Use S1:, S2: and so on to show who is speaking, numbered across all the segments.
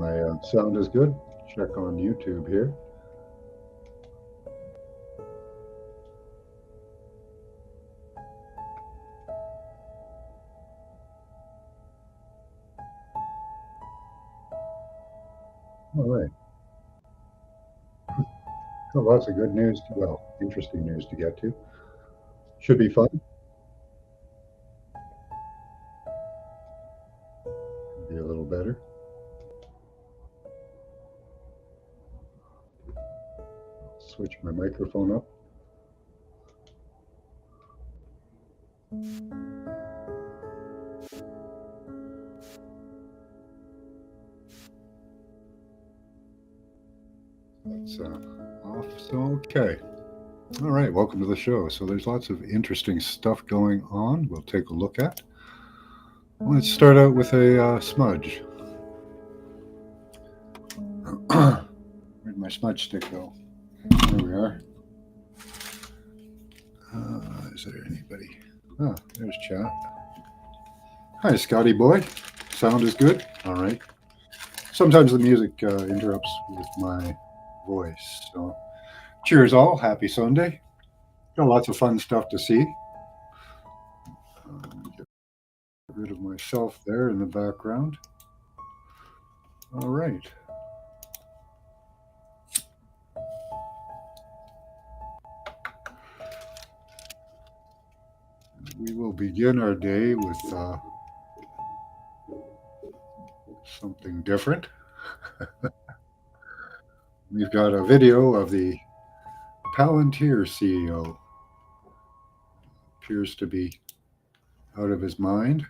S1: my sound is good. Check on YouTube here. All right. Well, lots of good news. Well, interesting news to get to. Should be fun. Be a little better. Switch my microphone up. That's off. So, okay. All right. Welcome to the show. So there's lots of interesting stuff going on. We'll take a look at. Let's start out with a smudge. Where'd my smudge stick go? There we are. Is there anybody? Oh, there's chat. Hi, Scotty boy. Sound is good? All right. Sometimes the music interrupts with my voice. So cheers all. Happy Sunday. Got lots of fun stuff to see. Get rid of myself there in the background. All right. We will begin our day with something different. We've got a video of the Palantir CEO. Appears to be out of his mind.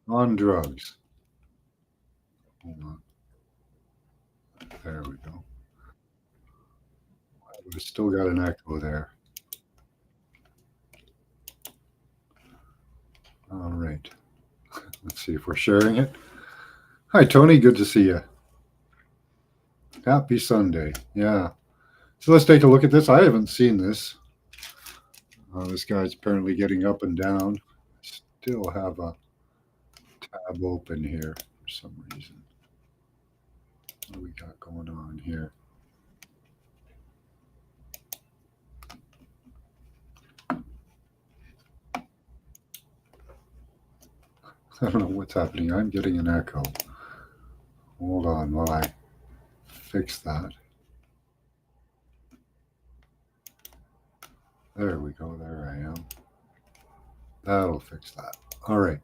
S1: On drugs. Hold on. There we go. We've still got an echo there. All right. Let's see if we're sharing it. Hi, Tony. Good to see you. Happy Sunday. Yeah. So let's take a look at this. I haven't seen this. This guy's apparently getting up and down. Still have a tab open here for some reason. What do we got going on here? I don't know what's happening. I'm getting an echo. Hold on while I fix that. There we go. There I am. That'll fix that. All right.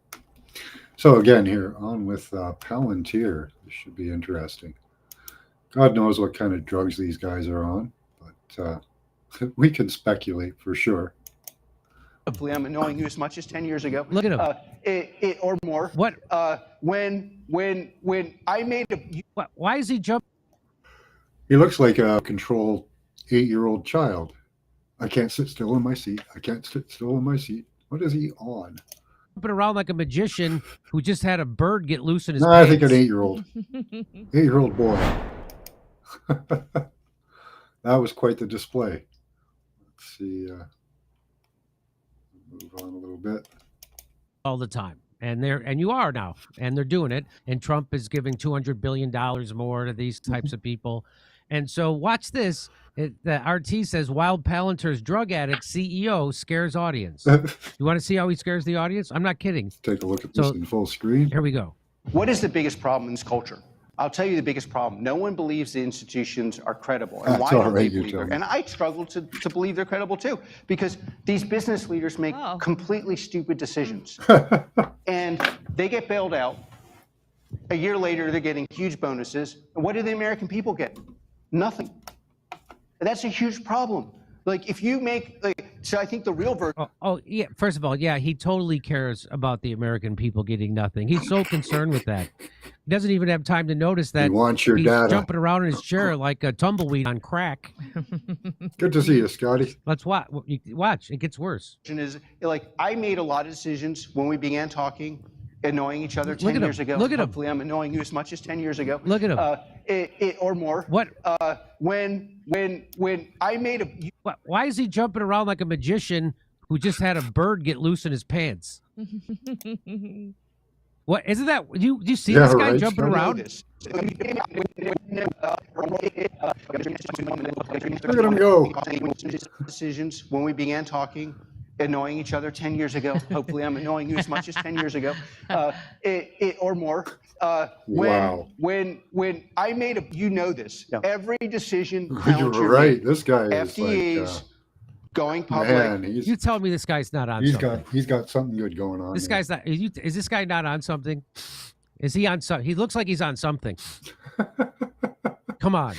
S1: So again, here on with Palantir. This should be interesting. God knows what kind of drugs these guys are on, but we can speculate for sure.
S2: Hopefully, I'm annoying you as much as 10 years ago.
S3: Look at him.
S2: Or more.
S3: What?
S2: When I made a...
S3: Why is he jumping?
S1: He looks like a controlled 8-year-old child. I can't sit still in my seat. I can't sit still in my seat. What is he on?
S3: Jumping around like a magician who just had a bird get loose in his
S1: No,
S3: pants.
S1: I think an 8-year-old. 8-year-old boy. That was quite the display. Let's see. Move on a little bit.
S3: All the time. And you are now. And they're doing it. And Trump is giving $200 billion more to these types of people. And so watch this. The RT says Wild Palantir's drug addict CEO scares audience. You want to see how he scares the audience? I'm not kidding.
S1: Let's take a look at this in full screen.
S3: Here we go.
S2: What is the biggest problem in this culture? I'll tell you the biggest problem. No one believes the institutions are credible. And why don't they believe it? And I struggle to believe they're credible too, because these business leaders make completely stupid decisions. And they get bailed out. A year later, they're getting huge bonuses. And what do the American people get? Nothing. That's a huge problem. Like, if you make, so I think the real version.
S3: Yeah. First of all, yeah, he totally cares about the American people getting nothing. He's so concerned with that. He doesn't even have time to notice that
S1: he wants your
S3: he's
S1: data.
S3: Jumping around in his chair like a tumbleweed on crack.
S1: Good to see you, Scotty.
S3: Let's watch. Watch. It gets worse.
S2: Is like, I made a lot of decisions when we began talking, annoying each other 10 years ago.
S3: Look at him.
S2: Hopefully, I'm annoying you as much as 10 years ago.
S3: Look at him.
S2: or more.
S3: What?
S2: When I made a.
S3: Why is he jumping around like a magician who just had a bird get loose in his pants? What isn't that? You see this guy jumping around?
S1: Look at him go.
S2: Decisions when we began talking, annoying each other 10 years ago. Hopefully, I'm annoying you as much as 10 years ago, or more. When I made a, you know this. Yeah. Every decision.
S1: You're right. This guy is
S2: FDA's
S1: like,
S2: going public.
S1: Man,
S3: you tell me this guy's not on.
S1: He's got something good going on.
S3: This guy's not. Is this guy not on something? Is he on something? He looks like he's on something. Come on.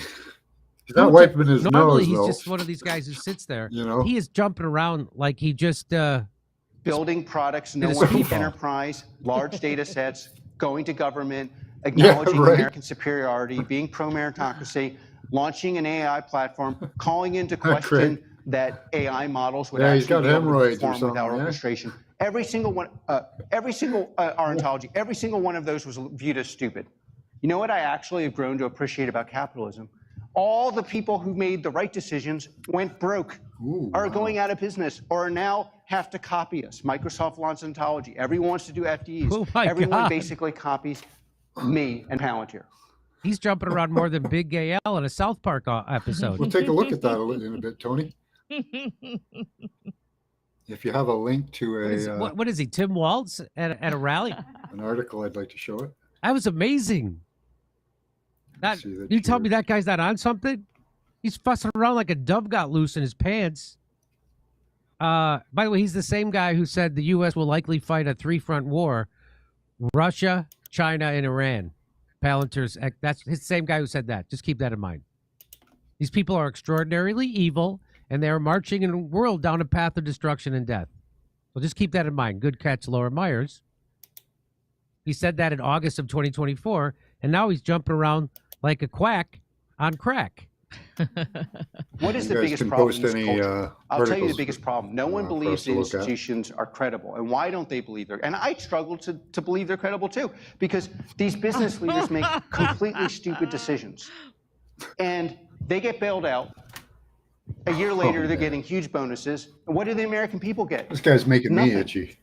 S1: He's not wiping his
S3: Normally,
S1: nose.
S3: he's
S1: though.
S3: just one of these guys who sits there.
S1: You know,
S3: he is jumping around like he just
S2: building products. No one enterprise, large data sets, going to government, acknowledging American superiority, being pro-meritocracy, launching an AI platform, calling into question that AI models would actually be able to perform without orchestration. Every single one, ornithology, every single one of those was viewed as stupid. You know what I actually have grown to appreciate about capitalism? All the people who made the right decisions went broke, are going out of business, or now have to copy us. Microsoft launched Ontology. Everyone wants to do FDEs. Everyone basically copies me and Palantir.
S3: He's jumping around more than Big Gay L in a South Park episode.
S1: We'll take a look at that in a bit, Tony. If you have a link to a
S3: what is he, Tim Waltz at a rally?
S1: An article, I'd like to show it.
S3: That was amazing. You tell me that guy's not on something? He's fussing around like a dove got loose in his pants. By the way, he's the same guy who said the U.S. will likely fight a three-front war: Russia, China, and Iran. Palantir's, that's the same guy who said that. Just keep that in mind. These people are extraordinarily evil, and they are marching in a world down a path of destruction and death. So just keep that in mind. Good catch, Laura Myers. He said that in August of 2024, and now he's jumping around like a quack on crack.
S2: What is the biggest problem in this culture? I'll tell you the biggest problem. No one believes the institutions are credible. And why don't they believe they're? And I struggle to believe they're credible too, because these business leaders make completely stupid decisions. And they get bailed out. A year later, they're getting huge bonuses. And what do the American people get?
S1: This guy's making me itchy.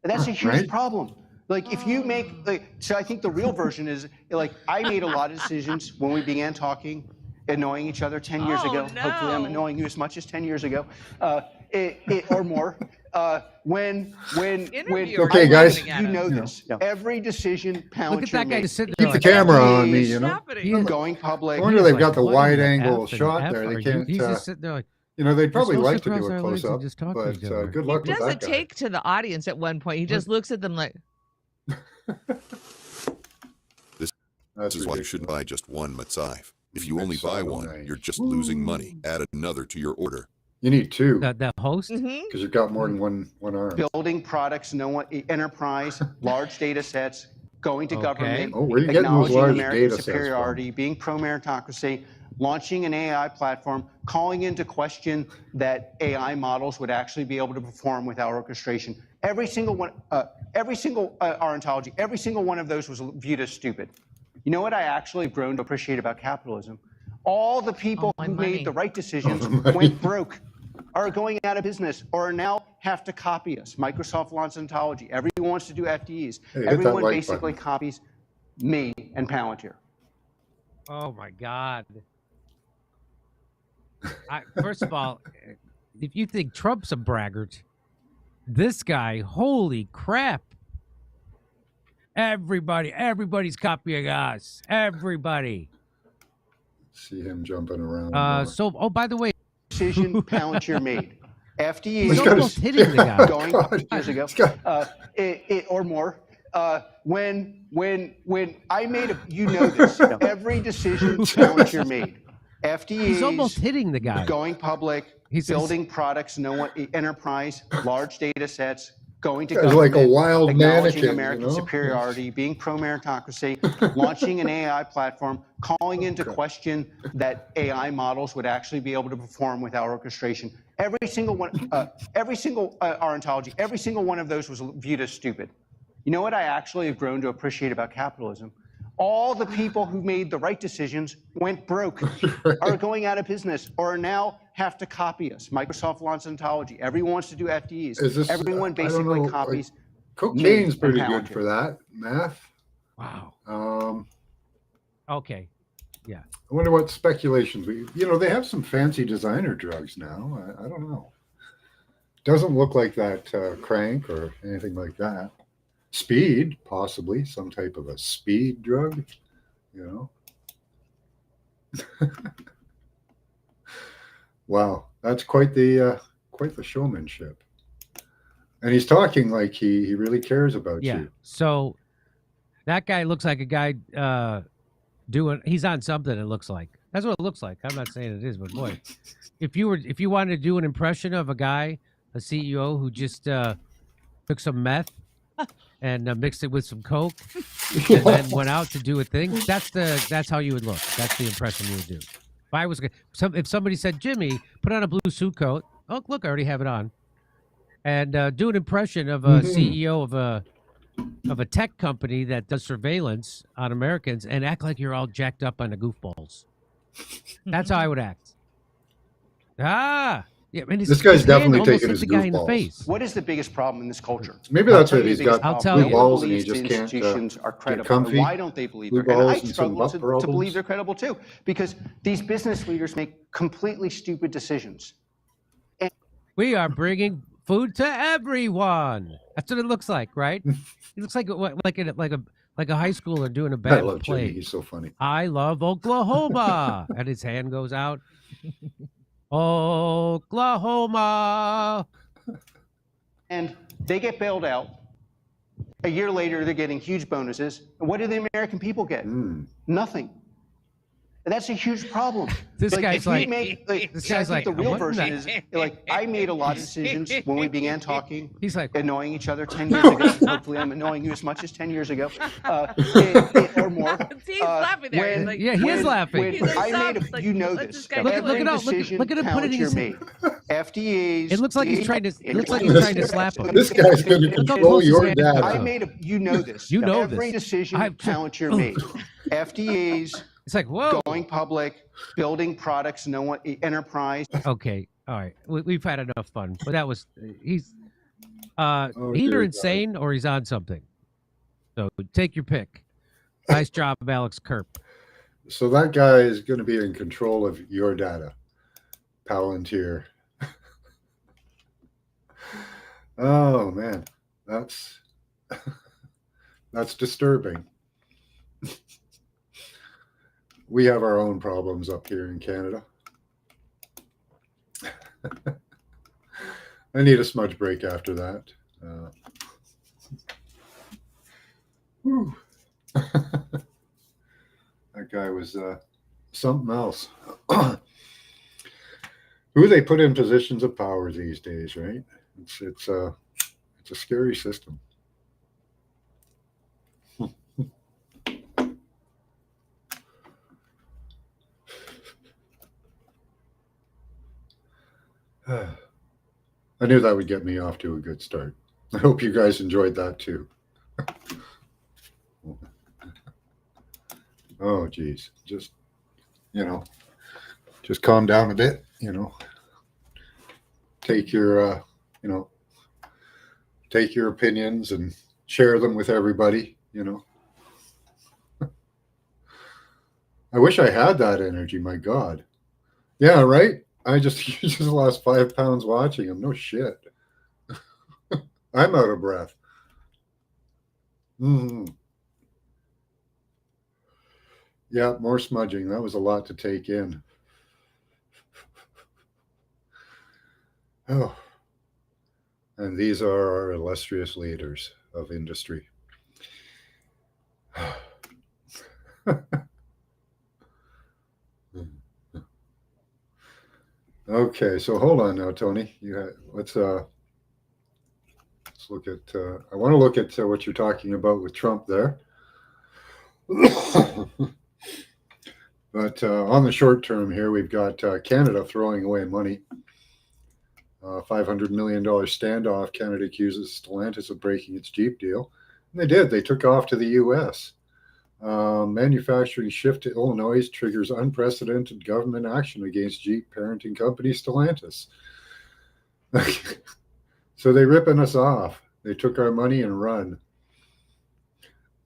S2: That's a huge problem. Like, if you make, so I think the real version is, like, I made a lot of decisions when we began talking, annoying each other 10 years ago. No. Hopefully, I'm annoying you as much as 10 years ago, or more.
S1: Okay, guys,
S2: you know this. Yeah. Every decision Palantir
S3: Look at that guy just sitting there.
S1: Keep the camera on me, you know.
S2: Going public.
S1: I wonder they've got the wide angle shot there. They can't.
S3: He's just sitting there like.
S1: You know, they'd probably like to do a close up, but good luck with that guy.
S4: He does a take to the audience at one point. He just looks at them like.
S5: This is why you shouldn't buy just one Matsaif. If you only buy one, you're just losing money. Add another to your order.
S1: You need two.
S3: That host?
S1: Because you've got more than one arm.
S2: Building products, no one enterprise, large data sets, going to government,
S1: where are you getting those large
S2: American
S1: data sets
S2: superiority, being pro-meritocracy, launching an AI platform, calling into question that AI models would actually be able to perform without orchestration. Every single one, ornithology, every single one of those was viewed as stupid. You know what I actually have grown to appreciate about capitalism? All the people who made the right decisions went broke, are going out of business, or now have to copy us. Microsoft launched Ontology. Everyone wants to do FDEs. Everyone basically copies me and Palantir.
S3: Oh, my God. First of all, if you think Trump's a braggart, this guy, holy crap. Everybody's copying us. Everybody.
S1: See him jumping around.
S3: By the way,
S2: decision Palantir made. FDE
S3: he's almost hitting the guy.
S2: Going years ago, or more. When I made a, you know this. Every decision Palantir made. FDE
S3: he's almost hitting the guy.
S2: Going public, building products, no one enterprise, large data sets. Going to government,
S1: like a wild
S2: acknowledging
S1: mannequin,
S2: American superiority, being pro-meritocracy, launching an AI platform, calling into question that AI models would actually be able to perform without orchestration. Every single one, ornithology, every single one of those was viewed as stupid. You know what I actually have grown to appreciate about capitalism? All the people who made the right decisions went broke, are going out of business, or now have to copy us. Microsoft launched ontology. Everyone wants to do FDEs. Everyone basically copies.
S1: Cocaine's pretty good for that. Math.
S3: Wow. Okay. Yeah.
S1: I wonder what speculations they have some fancy designer drugs now. I don't know. Doesn't look like that crank or anything like that. Speed, possibly some type of a speed drug, Wow, that's quite the showmanship. And he's talking like he really cares about you.
S3: So that guy looks like a guy he's on something. It looks like that's what it looks like. I'm not saying it is, but boy, if you wanted to do an impression of a guy, a CEO who just took some meth and mixed it with some coke and then went out to do a thing, that's how you would look. That's the impression you would do. If somebody said, Jimmy, put on a blue suit coat. Oh, look, I already have it on. And do an impression of a CEO of a tech company that does surveillance on Americans and act like you're all jacked up on the goofballs. That's how I would act. Yeah, and
S1: this guy's definitely taking his
S3: guy in the
S1: goofballs.
S3: face.
S2: What is the biggest problem in this culture?
S1: Maybe that's it. He's got
S3: blue
S1: balls and he just can't
S2: institutions are credible.
S1: get comfy.
S2: Why don't they believe they're credible? I struggle to believe they're credible too, because these business leaders make completely stupid decisions.
S3: We are bringing food to everyone. That's what it looks like, right? It looks like a high schooler doing a bad
S1: I love
S3: play.
S1: Jimmy. He's so funny.
S3: I love Oklahoma, and his hand goes out. Oklahoma.
S2: And they get bailed out. A year later, they're getting huge bonuses. And what do the American people get? Nothing. And that's a huge problem.
S3: This guy's like,
S2: the real version is like, I made a lot of decisions when we began talking.
S3: He's like,
S2: annoying each other 10 years ago. Hopefully, I'm annoying you as much as 10 years ago, or more.
S4: He's laughing there.
S3: He is laughing.
S2: You know this.
S3: Look at him put it in his
S2: made. FDAs.
S3: It looks like he's trying to slap him.
S1: This guy's going to control your data.
S2: You know this.
S3: You know
S2: every
S3: this.
S2: decision Palantir made. FDAs.
S3: It's like, whoa.
S2: Going public, building products, enterprise.
S3: Okay, all right. We've had enough fun, but that was he's either insane or he's on something. So take your pick. Nice job, Alex Kerp.
S1: So that guy is going to be in control of your data, Palantir. Oh man, that's disturbing. We have our own problems up here in Canada. I need a smudge break after that. That guy was something else. Who they put in positions of power these days, right? It's a scary system. I knew that would get me off to a good start. I hope you guys enjoyed that too. Oh, geez. Just calm down a bit, take your, take your opinions and share them with everybody, I wish I had that energy. My God. Yeah, right. You just lost 5 pounds watching him. No shit. I'm out of breath. Yeah, more smudging. That was a lot to take in. Oh. And these are our illustrious leaders of industry. Okay, so hold on now, Tony. Let's look at. I want to look at what you're talking about with Trump there. But on the short term here, we've got Canada throwing away money. $500 million standoff. Canada accuses Stellantis of breaking its Jeep deal. And they did. They took off to the U.S. Manufacturing shift to Illinois triggers unprecedented government action against Jeep parenting company Stellantis. So they're ripping us off. They took our money and run.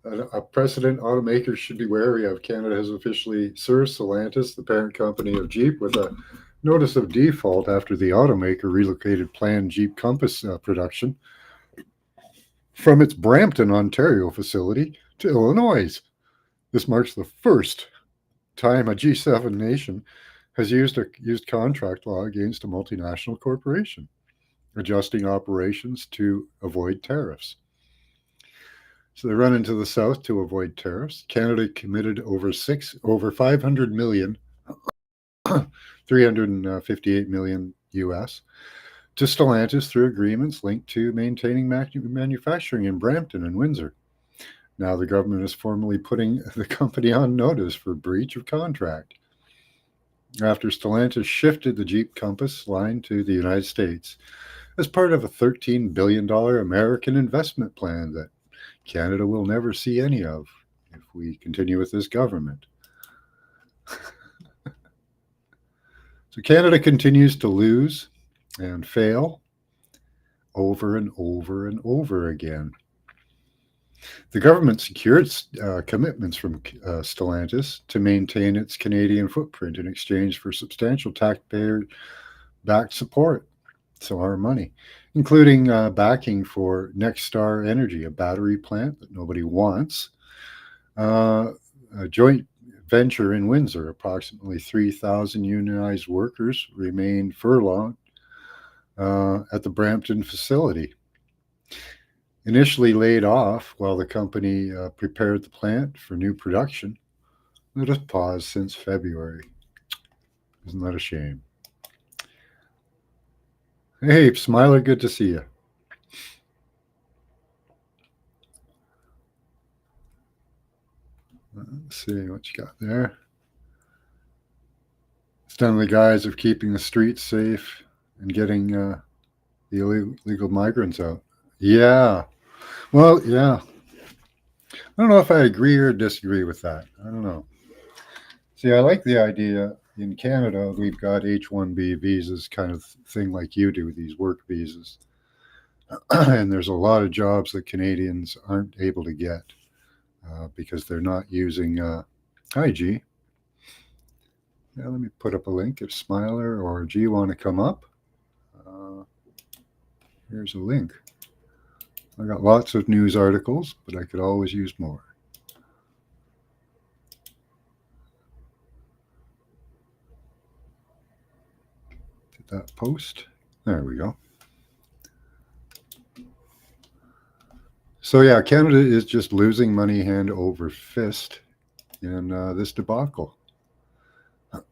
S1: A precedent automakers should be wary of. Canada has officially served Stellantis, the parent company of Jeep, with a notice of default after the automaker relocated planned Jeep Compass production from its Brampton, Ontario facility to Illinois. This marks the first time a G7 nation has used contract law against a multinational corporation, adjusting operations to avoid tariffs. So they run into the south to avoid tariffs. Canada committed over 500 million, 358 million US, to Stellantis through agreements linked to maintaining manufacturing in Brampton and Windsor. Now the government is formally putting the company on notice for breach of contract after Stellantis shifted the Jeep Compass line to the United States as part of a $13 billion American investment plan that Canada will never see any of if we continue with this government. So Canada continues to lose and fail over and over and over again. The government secured commitments from Stellantis to maintain its Canadian footprint in exchange for substantial taxpayer-backed support, so our money, including backing for Next Star Energy, a battery plant that nobody wants, a joint venture in Windsor. Approximately 3,000 unionized workers remain furloughed at the Brampton facility. Initially laid off while the company prepared the plant for new production, it has paused since February. Isn't that a shame? Hey, Smiler, good to see you. Let's see what you got there. It's done the guise of keeping the streets safe and getting the illegal migrants out. Yeah. Well, yeah. I don't know if I agree or disagree with that. I don't know. See, I like the idea in Canada, we've got H-1B visas kind of thing like you do, these work visas. And there's a lot of jobs that Canadians aren't able to get because they're not using hi, G. Yeah, let me put up a link if Smiler or G want to come up. Here's a link. I got lots of news articles, but I could always use more. Did that post? There we go. So yeah, Canada is just losing money hand over fist in this debacle.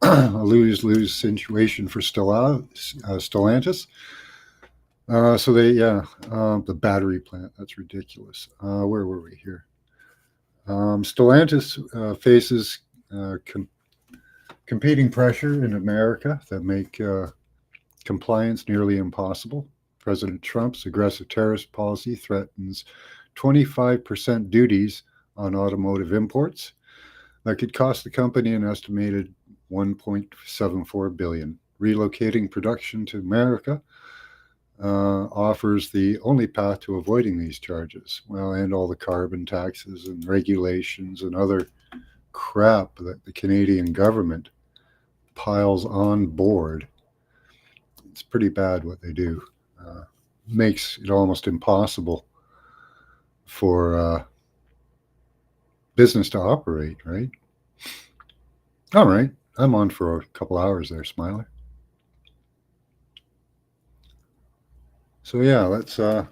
S1: A lose-lose situation for Stellantis. So the battery plant, that's ridiculous. Where were we here? Stellantis faces competing pressure in America that make compliance nearly impossible. President Trump's aggressive tariff policy threatens 25% duties on automotive imports. That could cost the company an estimated $1.74 billion. Relocating production to America offers the only path to avoiding these charges. Well, and all the carbon taxes and regulations and other crap that the Canadian government piles on board. It's pretty bad what they do. Makes it almost impossible for business to operate, right? All right. I'm on for a couple hours there, Smiler. So yeah, let's go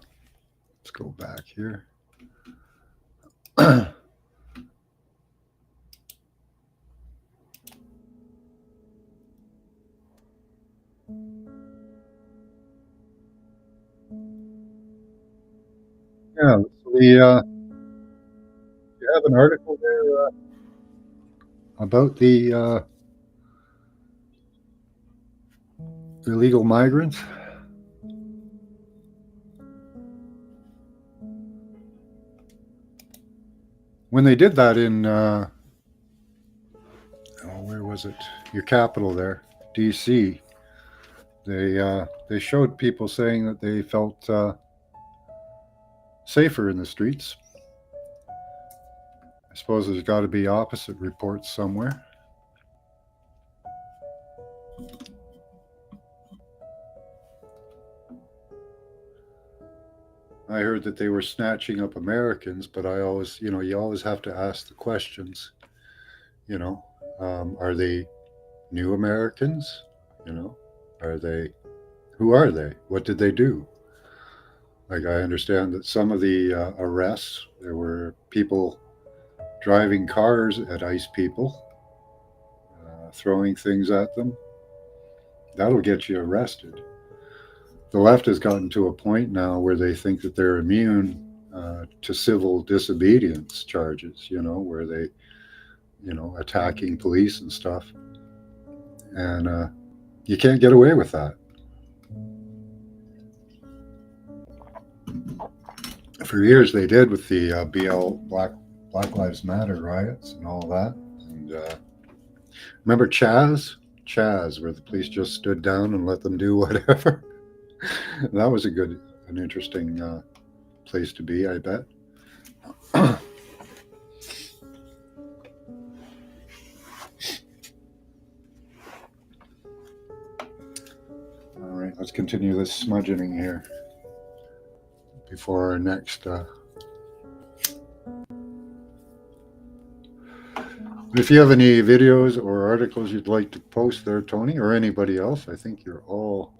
S1: back here. Yeah, so you have an article there about the illegal migrants. when they did that in, where was it? Your capital there, D.C., they showed people saying that they felt safer in the streets. I suppose there's got to be opposite reports somewhere. I heard that they were snatching up Americans, but I always, you always have to ask the questions. Are they new Americans? Are they? Who are they? What did they do? Like, I understand that some of the arrests, there were people driving cars at ICE people, throwing things at them. That'll get you arrested. The left has gotten to a point now where they think that they're immune to civil disobedience charges, where they, attacking police and stuff. And you can't get away with that. For years they did with the Black Lives Matter riots and all that. And remember Chaz, where the police just stood down and let them do whatever. That was an interesting place to be, I bet. All right, let's continue this smudgening here before our next. If you have any videos or articles you'd like to post there, Tony, or anybody else, I think you're all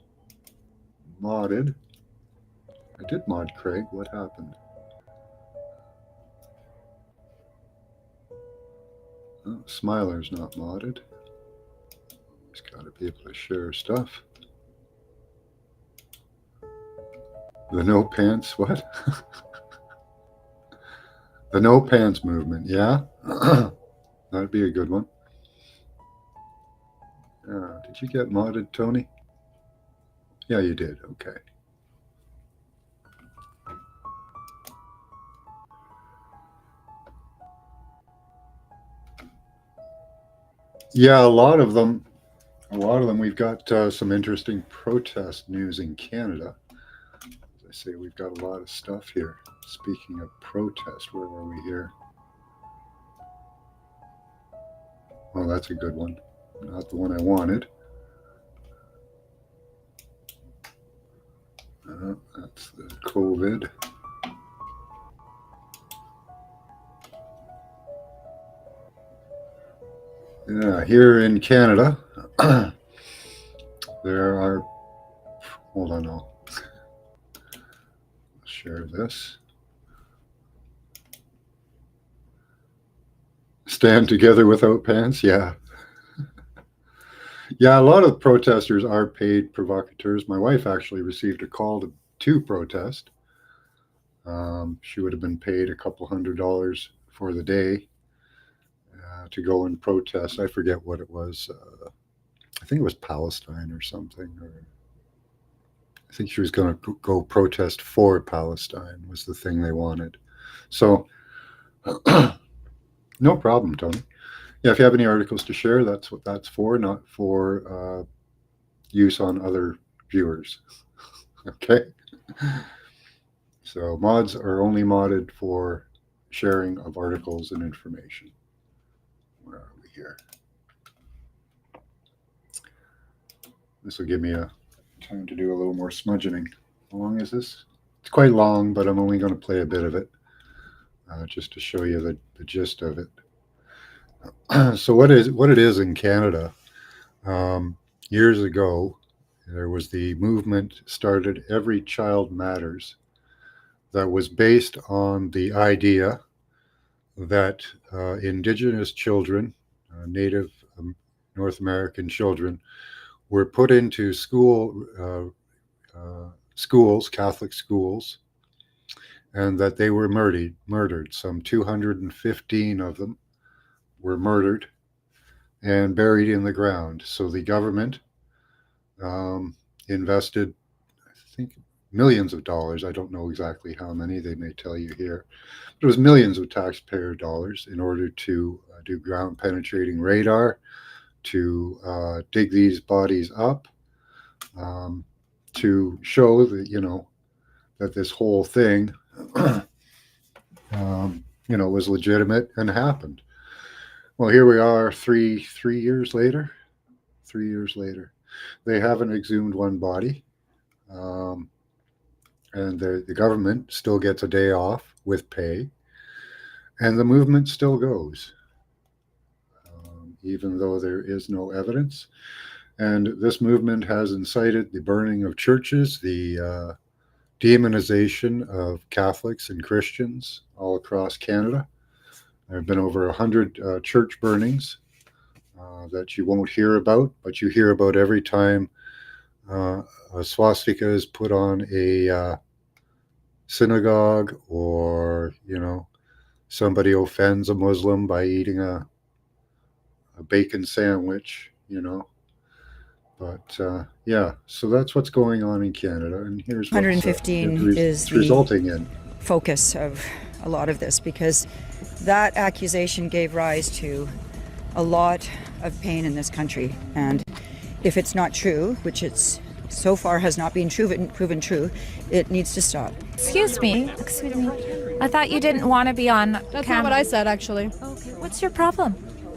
S1: modded. I did mod Craig. What happened? Oh, Smiler's not modded. He's got to be able to share stuff. The no pants, what? The no pants movement, yeah? That'd be a good one. Did you get modded, Tony? Yeah, you did. Okay. Yeah, a lot of them. We've got some interesting protest news in Canada. As I say, we've got a lot of stuff here. Speaking of protest, where were we here? Oh, that's a good one. Not the one I wanted. That's the COVID. Yeah, here in Canada, there are, hold on, I'll share this. Stand together without pants, yeah. Yeah, a lot of protesters are paid provocateurs. My wife actually received a call to protest. She would have been paid a couple $100 for the day to go and protest. I forget what it was. I think it was Palestine or something. Or I think she was going to go protest for Palestine was the thing they wanted. So no problem, Tony. Yeah, if you have any articles to share, that's what that's for, not for use on other viewers. Okay? So mods are only modded for sharing of articles and information. Where are we here? This will give me a time to do a little more smudgening. How long is this? It's quite long, but I'm only going to play a bit of it just to show you the gist of it. So what it is in Canada, years ago, there was the movement started Every Child Matters that was based on the idea that Indigenous children, Native North American children, were put into schools, Catholic schools, and that they were murdered. Some 215 of them were murdered and buried in the ground. So the government invested, I think, millions of dollars. I don't know exactly how many, they may tell you here. But it was millions of taxpayer dollars in order to do ground penetrating radar, to dig these bodies up, to show that, that this whole thing, was legitimate and happened. Well, here we are 3 years later. 3 years later. They haven't exhumed one body. And the government still gets a day off with pay. And the movement still goes, even though there is no evidence. And this movement has incited the burning of churches, the demonization of Catholics and Christians all across Canada. There have been over 100 church burnings that you won't hear about, but you hear about every time a swastika is put on a synagogue, or somebody offends a Muslim by eating a bacon sandwich. But yeah, so that's what's going on in Canada, and here's what
S6: 115 is the
S1: resulting in
S6: focus of a lot of this, because that accusation gave rise to a lot of pain in this country. And if it's not true, which it's so far has not been proven true, it needs to stop.
S7: Excuse me. I thought you didn't want to be on
S8: That's not what I said, actually.
S7: Okay. What's your problem?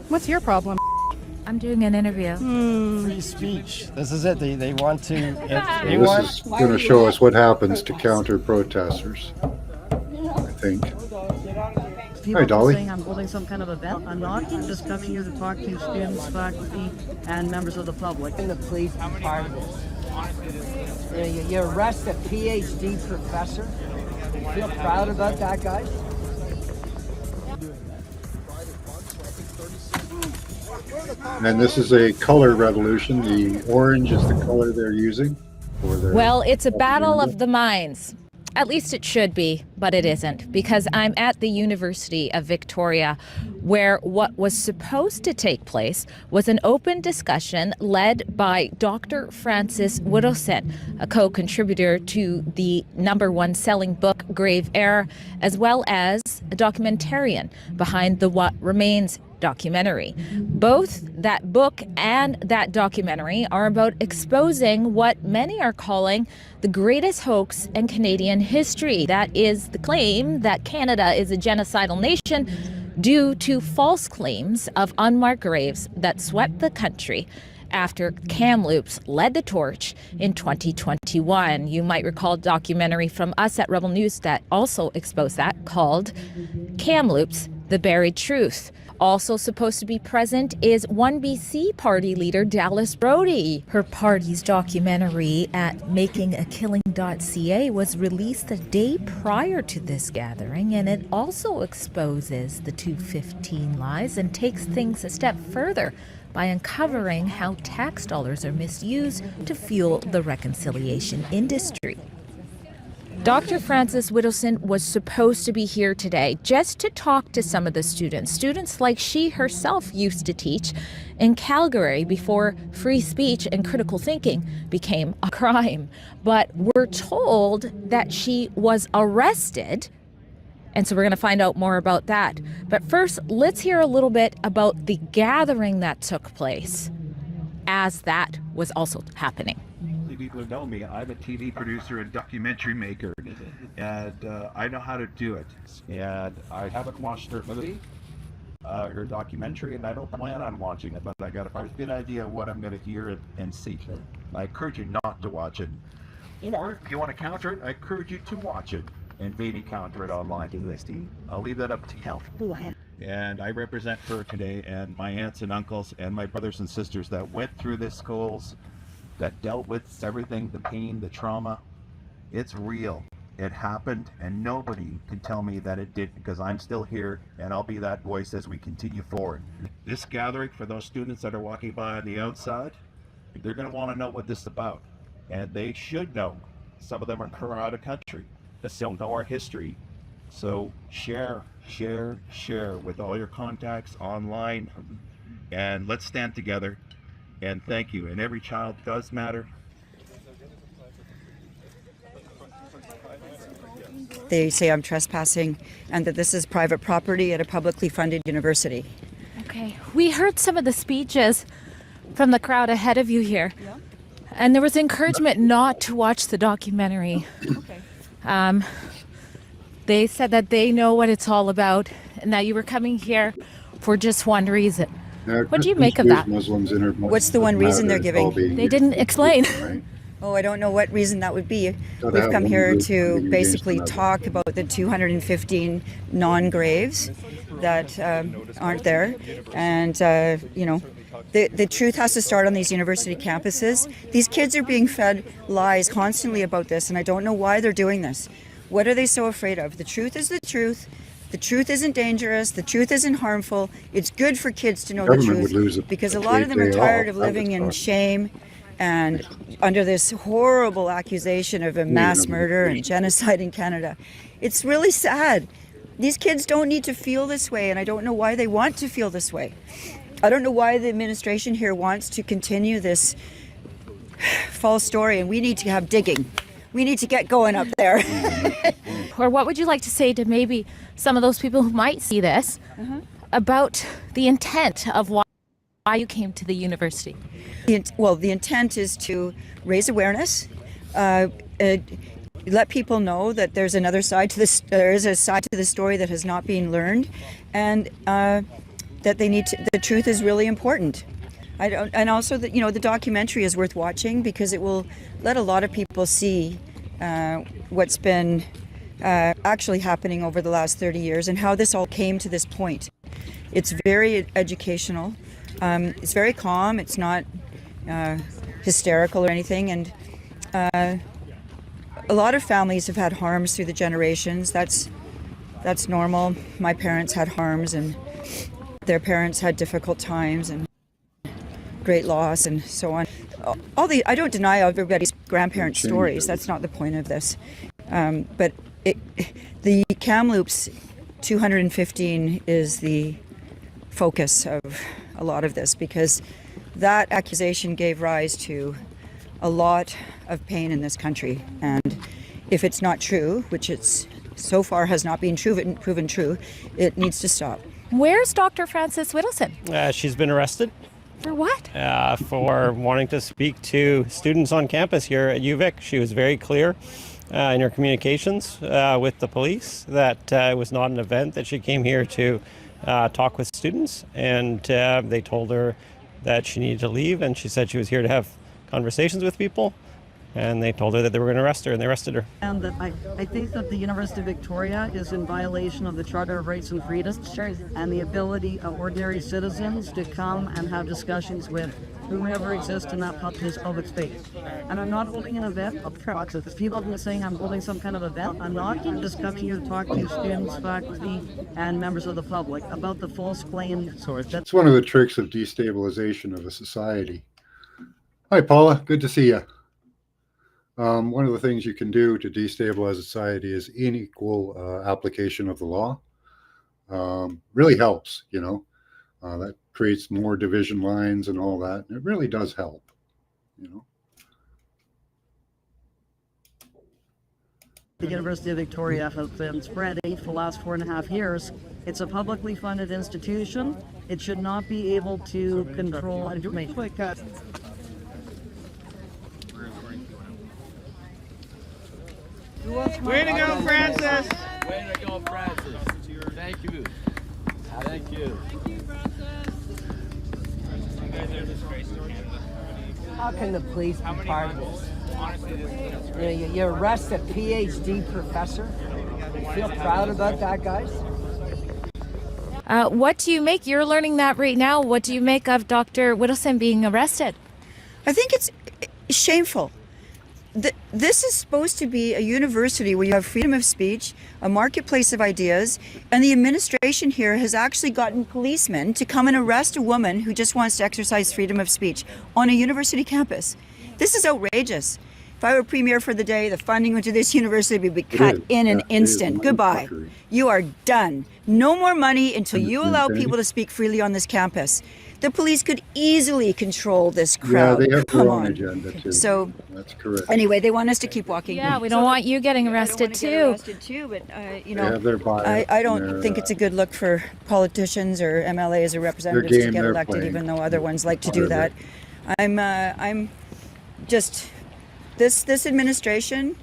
S8: What's your problem?
S7: I'm doing an interview.
S9: Free speech. This is it. They want to.
S1: This is going to show us what happens to counter protesters, I think.
S10: People
S1: Hi, Dolly.
S10: saying I'm holding some kind of event. I'm not. I'm just coming here to talk to students, faculty, and members of the public.
S9: In the police part of this. You arrest a PhD professor. You feel proud about that, guys?
S1: And this is a color revolution. The orange is the color they're using for their.
S7: Well, it's a battle of the minds. At least it should be, but it isn't, because I'm at the University of Victoria, where what was supposed to take place was an open discussion led by Dr. Francis Whittleson, a co-contributor to the #1 selling book, Grave Error, as well as a documentarian behind the What Remains documentary. Both that book and that documentary are about exposing what many are calling the greatest hoax in Canadian history. That is the claim that Canada is a genocidal nation due to false claims of unmarked graves that swept the country after Kamloops led the torch in 2021. You might recall a documentary from us at Rebel News that also exposed that, called Kamloops, The Buried Truth. Also supposed to be present is 1BC party leader Dallas Brody. Her party's documentary at makingakilling.ca was released the day prior to this gathering, and it also exposes the 215 lies and takes things a step further by uncovering how tax dollars are misused to fuel the reconciliation industry. Dr. Francis Whittleson was supposed to be here today just to talk to some of the students like she herself used to teach in Calgary before free speech and critical thinking became a crime. But we're told that she was arrested, and so we're going to find out more about that. But first, let's hear a little bit about the gathering that took place as that was also happening.
S11: People who know me, I'm a TV producer and documentary maker, and I know how to do it. And I haven't watched her movie, her documentary, and I don't plan on watching it, but I got a good idea of what I'm going to hear and see. I encourage you not to watch it. Or if you want to counter it, I encourage you to watch it and maybe counter it online. I'll leave that up to you. And I represent her today and my aunts and uncles and my brothers and sisters that went through the schools, that dealt with everything, the pain, the trauma. It's real. It happened, and nobody can tell me that it didn't, because I'm still here, and I'll be that voice as we continue forward. This gathering, for those students that are walking by on the outside, they're going to want to know what this is about, and they should know. Some of them are out of country. They still know our history. So share with all your contacts online, and let's stand together. And thank you. And every child does matter.
S6: they say I'm trespassing and that this is private property at a publicly funded university.
S7: Okay, we heard some of the speeches from the crowd ahead of you here, and there was encouragement not to watch the documentary. Okay. They said that they know what it's all about and that you were coming here for just one reason. What do you make of that?
S6: What's the one reason they're giving?
S7: They didn't explain.
S6: Oh, I don't know what reason that would be. We've come here to basically talk about the 215 non-graves that aren't there. And, you know, the truth has to start on these university campuses. These kids are being fed lies constantly about this, and I don't know why they're doing this. What are they so afraid of? The truth is the truth. The truth isn't dangerous. The truth isn't harmful. It's good for kids to know the truth, because a lot of them are tired of living in shame and under this horrible accusation of a mass murder and genocide in Canada. It's really sad. These kids don't need to feel this way, and I don't know why they want to feel this way. I don't know why the administration here wants to continue this false story, and we need to have digging. We need to get going up there.
S7: Or what would you like to say to maybe some of those people who might see this about the intent of why you came to the university?
S6: Well, the intent is to raise awareness, let people know that there's another side to this. There is a side to the story that has not been learned, and that they need to. The truth is really important. And also that, you know, the documentary is worth watching because it will let a lot of people see what's been actually happening over the last 30 years and how this all came to this point. It's very educational. It's very calm. It's not hysterical or anything. And a lot of families have had harms through the generations. That's normal. My parents had harms, and their parents had difficult times and great loss and so on. I don't deny everybody's grandparents' stories. That's not the point of this. But the Kamloops 215 is the focus of a lot of this, because that accusation gave rise to a lot of pain in this country. And if it's not true, which it's so far has not been proven true, it needs to stop.
S7: Where's Dr. Frances Whittleson?
S12: She's been arrested.
S7: For what?
S12: For wanting to speak to students on campus here at UVic. She was very clear in her communications with the police that it was not an event, that she came here to talk with students, and they told her that she needed to leave, and she said she was here to have conversations with people, and they told her that they were going to arrest her, and they arrested her.
S10: And I think that the University of Victoria is in violation of the Charter of Rights and Freedoms and the ability of ordinary citizens to come and have discussions with whomever exists in that public space. And I'm not holding an event of trucks. If people are saying I'm holding some kind of event, I'm not just coming here to talk to students, faculty, and members of the public about the false claim source.
S1: It's one of the tricks of destabilization of a society. Hi, Paula. Good to see you. One of the things you can do to destabilize society is unequal application of the law. Really helps, you know. That creates more division lines and all that. It really does help, you know.
S10: The University of Victoria has been spreading for the last 4.5 years. It's a publicly funded institution. It should not be able to control information.
S13: Way to go, Francis! Way to go, Francis. Thank you. Thank you. You guys are a disgrace to Canada.
S9: How can the police be part of this? You arrest a PhD professor? You feel proud about that, guys?
S7: What do you make? You're learning that right now. What do you make of Dr. Whittleson being arrested?
S6: I think it's shameful. This is supposed to be a university where you have freedom of speech, a marketplace of ideas, and the administration here has actually gotten policemen to come and arrest a woman who just wants to exercise freedom of speech on a university campus. This is outrageous. If I were premier for the day, the funding into this university would be cut in an instant. Goodbye. You are done. No more money until you allow people to speak freely on this campus. The police could easily control this crowd.
S1: Yeah, they have
S6: Come
S1: their own
S6: on.
S1: agenda too.
S6: So
S1: that's correct.
S6: anyway, they want us to keep walking.
S7: Yeah, we don't want you getting arrested too.
S6: But you
S1: They have their bias
S6: I
S1: and
S6: don't
S1: their,
S6: think it's a good look for politicians or MLAs or representatives to
S1: game
S6: get
S1: they're
S6: elected,
S1: playing.
S6: even though other ones like to do that. I'm just this administration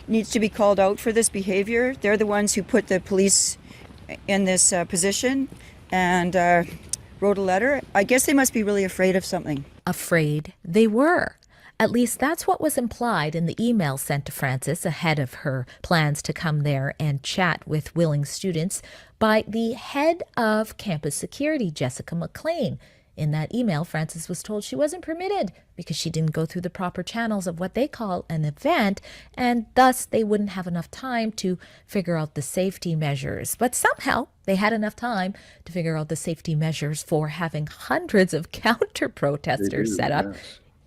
S6: needs to be called out for this behavior. They're the ones who put the police in this position and wrote a letter. I guess they must be really afraid of something.
S7: Afraid they were. At least that's what was implied in the email sent to Frances ahead of her plans to come there and chat with willing students by the head of campus security, Jessica McLean. In that email, Frances was told she wasn't permitted because she didn't go through the proper channels of what they call an event, and thus they wouldn't have enough time to figure out the safety measures. But somehow they had enough time to figure out the safety measures for having hundreds of counter-protesters set up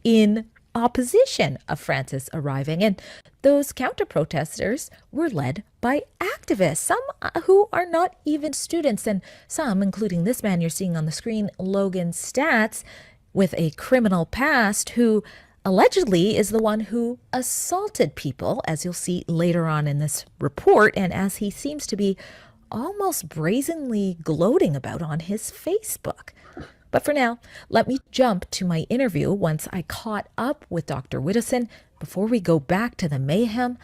S7: in opposition of Frances arriving. And those counter-protesters were led by activists, some who are not even students, and some, including this man you're seeing on the screen, Logan Statz, with a criminal past, who allegedly is the one who assaulted people, as you'll see later on in this report, and as he seems to be almost brazenly gloating about on his Facebook. But for now, let me jump to my interview once I caught up with Dr. Widdowson before we go back to the mayhem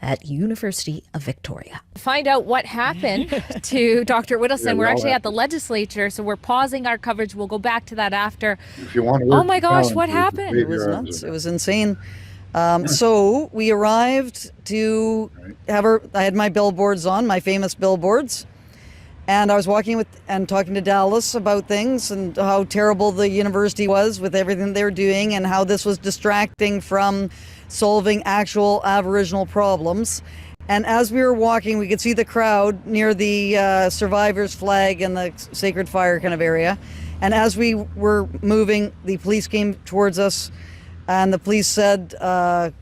S7: at University of Victoria. Find out what happened to Dr. Widdowson. We're actually at the legislature, so we're pausing our coverage. We'll go back to that after.
S1: If you want to
S7: Oh my gosh, what happened?
S10: It was nuts. It was insane. So we arrived to have I had my billboards on, my famous billboards. And I was walking with and talking to Dallas about things and how terrible the university was with everything they were doing and how this was distracting from solving actual Aboriginal problems. And as we were walking, we could see the crowd near the survivors flag and the sacred fire kind of area. And as we were moving, the police came towards us. And the police said that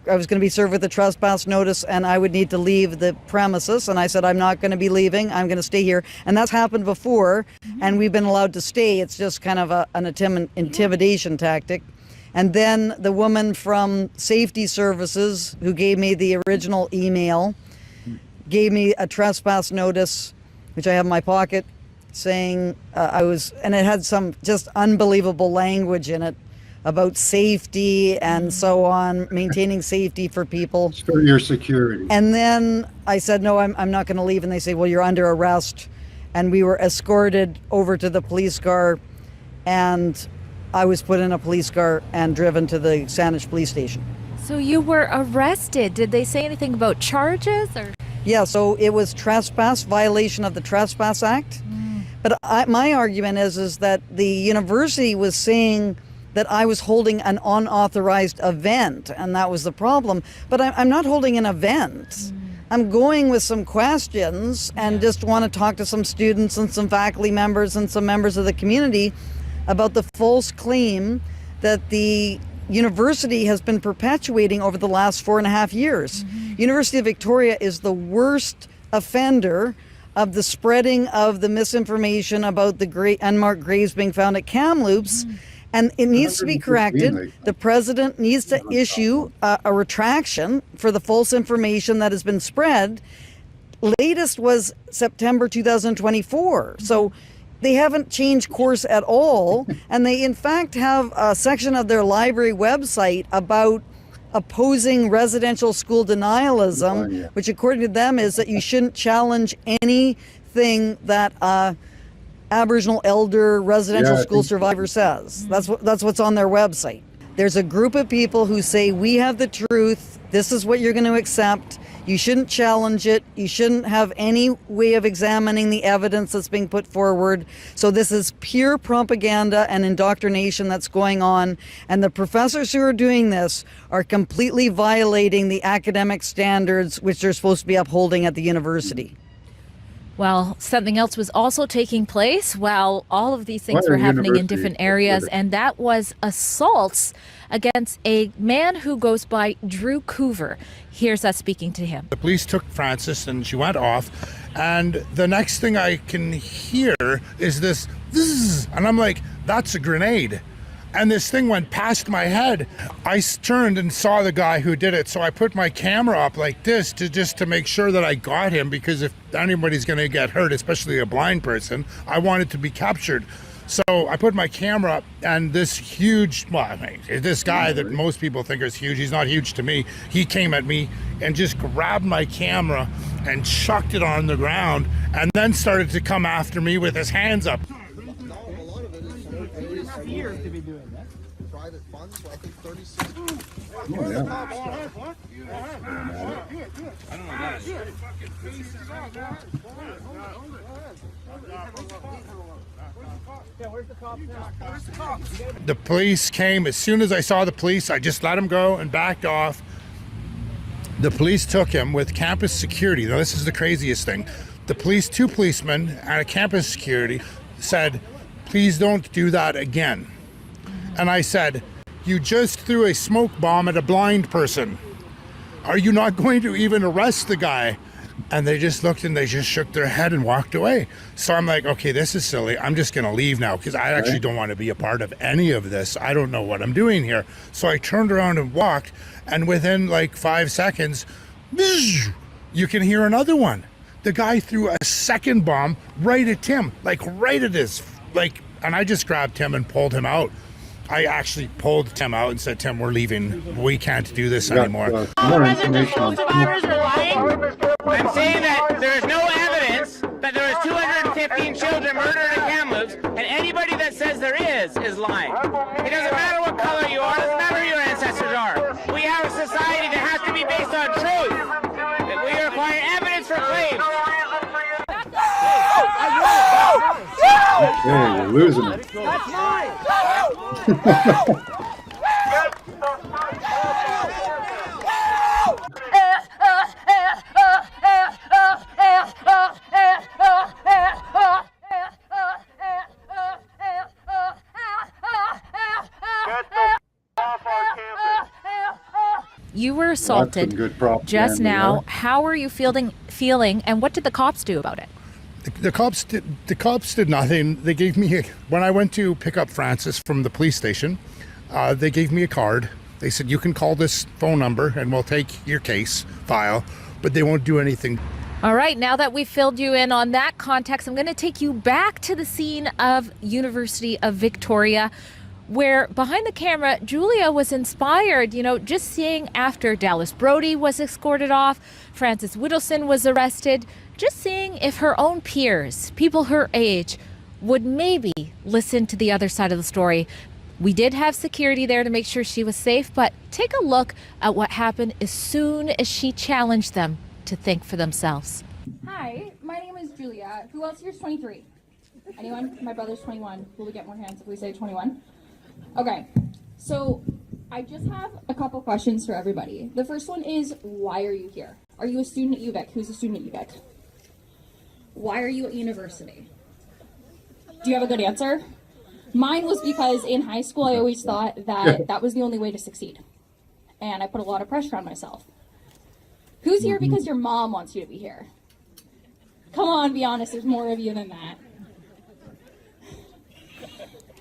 S10: I was going to be served with a trespass notice and I would need to leave the premises. And I said, I'm not going to be leaving. I'm going to stay here. And that's happened before. And we've been allowed to stay. It's just kind of an intimidation tactic. And then the woman from Safety Services, who gave me the original email, gave me a trespass notice, which I have in my pocket, saying and it had some just unbelievable language in it about safety and so on, maintaining safety for people.
S1: For your security.
S10: And then I said, no, I'm not going to leave. And they say, well, you're under arrest. And we were escorted over to the police car, and I was put in a police car and driven to the Saanich police station.
S7: So you were arrested. Did they say anything about charges or?
S10: Yeah, so it was trespass, violation of the Trespass Act. But my argument is that the university was saying that I was holding an unauthorized event, and that was the problem. But I'm not holding an event. I'm going with some questions and just want to talk to some students and some faculty members and some members of the community about the false claim that the university has been perpetuating over the last 4.5 years. University of Victoria is the worst offender of the spreading of the misinformation about the unmarked graves being found at Kamloops. And it needs to be corrected. The president needs to issue a retraction for the false information that has been spread. Latest was September 2024. So they haven't changed course at all. And they, in fact, have a section of their library website about opposing residential school denialism, which according to them is that you shouldn't challenge anything that Aboriginal elder residential school survivor says. That's what's on their website. There's a group of people who say, we have the truth, this is what you're going to accept, you shouldn't challenge it, you shouldn't have any way of examining the evidence that's being put forward. So this is pure propaganda and indoctrination that's going on, and the professors who are doing this are completely violating the academic standards which they're supposed to be upholding at the university.
S7: Well, something else was also taking place while all of these things
S1: Why
S7: were
S1: are
S7: happening in
S1: universities
S7: different areas, and that was assaults against a man who goes by Drew Coover. Here's us speaking to him.
S14: The police took Frances and she went off, and the next thing I can hear is this, and I'm like, that's a grenade. And this thing went past my head. I turned and saw the guy who did it, so I put my camera up like this to make sure that I got him, because if anybody's going to get hurt, especially a blind person, I want it to be captured. So I put my camera up, and this huge, this guy that most people think is huge, he's not huge to me, he came at me and just grabbed my camera and chucked it on the ground, and then started to come after me with his hands up.
S13: Years to be doing that.
S5: Private funds, so I think 36.
S1: Oh, yeah.
S13: I don't know that.
S14: The police came. As soon as I saw the police, I just let him go and backed off. The police took him with campus security. Now, this is the craziest thing. The police, 2 policemen and a campus security said, please don't do that again. And I said, you just threw a smoke bomb at a blind person. Are you not going to even arrest the guy? And they just looked and they just shook their head and walked away. So I'm like, okay, this is silly. I'm just going to leave now, because I actually don't want to be a part of any of this. I don't know what I'm doing here. So I turned around and walked, and within like 5 seconds, you can hear another one. The guy threw a second bomb right at Tim, like right at his, and I just grabbed Tim and pulled him out. I actually pulled Tim out and said, Tim, we're leaving. We can't do this anymore.
S1: More information on
S13: Survivors are lying. I'm saying that there is no evidence that there is 215 children murdered in Kamloops, and anybody that says there is lying. It doesn't matter what color you are, it doesn't matter who your ancestors are. We have a society that has to be based on truth. We require evidence for claims.
S1: Okay, we're losing it.
S13: That's mine.
S7: You were assaulted just now. How are you feeling, and what did the cops do about it?
S14: The cops did nothing. They gave me, when I went to pick up Frances from the police station, they gave me a card. They said, you can call this phone number and we'll take your case file, but they won't do anything.
S7: All right, now that we've filled you in on that context, I'm going to take you back to the scene of University of Victoria, where behind the camera, Julia was inspired, just seeing after Dallas Brody was escorted off, Frances Whittleson was arrested, just seeing if her own peers, people her age, would maybe listen to the other side of the story. We did have security there to make sure she was safe, but take a look at what happened as soon as she challenged them to think for themselves.
S15: Hi, my name is Julia. Who else here is 23? Anyone? My brother's 21. Will we get more hands if we say 21? Okay, so I just have a couple questions for everybody. The first one is, why are you here? Are you a student at UVic? Who's a student at UVic? Why are you at university? Do you have a good answer? Mine was because in high school I always thought that that was the only way to succeed. And I put a lot of pressure on myself. Who's here because your mom wants you to be here? Come on, be honest, there's more of you than that.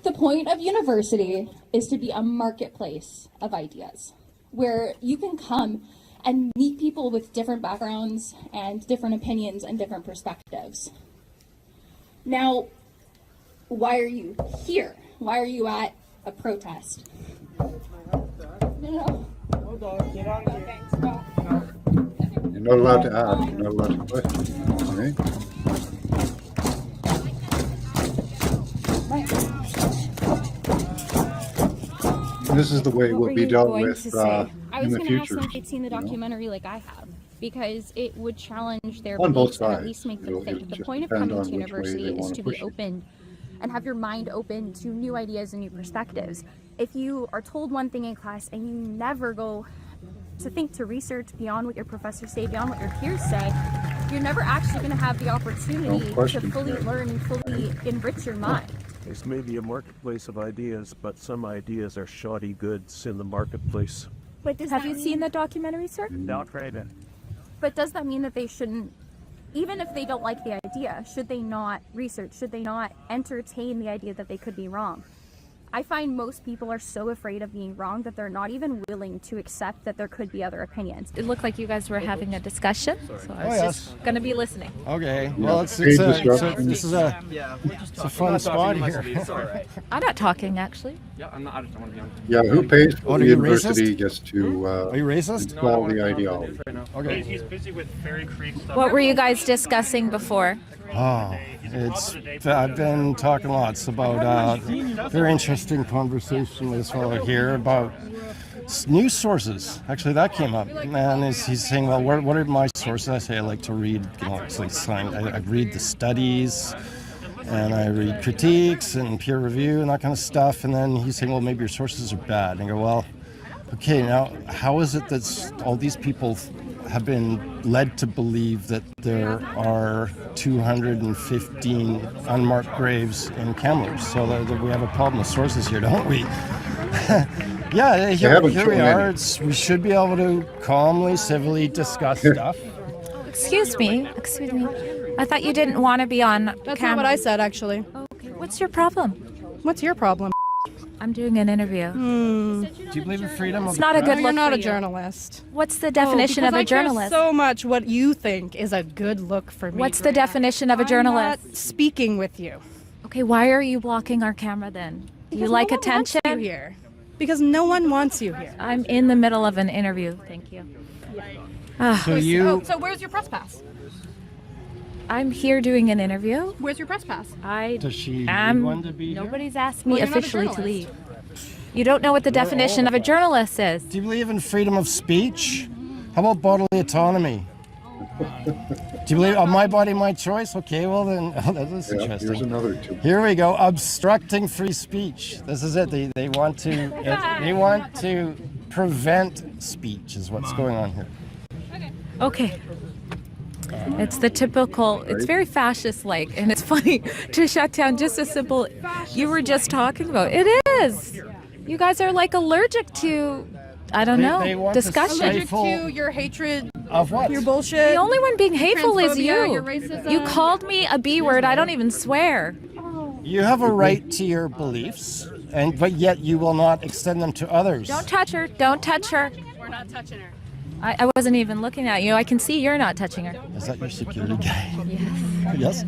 S15: The point of university is to be a marketplace of ideas, where you can come and meet people with different backgrounds and different opinions and different perspectives. Now, why are you here? Why are you at a protest? No.
S13: Hold on, get on here.
S15: Thanks, go.
S1: You're not allowed to ask. You're not allowed to question. Okay? This is the way it will be dealt with in the future.
S15: I was going to ask them if they'd seen the documentary like I have, because it would challenge their
S1: On both
S15: beliefs and at
S1: sides.
S15: least make them
S1: It'll
S15: think. The
S1: just
S15: point of
S1: depend
S15: coming
S1: on
S15: to
S1: which way
S15: university
S1: they
S15: is
S1: wanna
S15: to
S1: push
S15: be
S1: it.
S15: open and have your mind open to new ideas and new perspectives. If you are told one thing in class and you never go to think, to research beyond what your professors say, beyond what your peers say, you're never actually going to have the opportunity to fully learn and fully enrich your mind.
S16: This may be a marketplace of ideas, but some ideas are shoddy goods in the marketplace.
S15: But have you seen the documentary, sir?
S16: Not right then.
S15: But does that mean that they shouldn't, even if they don't like the idea, should they not research? Should they not entertain the idea that they could be wrong? I find most people are so afraid of being wrong that they're not even willing to accept that there could be other opinions. It looked like you guys were having a discussion, so I was just going to be listening.
S17: Okay, well, this is a fun spot here.
S7: I'm not talking, actually.
S18: Yeah, I'm not. I just don't want to be on.
S1: Yeah, who pays for
S17: What,
S1: the
S17: are you
S1: university
S17: racist?
S1: gets to
S17: Are you racist?
S1: install the ideology.
S17: Okay.
S18: He's busy with Fairy Creek stuff.
S7: What were you guys discussing before?
S17: Oh, I've been talking lots about very interesting conversation with this fellow here about news sources. Actually, that came up, and he's saying, well, what are my sources? I say I like to read, it's like I read the studies, and I read critiques and peer review and that kind of stuff. And then he's saying, well, maybe your sources are bad. And I go, well, okay, now how is it that all these people have been led to believe that there are 215 unmarked graves in Kamloops? So that we have a problem with sources here, don't we? Yeah, here we are. We should be able to calmly, civilly discuss stuff.
S7: Excuse me. I thought you didn't want to be on
S8: That's
S7: camera.
S8: not what I said, actually.
S7: Okay, what's your problem?
S8: What's your problem?
S7: I'm doing an interview.
S17: Do you believe in freedom of
S7: It's not a good look
S8: You're not
S7: for
S8: a
S7: you.
S8: journalist.
S7: What's the definition of a journalist?
S8: I care so much what you think is a good look for me.
S7: What's the definition of a journalist?
S8: I'm not speaking with you.
S7: Okay, why are you blocking our camera then? Do you
S8: Because
S7: like
S8: no one
S7: attention?
S8: wants you here. Because no one wants you here.
S7: I'm in the middle of an interview. Thank you.
S8: So where's your press pass?
S7: I'm here doing an interview.
S8: Where's your press pass?
S17: Does she
S7: am.
S17: need one to be here?
S7: Nobody's asked me
S8: Well, you're not a
S7: officially to
S8: journalist.
S7: leave. You don't know what the definition of a journalist is.
S17: Do you believe in freedom of speech? How about bodily autonomy? Do you believe my body, my choice? Okay, well then, that's interesting.
S1: Here's another two.
S17: Here we go. Obstructing free speech. This is it. They want to prevent speech. Is what's going on here.
S7: Okay. It's the typical, it's very fascist-like, and it's funny to shut down just a simple, you were just talking about. It is. You guys are like allergic to, I don't
S17: They
S7: know,
S17: want to
S7: discussion.
S8: Allergic to your hatred
S17: of what?
S8: Your bullshit.
S7: The only one being hateful is
S8: transphobia,
S7: you.
S8: your racism.
S7: You called me a B word. I don't even swear.
S17: You have a right to your beliefs, but yet you will not extend them to others.
S7: Don't touch her. Don't touch her.
S8: We're not touching her.
S7: I wasn't even looking at you. I can see you're not touching her.
S17: Is that your security guy? Yes.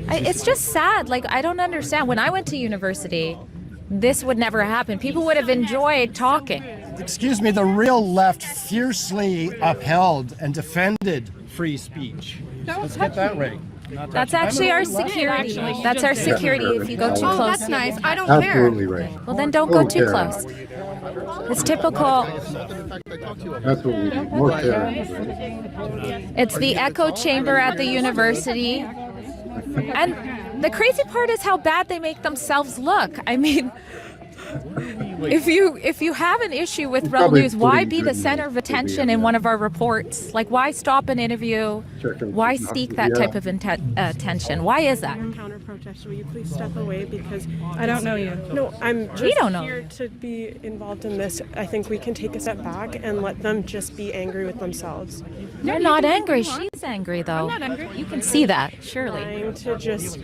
S7: It's just sad. Like, I don't understand. When I went to university, this would never happen. People would have enjoyed talking.
S17: Excuse me, the real left fiercely upheld and defended free speech. Let's get that right.
S7: That's actually our security. That's our security if you go too
S8: Oh,
S7: close.
S8: that's nice. I don't
S1: Absolutely
S8: care.
S1: right.
S7: Well, then don't go too close. It's typical.
S1: That's what we need. More caring.
S7: It's the echo chamber at the university. And the crazy part is how bad they make themselves look. I mean, if you have an issue with Rebel News, why be the center of attention in one of our reports? Like, why stop an interview? Why seek that type of attention? Why is that?
S19: Counter protester, will you please step away because
S8: I don't know you.
S19: No, I'm
S7: We
S19: just
S7: don't know.
S19: here to be involved in this. I think we can take a step back and let them just be angry with themselves.
S7: They're not angry. She's angry, though.
S19: I'm not angry.
S7: You can see that, surely.
S19: Trying to just,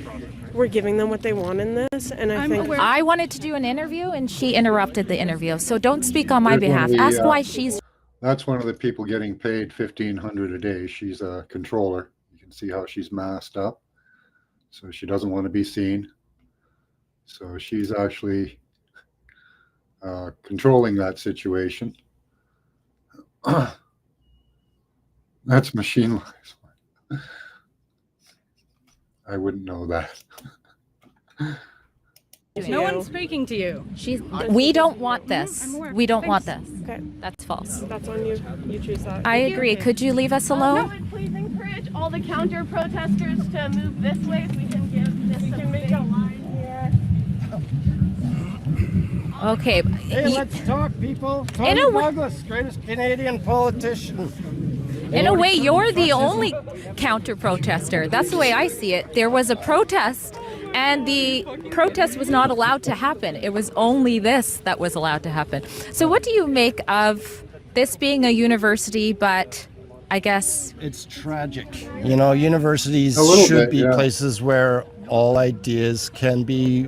S19: we're giving them what they want in this, and I think
S7: I wanted to do an interview, and she interrupted the interview. So don't speak on my
S1: Here's one of
S7: behalf.
S1: the,
S7: Ask why she's.
S1: That's one of the people getting paid $1,500 a day. She's a controller. You can see how she's masked up. So she doesn't want to be seen. So she's actually controlling that situation. That's machine lies. I wouldn't know that.
S8: No one's speaking to you.
S7: We don't want this.
S8: I'm aware.
S7: We don't want this.
S19: Okay.
S7: That's false.
S19: that's on you. You choose that.
S7: I agree. Could you leave us alone?
S20: And please encourage all the counter protesters to move this way so we can give this some space.
S7: Okay.
S17: Hey, let's talk, people.
S7: In
S17: Tony
S7: a way-
S17: Douglas, greatest Canadian politician.
S7: In a way, you're the only counter-protester. That's the way I see it. There was a protest, and the protest was not allowed to happen. It was only this that was allowed to happen. So what do you make of this being a university, but I guess...
S17: It's tragic. You know, universities should be places where all ideas can be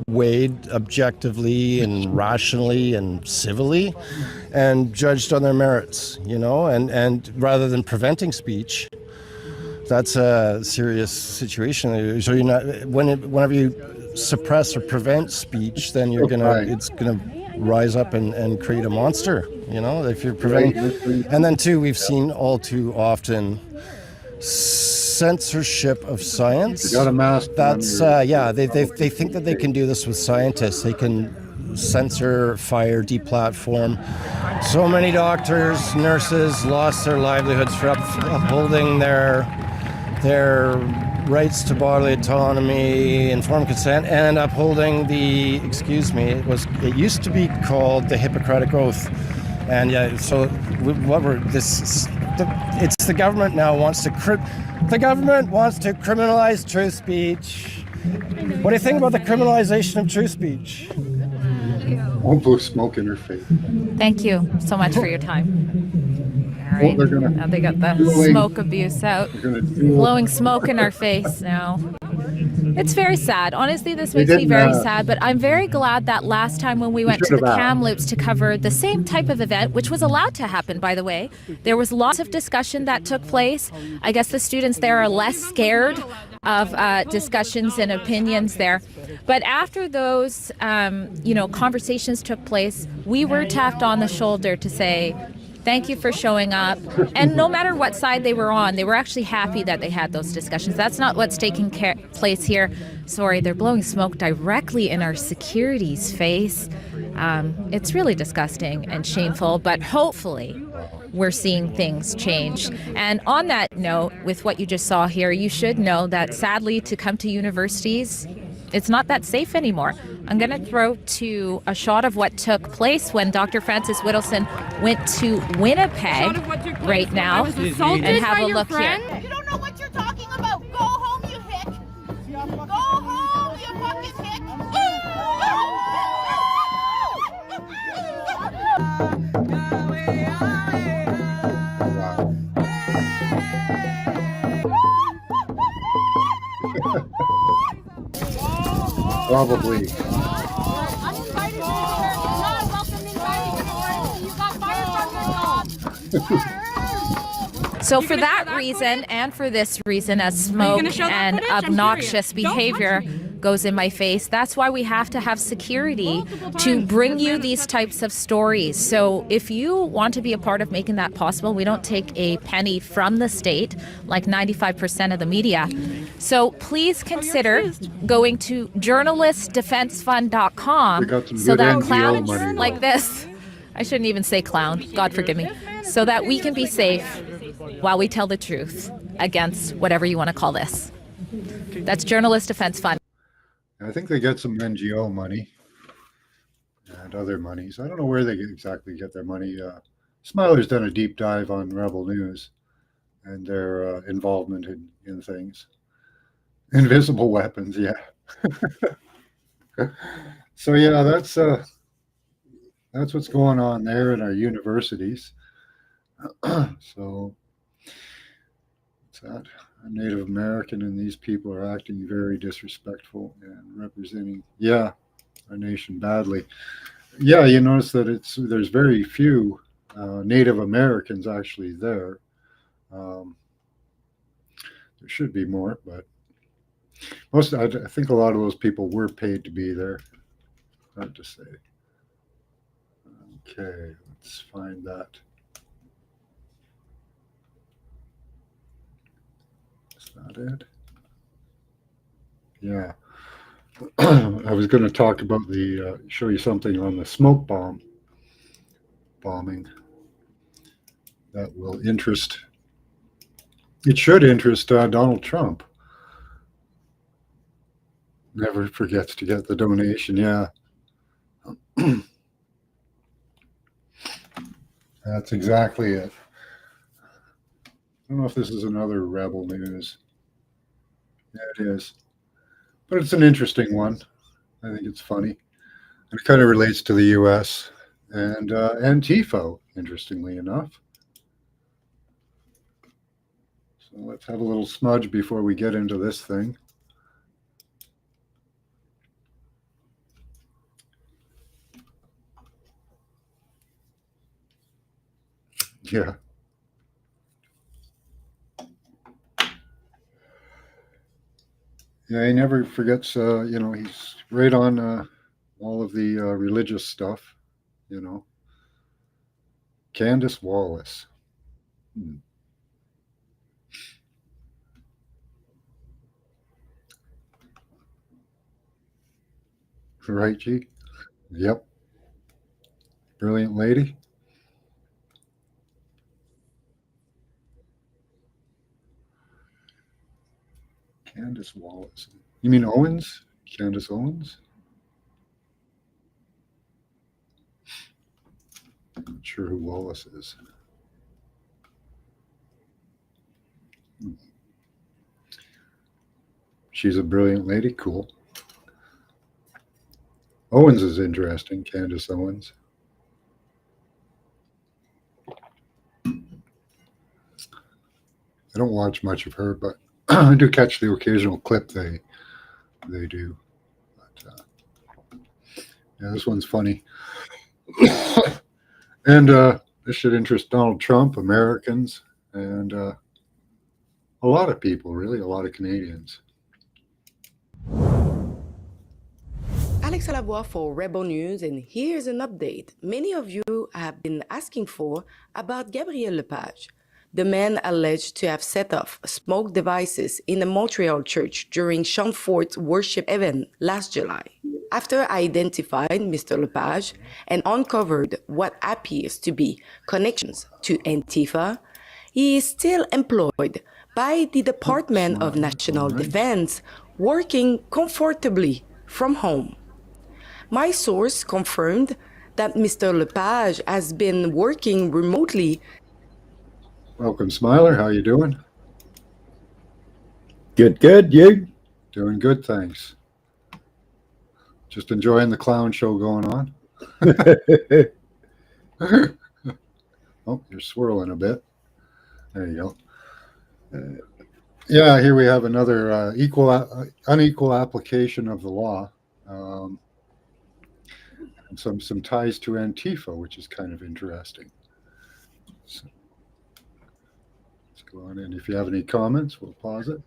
S17: weighed objectively and rationally and civilly and judged on their merits, you know, and rather than preventing speech. That's a serious situation. So you're not, whenever you suppress or prevent speech, then it's gonna rise up and create a monster, you know, if you're preventing. And then too, we've seen all too often censorship of science.
S1: You got a mask.
S17: That's they think that they can do this with scientists. They can censor, fire, deplatform. So many doctors, nurses lost their livelihoods for upholding their rights to bodily autonomy, informed consent, and upholding it used to be called the Hippocratic Oath. And it's the government now wants to criminalize truth speech. What do you think about the criminalization of true speech?
S1: Won't blow smoke in her face.
S7: Thank you so much for your time. All right. Now they got the smoke abuse out. Blowing smoke in our face now. It's very sad. Honestly, this makes me very sad, but I'm very glad that last time when we went to the Kamloops to cover the same type of event, which was allowed to happen, by the way, there was lots of discussion that took place. I guess the students there are less scared of discussions and opinions there. But after those, conversations took place, we were tapped on the shoulder to say, thank you for showing up. And no matter what side they were on, they were actually happy that they had those discussions. That's not what's taking place here. Sorry, they're blowing smoke directly in our security's face. It's really disgusting and shameful, but hopefully we're seeing things change. And on that note, with what you just saw here, you should know that sadly to come to universities, it's not that safe anymore. I'm going to throw to a shot of what took place when Dr. Francis Whittleson went to Winnipeg right now and have a look here.
S20: You don't know what you're talking about. Go home, you hick. Go home, you fucking hick.
S1: Probably.
S7: So for that reason and for this reason, as smoke and obnoxious behavior goes in my face, that's why we have to have security to bring you these types of stories. So if you want to be a part of making that possible, we don't take a penny from the state like 95% of the media. So please consider going to journalistdefensefund.com so that clowns like this, I shouldn't even say clown, God forgive me, so that we can be safe while we tell the truth against whatever you want to call this. That's Journalist Defense Fund.
S1: I think they get some NGO money and other monies. I don't know where they exactly get their money. Smiler's done a deep dive on Rebel News and their involvement in things. Invisible weapons, yeah. So yeah, that's what's going on there in our universities. So what's that? A Native American and these people are acting very disrespectful and representing, our nation badly. Yeah, you notice that there's very few Native Americans actually there. There should be more, but I think a lot of those people were paid to be there. Hard to say. Okay, let's find that. Not it. Yeah. I was going to talk about show you something on the smoke bombing that will it should interest Donald Trump. Never forgets to get the donation, yeah. That's exactly it. don't know if this is another Rebel News. Yeah, it is. But it's an interesting one. I think it's funny. And it kind of relates to the U.S. and Antifa, interestingly enough. So let's have a little smudge before we get into this thing. Yeah. Yeah, he never forgets, he's right on all of the religious stuff, you know. Candace Wallace. Right, G? Yep. Brilliant lady. Candace Wallace. You mean Owens? Candace Owens? Not sure who Wallace is. She's a brilliant lady. Cool. Owens is interesting. Candace Owens. I don't watch much of her, but I do catch the occasional clip they do. But, yeah, this one's funny. And this should interest Donald Trump, Americans, and a lot of people, really, a lot of Canadians.
S21: Alex Lavoie for Rebel News, and here's an update many of you have been asking for about Gabriel Lepage, the man alleged to have set off smoke devices in a Montreal church during Sean Ford's worship event last July. After identifying Mr. Lepage and uncovered what appears to be connections to Antifa, he is still employed by the Department of National Defense, working comfortably from home. My source confirmed that Mr. Lepage has been working remotely.
S1: Welcome, Smiler. How you doing?
S22: Good. You?
S1: Doing good, thanks. Just enjoying the clown show going on. Oh, you're swirling a bit. There you go. Yeah, here we have another unequal application of the law. And some ties to Antifa, which is kind of interesting. So, let's go on in. If you have any comments, we'll pause it.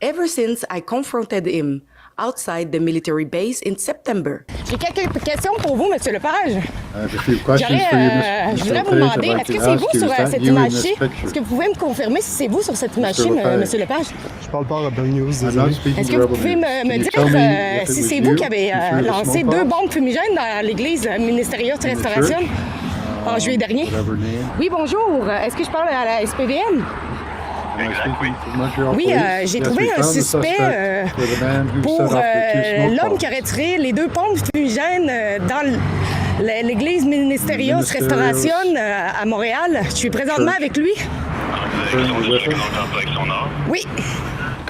S21: Ever since I confronted him outside the military base in September.
S23: J'ai quelques questions pour vous, Monsieur Lepage.
S1: I have a few questions for you,
S23: Je voudrais vous demander, est-ce que c'est vous sur cette image-ci? Est-ce que vous pouvez me confirmer si c'est vous sur cette image-ci, Monsieur Lepage?
S22: Je parle pas à Rebel News, désolé.
S23: Est-ce que vous pouvez me dire si c'est vous qui avez lancé 2 bombes fumigènes dans l'église Ministerios de Restauration en juillet dernier? Oui, bonjour. Est-ce que je parle à la SPVM? Oui, j'ai trouvé un suspect pour l'homme qui aurait tiré les 2 bombes fumigènes dans l'église Ministerios Restauration à Montréal. Je suis présentement avec lui. Oui.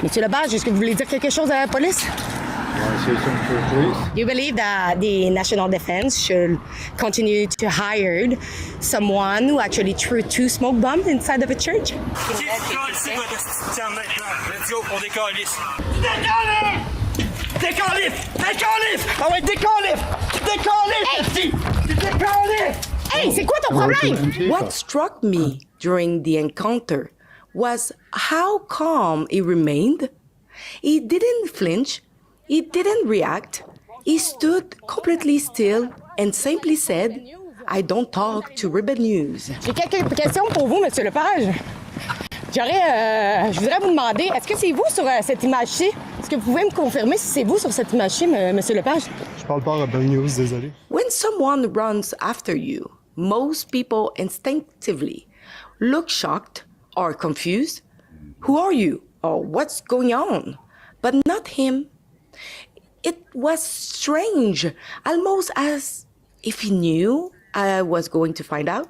S23: Monsieur Lepage, est-ce que vous voulez dire quelque chose à la police? Do you believe that the National Defense should continue to hire someone who actually threw 2 smoke bombs inside of a church? Hey, c'est quoi ton problème?
S21: What struck me during the encounter was how calm he remained. He didn't flinch. He didn't react. He stood completely still and simply said, I don't talk to Rebel News.
S23: J'ai quelques questions pour vous, Monsieur Lepage. Je voudrais vous demander, est-ce que c'est vous sur cette image-ci? Est-ce que vous pouvez me confirmer si c'est vous sur cette image-ci, Monsieur Lepage?
S22: Je parle pas à Rebel News, désolé.
S21: When someone runs after you, most people instinctively look shocked or confused. Who are you? Or what's going on? But not him. It was strange, almost as if he knew I was going to find out.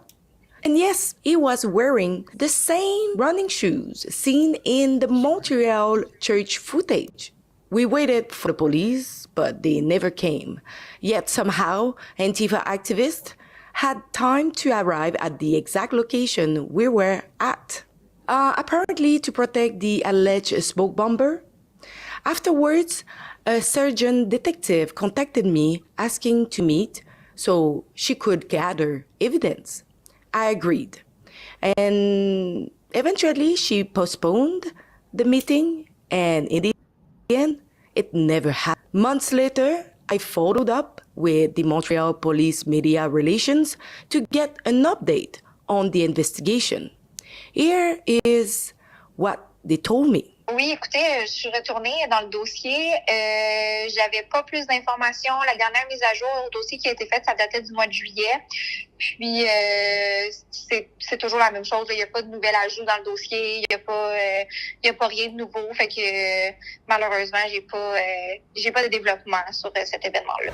S21: And yes, he was wearing the same running shoes seen in the Montreal church footage. We waited for the police, but they never came. Yet somehow, Antifa activists had time to arrive at the exact location we were at. Apparently to protect the alleged smoke bomber. Afterwards, a surgeon detective contacted me asking to meet so she could gather evidence. I agreed. And eventually she postponed the meeting, and in the end, it never happened. Months later, I followed up with the Montreal Police Media Relations to get an update on the investigation. Here is what they told me.
S2: Oui, écoutez, je suis retournée dans le dossier. J'avais pas plus d'informations. La dernière mise à jour au dossier qui a été faite, ça datait du mois de juillet. Puis, c'est toujours la même chose. Il n'y a pas de nouvel ajout dans le dossier. Il n'y a pas rien de nouveau. Fait que, malheureusement, j'ai pas de développement sur cet événement-là.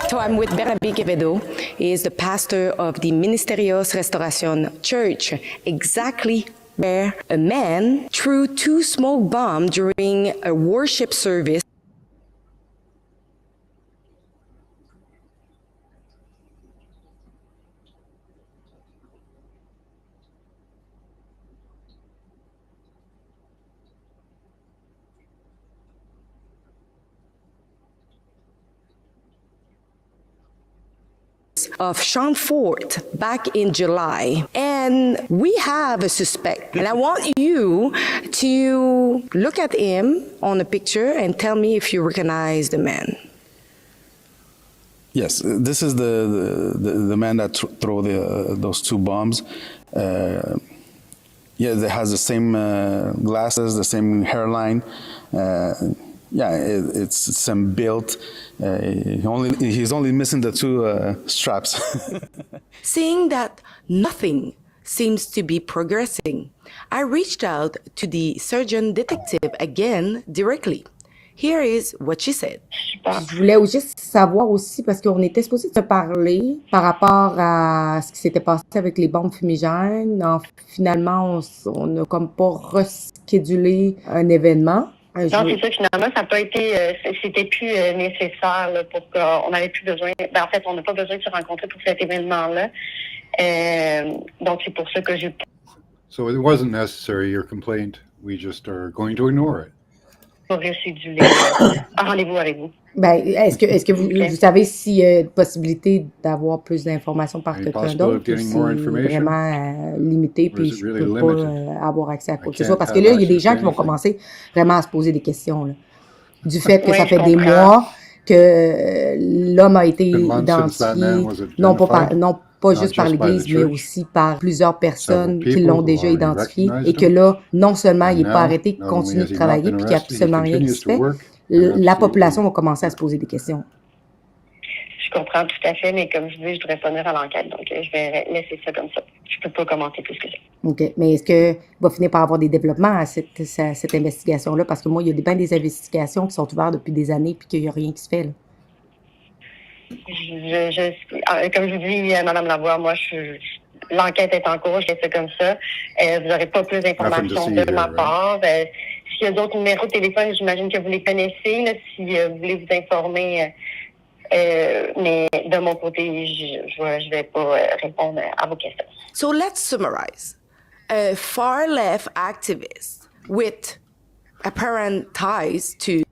S21: So I'm with Bernabé Quevedo. He is the pastor of the Ministerios Restauración Church, exactly where a man threw 2 smoke bombs during a worship service. Of Sean Ford back in July. And we have a suspect. And I want you to look at him on a picture and tell me if you recognize the man.
S3: Yes, this is the man that threw those 2 bombs. Yeah, that has the same glasses, the same hairline. It's some build. He's only missing the 2 straps.
S21: Seeing that nothing seems to be progressing, I reached out to the surgeon detective again directly. Here is what she said.
S4: Je voulais juste savoir aussi, parce qu'on était supposé se parler par rapport à ce qui s'était passé avec les bombes fumigènes. Finalement, on n'a comme pas reschédulé un événement.
S24: Non, c'est ça, finalement, ça n'a pas été, c'était plus nécessaire là, pour qu'on n'avait plus besoin, en fait, on n'a pas besoin de se rencontrer pour cet événement-là. Donc, c'est pour ça que j'ai...
S1: So it wasn't necessary, your complaint. We just are going to ignore it.
S24: Pour reschéduler un rendez-vous avec vous.
S4: Ben, est-ce que vous savez s'il y a une possibilité d'avoir plus d'informations par quelqu'un d'autre ou c'est vraiment limité puis je ne peux pas avoir accès à quoi que ce soit? Parce que là, il y a des gens qui vont commencer vraiment à se poser des questions. Là. Du fait que ça fait des mois que l'homme a été identifié, non pas juste par l'Église, mais aussi par plusieurs personnes qui l'ont déjà identifié et que là, non seulement il n'est pas arrêté, il continue de travailler puis qu'il n'y a absolument rien qui se fait, la population va commencer à se poser des questions.
S24: Je comprends tout à fait, mais comme je dis, je devrais pas venir à l'enquête, donc je vais laisser ça comme ça. Je peux pas commenter plus que ça.
S4: OK. Mais est-ce qu'il va finir par avoir des développements à cette investigation-là? Parce que moi, il y a bien des investigations qui sont ouvertes depuis des années puis qu'il n'y a rien qui se fait, là.
S24: Comme je vous dis, Mme Lavoie, moi, l'enquête est en cours, je fais ça comme ça. Vous n'aurez pas plus d'informations de ma part. S'il y a d'autres numéros de téléphone, j'imagine que vous les connaissez, là, si vous voulez vous informer. Mais de mon côté, je vais pas répondre à vos questions.
S21: So let's summarize. A far-left activist with apparent ties to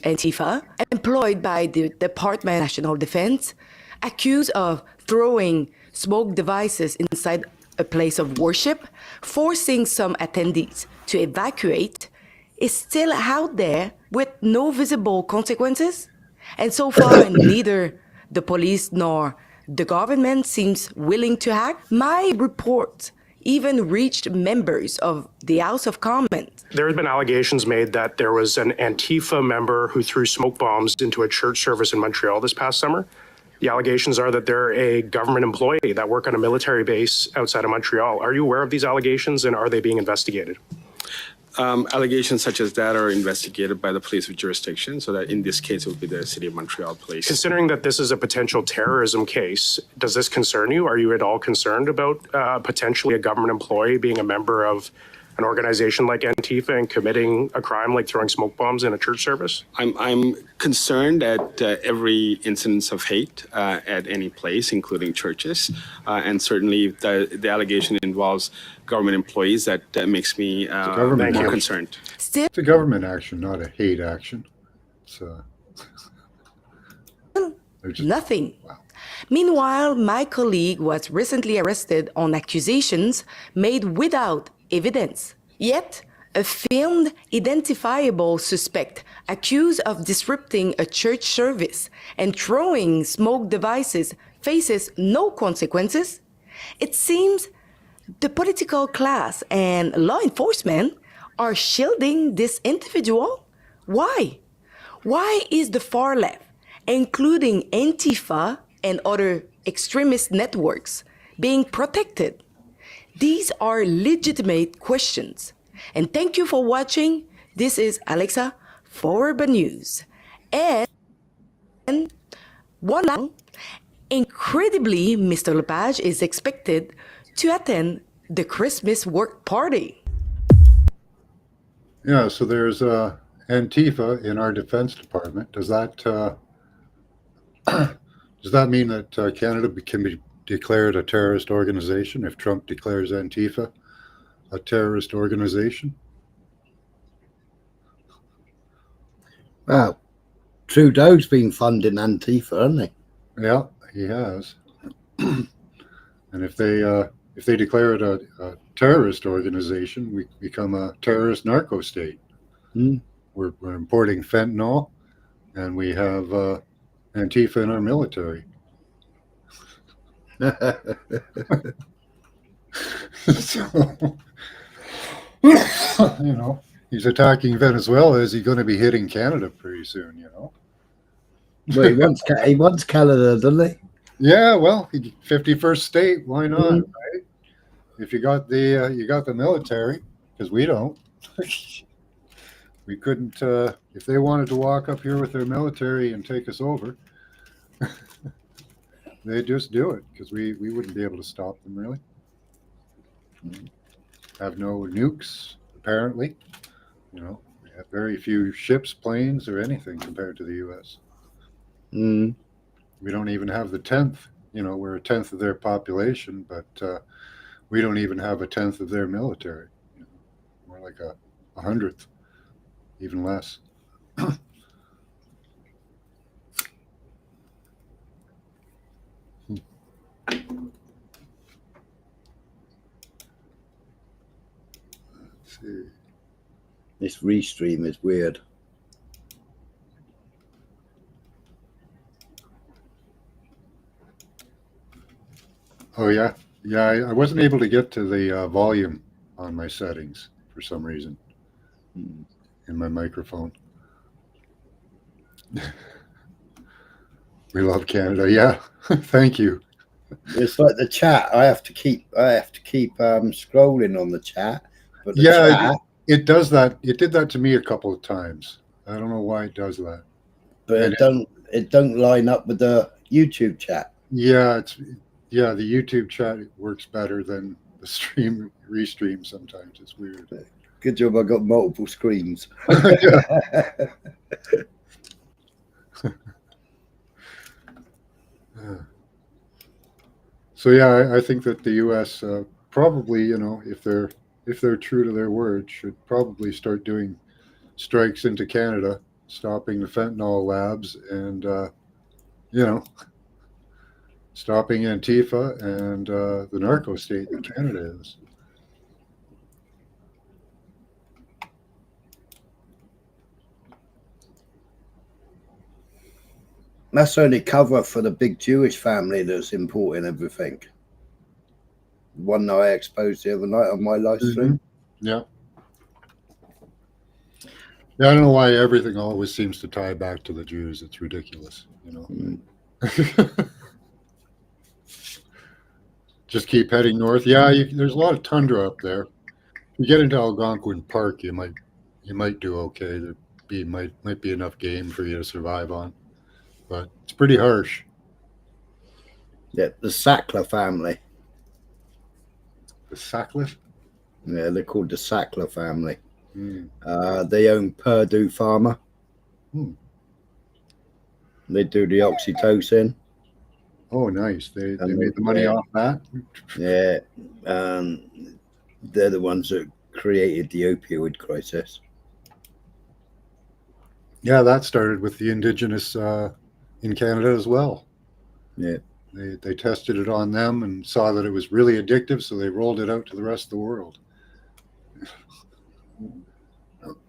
S21: Antifa, employed by the Department of National Defense, accused of throwing smoke devices inside a place of worship, forcing some attendees to evacuate, is still out there with no visible consequences. And so far, neither the police nor the government seems willing to act. My report even reached members of the House of Commons.
S25: There have been allegations made that there was an Antifa member who threw smoke bombs into a church service in Montreal this past summer. The allegations are that they're a government employee that work on a military base outside of Montreal. Are you aware of these allegations and are they being investigated?
S6: allegations such as that are investigated by the police of jurisdiction, so that in this case, it would be the City of Montreal Police.
S25: Considering that this is a potential terrorism case, does this concern you? Are you at all concerned about potentially a government employee being a member of an organization like Antifa and committing a crime like throwing smoke bombs in a church service?
S6: I'm concerned at every incidence of hate at any place, including churches, and certainly the allegation involves government employees. That makes me more concerned.
S1: It's a government action, not a hate action. So
S21: nothing. Wow. Meanwhile, my colleague was recently arrested on accusations made without evidence. Yet, a filmed, identifiable suspect accused of disrupting a church service and throwing smoke devices faces no consequences. It seems the political class and law enforcement are shielding this individual. Why? Why is the far left, including Antifa and other extremist networks, being protected? These are legitimate questions. And thank you for watching. This is Alexa for Urban News. And incredibly, Mr. Lepage is expected to attend the Christmas work party.
S1: Yeah, so there's Antifa in our Defense Department. Does that mean that Canada can be declared a terrorist organization if Trump declares Antifa a terrorist organization?
S9: Well, Trudeau's been funding Antifa, hasn't he?
S1: Yeah, he has. And if they declare it a terrorist organization, we become a terrorist narco state. We're importing fentanyl, and we have Antifa in our military. So, you know, he's attacking Venezuela. Is he going to be hitting Canada pretty soon? You know.
S9: Well, he wants Canada, doesn't he?
S1: Yeah. Well, 51st state. Why not? Right? If you got the military, because we don't. We couldn't. If they wanted to walk up here with their military and take us over, they just do it, because we wouldn't be able to stop them, really. Have no nukes, apparently. You know, we have very few ships, planes, or anything compared to the U.S. We don't even have the 10th. You know, we're a 10th of their population, but we don't even have a 10th of their military. You know, more like a 100th, even less.
S9: This restream is weird.
S1: Oh yeah, I wasn't able to get to the volume on my settings for some reason in my microphone. We love Canada. Yeah, thank you.
S9: It's like the chat. I have to keep scrolling on the chat. But the
S1: yeah,
S9: chat,
S1: it does that. It did that to me a couple of times. I don't know why it does that.
S9: But it don't line up with the YouTube chat.
S1: Yeah, the YouTube chat works better than the restream sometimes. It's weird.
S9: Good job I got multiple screens.
S1: So yeah, I think that the U.S. Probably, you know, if they're true to their word, should probably start doing strikes into Canada, stopping the fentanyl labs, and you know, stopping Antifa and the narco state that Canada is.
S9: That's only cover for the big Jewish family that's importing everything. One that I exposed the other night on my live stream.
S1: Yeah. Yeah, I don't know why everything always seems to tie back to the Jews. It's ridiculous, you know. Just keep heading north. Yeah, there's a lot of tundra up there. you get into Algonquin Park, you might do okay. Might be enough game for you to survive on, but it's pretty harsh.
S9: Yeah, the Sackler family.
S1: The Sackler?
S9: Yeah, they're called the Sackler family.
S1: Hmm.
S9: They own Purdue Pharma. They do the oxytocin.
S1: Oh, nice. They made the money off that?
S9: Yeah. They're the ones that created the opioid crisis.
S1: Yeah, that started with the Indigenous in Canada as well.
S9: Yeah.
S1: They tested it on them and saw that it was really addictive, so they rolled it out to the rest of the world.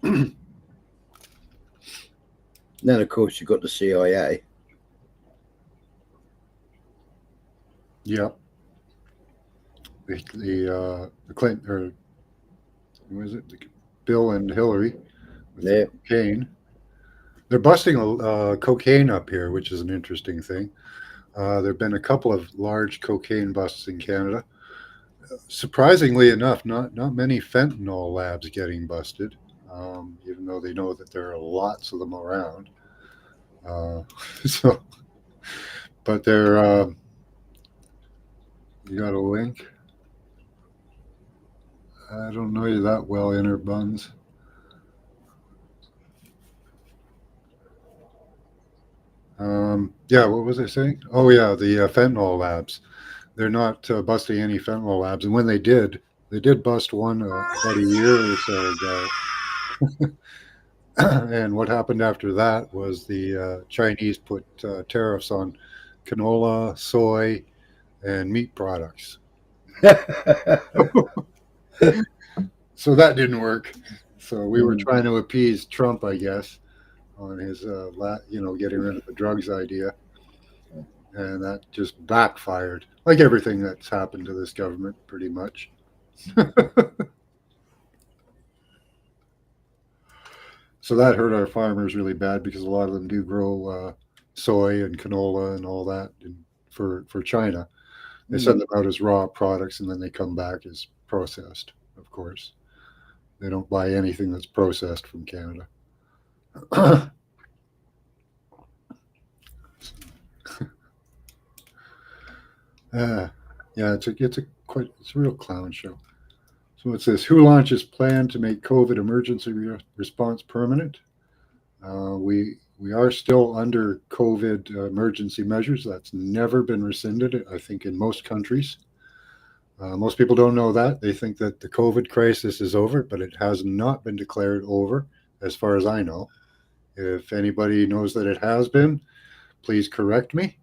S9: Then, of course, you've got the CIA.
S1: Yeah. The Clinton, or was it Bill and Hillary with cocaine? They're busting cocaine up here, which is an interesting thing. There have been a couple of large cocaine busts in Canada. Surprisingly enough, not many fentanyl labs getting busted, even though they know that there are lots of them around. But they're you got a link? I don't know you that well, Inner Buns. Yeah, what was I saying? Oh, yeah, the fentanyl labs. They're not busting any fentanyl labs. And when they did bust one about a year or so ago. And what happened after that was the Chinese put tariffs on canola, soy, and meat products. So that didn't work. So we were trying to appease Trump, I guess, on his, getting rid of the drugs idea. And that just backfired, like everything that's happened to this government, pretty much. So that hurt our farmers really bad because a lot of them do grow soy and canola and all that for China. They send them out as raw products and then they come back as processed, of course. They don't buy anything that's processed from Canada. Yeah, it's a real clown show. So it says, who launches plan to make COVID emergency response permanent? We are still under COVID emergency measures. That's never been rescinded, I think, in most countries. Most people don't know that. They think that the COVID crisis is over, but it has not been declared over, as far as I know. If anybody knows that it has been, please correct me.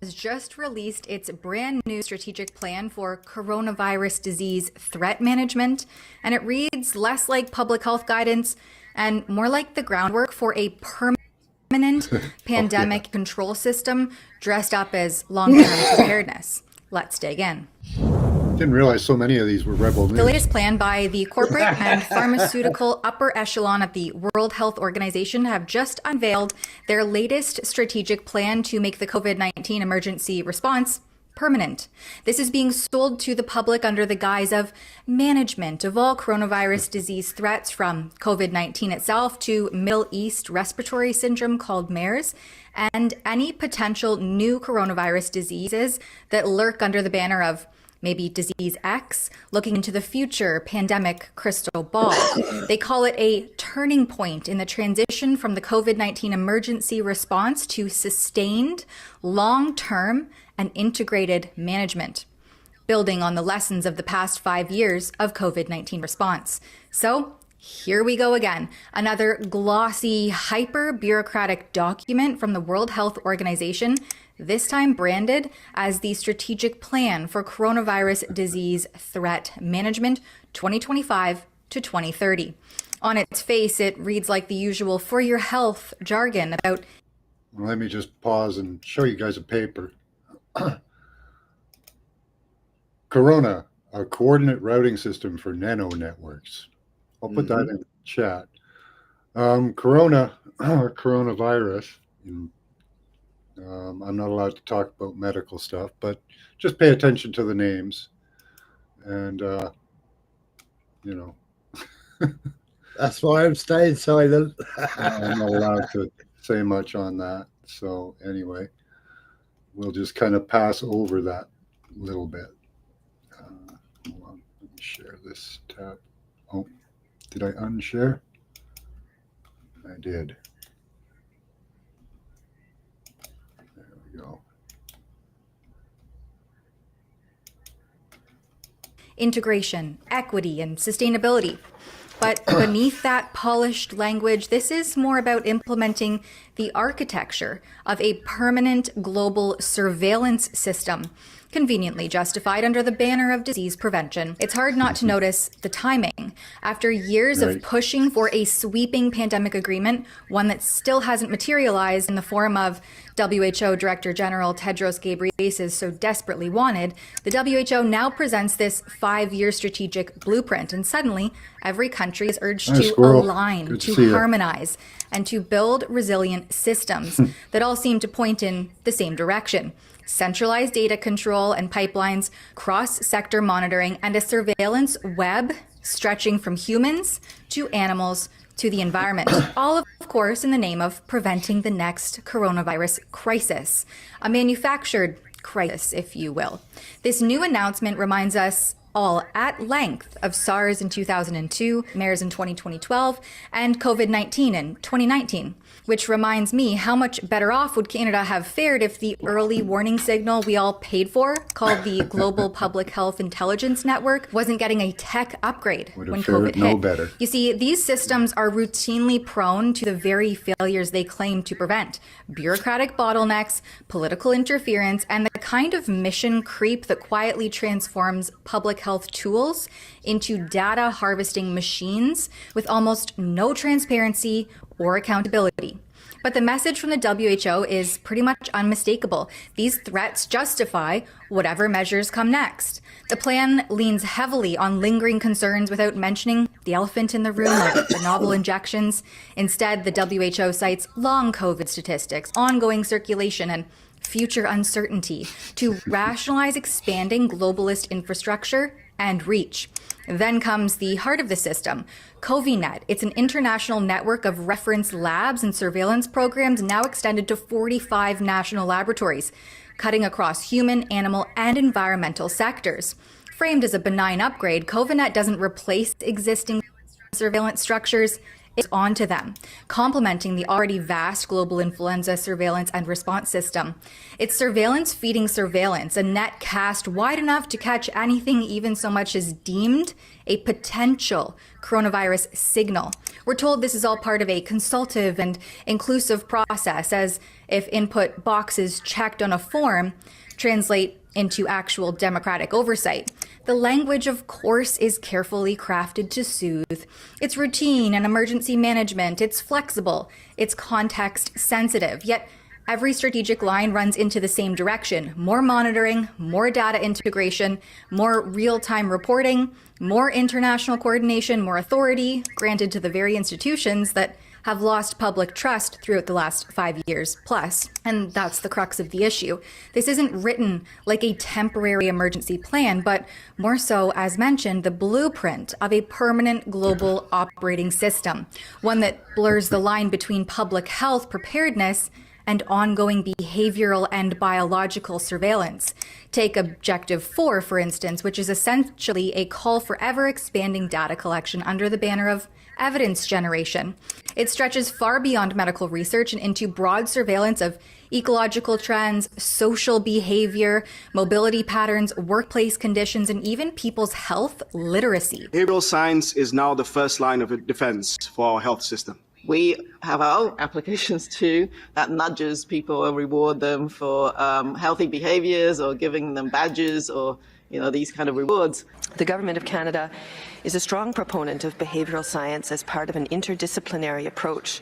S5: Has just released its brand new strategic plan for coronavirus disease threat management, and it reads less like public health guidance and more like the groundwork for a permanent pandemic control system dressed up as long-term preparedness. Let's dig in.
S1: Didn't realize so many of these were rebel news.
S5: The latest plan by the corporate and pharmaceutical upper echelon of the World Health Organization have just unveiled their latest strategic plan to make the COVID-19 emergency response permanent. This is being sold to the public under the guise of management of all coronavirus disease threats, from COVID-19 itself to Middle East respiratory syndrome called MERS, and any potential new coronavirus diseases that lurk under the banner of maybe disease X, looking into the future pandemic crystal ball. They call it a turning point in the transition from the COVID-19 emergency response to sustained, long-term, and integrated management, building on the lessons of the past 5 years of COVID-19 response. So here we go again. Another glossy, hyper-bureaucratic document from the World Health Organization, this time branded as the Strategic Plan for Coronavirus Disease Threat Management 2025 to 2030. On its face, it reads like the usual for your health jargon about...
S1: Well, let me just pause and show you guys a paper. Corona, a coordinate routing system for nano networks. I'll put that in the chat. Corona, or coronavirus, I'm not allowed to talk about medical stuff, but just pay attention to the names. And, you know.
S9: That's why I'm staying silent.
S1: I'm not allowed to say much on that. So anyway, we'll just kind of pass over that little bit. Hold on, let me share this tab. Oh, did I unshare? I did. There we go.
S5: Integration, equity, and sustainability. But beneath that polished language, this is more about implementing the architecture of a permanent global surveillance system, conveniently justified under the banner of disease prevention. It's hard not to notice the timing. After years of pushing for a sweeping pandemic agreement, one that still hasn't materialized in the form of WHO Director General Tedros Ghebreyesus so desperately wanted, the WHO now presents this 5-year strategic blueprint, and suddenly every country is urged to align, to harmonize, and to build resilient systems that all seem to point in the same direction. Centralized data control and pipelines, cross-sector monitoring, and a surveillance web stretching from humans to animals to the environment. All, of course, in the name of preventing the next coronavirus crisis, a manufactured crisis, if you will. This new announcement reminds us all at length of SARS in 2002, MERS in 2012, and COVID-19 in 2019. Which reminds me, how much better off would Canada have fared if the early warning signal we all paid for, called the Global Public Health Intelligence Network, wasn't getting a tech upgrade when COVID hit?
S1: Better.
S5: You see, these systems are routinely prone to the very failures they claim to prevent. Bureaucratic bottlenecks, political interference, and the kind of mission creep that quietly transforms public health tools into data harvesting machines with almost no transparency or accountability. But the message from the WHO is pretty much unmistakable. These threats justify whatever measures come next. The plan leans heavily on lingering concerns without mentioning the elephant in the room, like the novel injections. Instead, the WHO cites long COVID statistics, ongoing circulation, and future uncertainty to rationalize expanding globalist infrastructure and reach. Then comes the heart of the system, CoviNet. It's an international network of reference labs and surveillance programs now extended to 45 national laboratories, cutting across human, animal, and environmental sectors. Framed as a benign upgrade, CoviNet doesn't replace existing surveillance structures. It's onto them, complementing the already vast global influenza surveillance and response system. It's surveillance feeding surveillance, a net cast wide enough to catch anything even so much as deemed a potential coronavirus signal. We're told this is all part of a consultative and inclusive process, as if input boxes checked on a form translate into actual democratic oversight. The language, of course, is carefully crafted to soothe. It's routine and emergency management. It's flexible. It's context sensitive. Yet every strategic line runs into the same direction. More monitoring, more data integration, more real-time reporting, more international coordination, more authority granted to the very institutions that have lost public trust throughout the last 5 years plus. And that's the crux of the issue. This isn't written like a temporary emergency plan, but more so, as mentioned, the blueprint of a permanent global operating system, one that blurs the line between public health preparedness and ongoing behavioral and biological surveillance. Take Objective 4, for instance, which is essentially a call for ever-expanding data collection under the banner of evidence generation. It stretches far beyond medical research and into broad surveillance of ecological trends, social behavior, mobility patterns, workplace conditions, and even people's health literacy.
S10: Behavioral science is now the first line of defense for our health system.
S11: We have our applications too that nudges people and reward them for healthy behaviors or giving them badges or these kind of rewards.
S12: The Government of Canada is a strong proponent of behavioral science as part of an interdisciplinary approach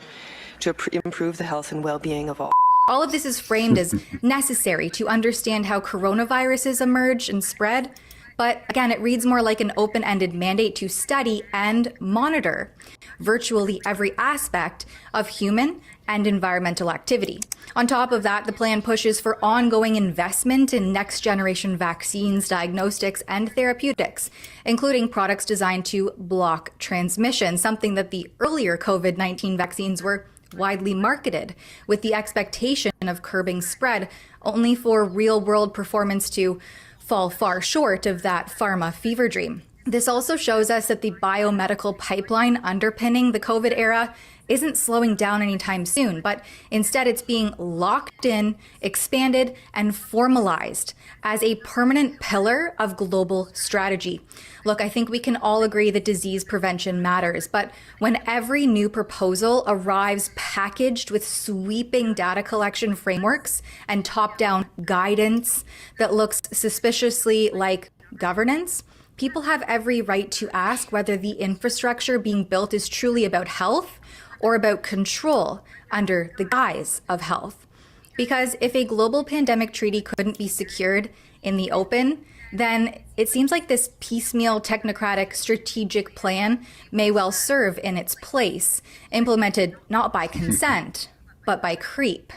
S12: to improve the health and well-being of all.
S5: All of this is framed as necessary to understand how coronaviruses emerge and spread, But again, it reads more like an open-ended mandate to study and monitor virtually every aspect of human and environmental activity. On top of that, the plan pushes for ongoing investment in next-generation vaccines, diagnostics, and therapeutics, including products designed to block transmission, something that the earlier COVID-19 vaccines were widely marketed with the expectation of curbing spread, only for real-world performance to fall far short of that pharma fever dream. This also shows us that the biomedical pipeline underpinning the COVID era isn't slowing down anytime soon, but instead it's being locked in, expanded, and formalized as a permanent pillar of global strategy. Look, I think we can all agree that disease prevention matters, but when every new proposal arrives packaged with sweeping data collection frameworks and top-down guidance that looks suspiciously like governance, people have every right to ask whether the infrastructure being built is truly about health or about control under the guise of health. Because if a global pandemic treaty couldn't be secured in the open, then it seems like this piecemeal technocratic strategic plan may well serve in its place, implemented not by consent, but by creep.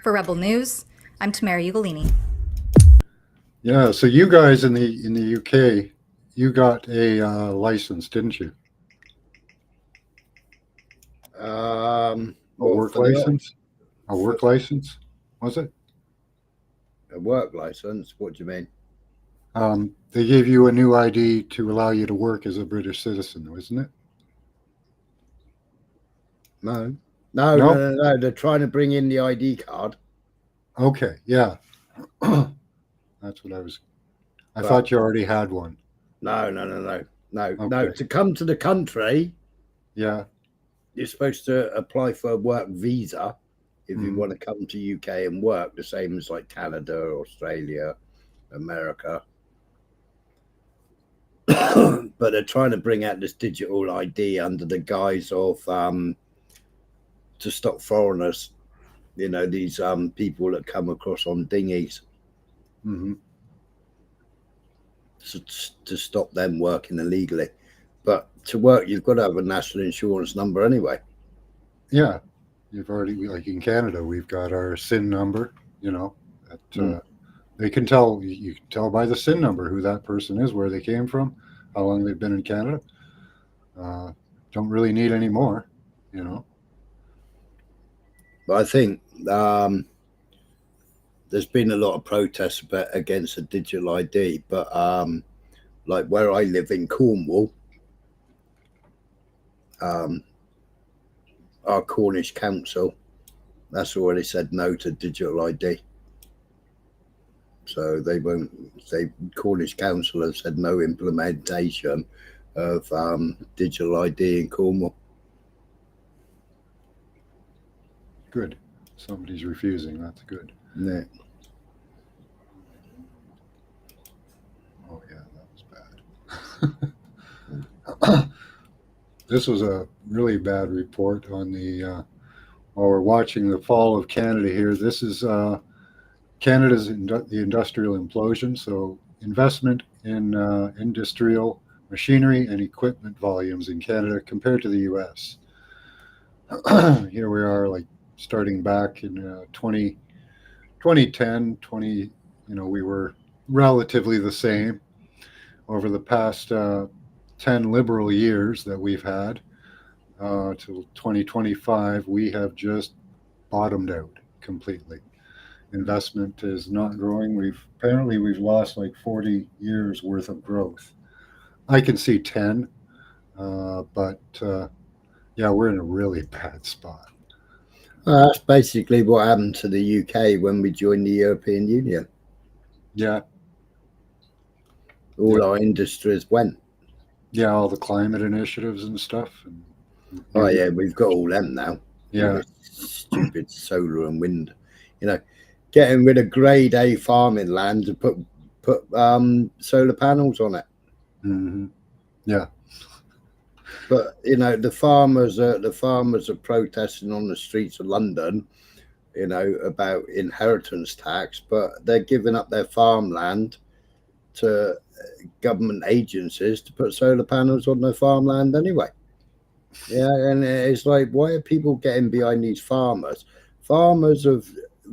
S5: For Rebel News, I'm Tamara Ugolini.
S1: Yeah, so you guys in the UK, you got a license, didn't you? A work license? A work license? Was it?
S9: A work license? What do you mean?
S1: They gave you a new ID to allow you to work as a British citizen, wasn't it?
S9: No. They're trying to bring in the ID card.
S1: Okay, yeah. That's what I thought you already had one.
S9: No. No. To come to the country,
S1: yeah,
S9: you're supposed to apply for a work visa if you want to come to UK and work, the same as like Canada, Australia, America. But they're trying to bring out this digital ID under the guise of to stop foreigners, these people that come across on dinghies. To stop them working illegally. But to work, you've got to have a national insurance number anyway.
S1: Yeah, you've already, like in Canada, we've got our SIN number, that they can tell, you can tell by the SIN number who that person is, where they came from, how long they've been in Canada. Don't really need any more,
S9: But I think there's been a lot of protests against a digital ID, but like where I live in Cornwall, our Cornish council, that's already said no to digital ID. So they won't. Cornish council has said no implementation of digital ID in Cornwall.
S1: Good. Somebody's refusing. That's good.
S9: Yeah.
S1: Oh yeah, that was bad. This was a really bad report on the while we're watching the fall of Canada here. This is Canada's the industrial implosion. So investment in industrial machinery and equipment volumes in Canada compared to the US. Here we are, like starting back in 2010, we were relatively the same. Over the past 10 liberal years that we've had till 2025, we have just bottomed out completely. Investment is not growing. We've lost like 40 years worth of growth. I can see 10, but yeah, we're in a really bad spot.
S9: That's basically what happened to the UK when we joined the European Union.
S1: Yeah.
S9: All our industries went.
S1: Yeah, all the climate initiatives and stuff.
S9: Oh yeah, we've got all them now.
S1: Yeah.
S9: Stupid solar and wind. Getting rid of grade A farming land to put solar panels on it.
S1: Mm-hmm. Yeah.
S9: But the farmers are protesting on the streets of London, about inheritance tax, but they're giving up their farmland to government agencies to put solar panels on their farmland anyway. Yeah, and it's like, why are people getting behind these farmers? Farmers have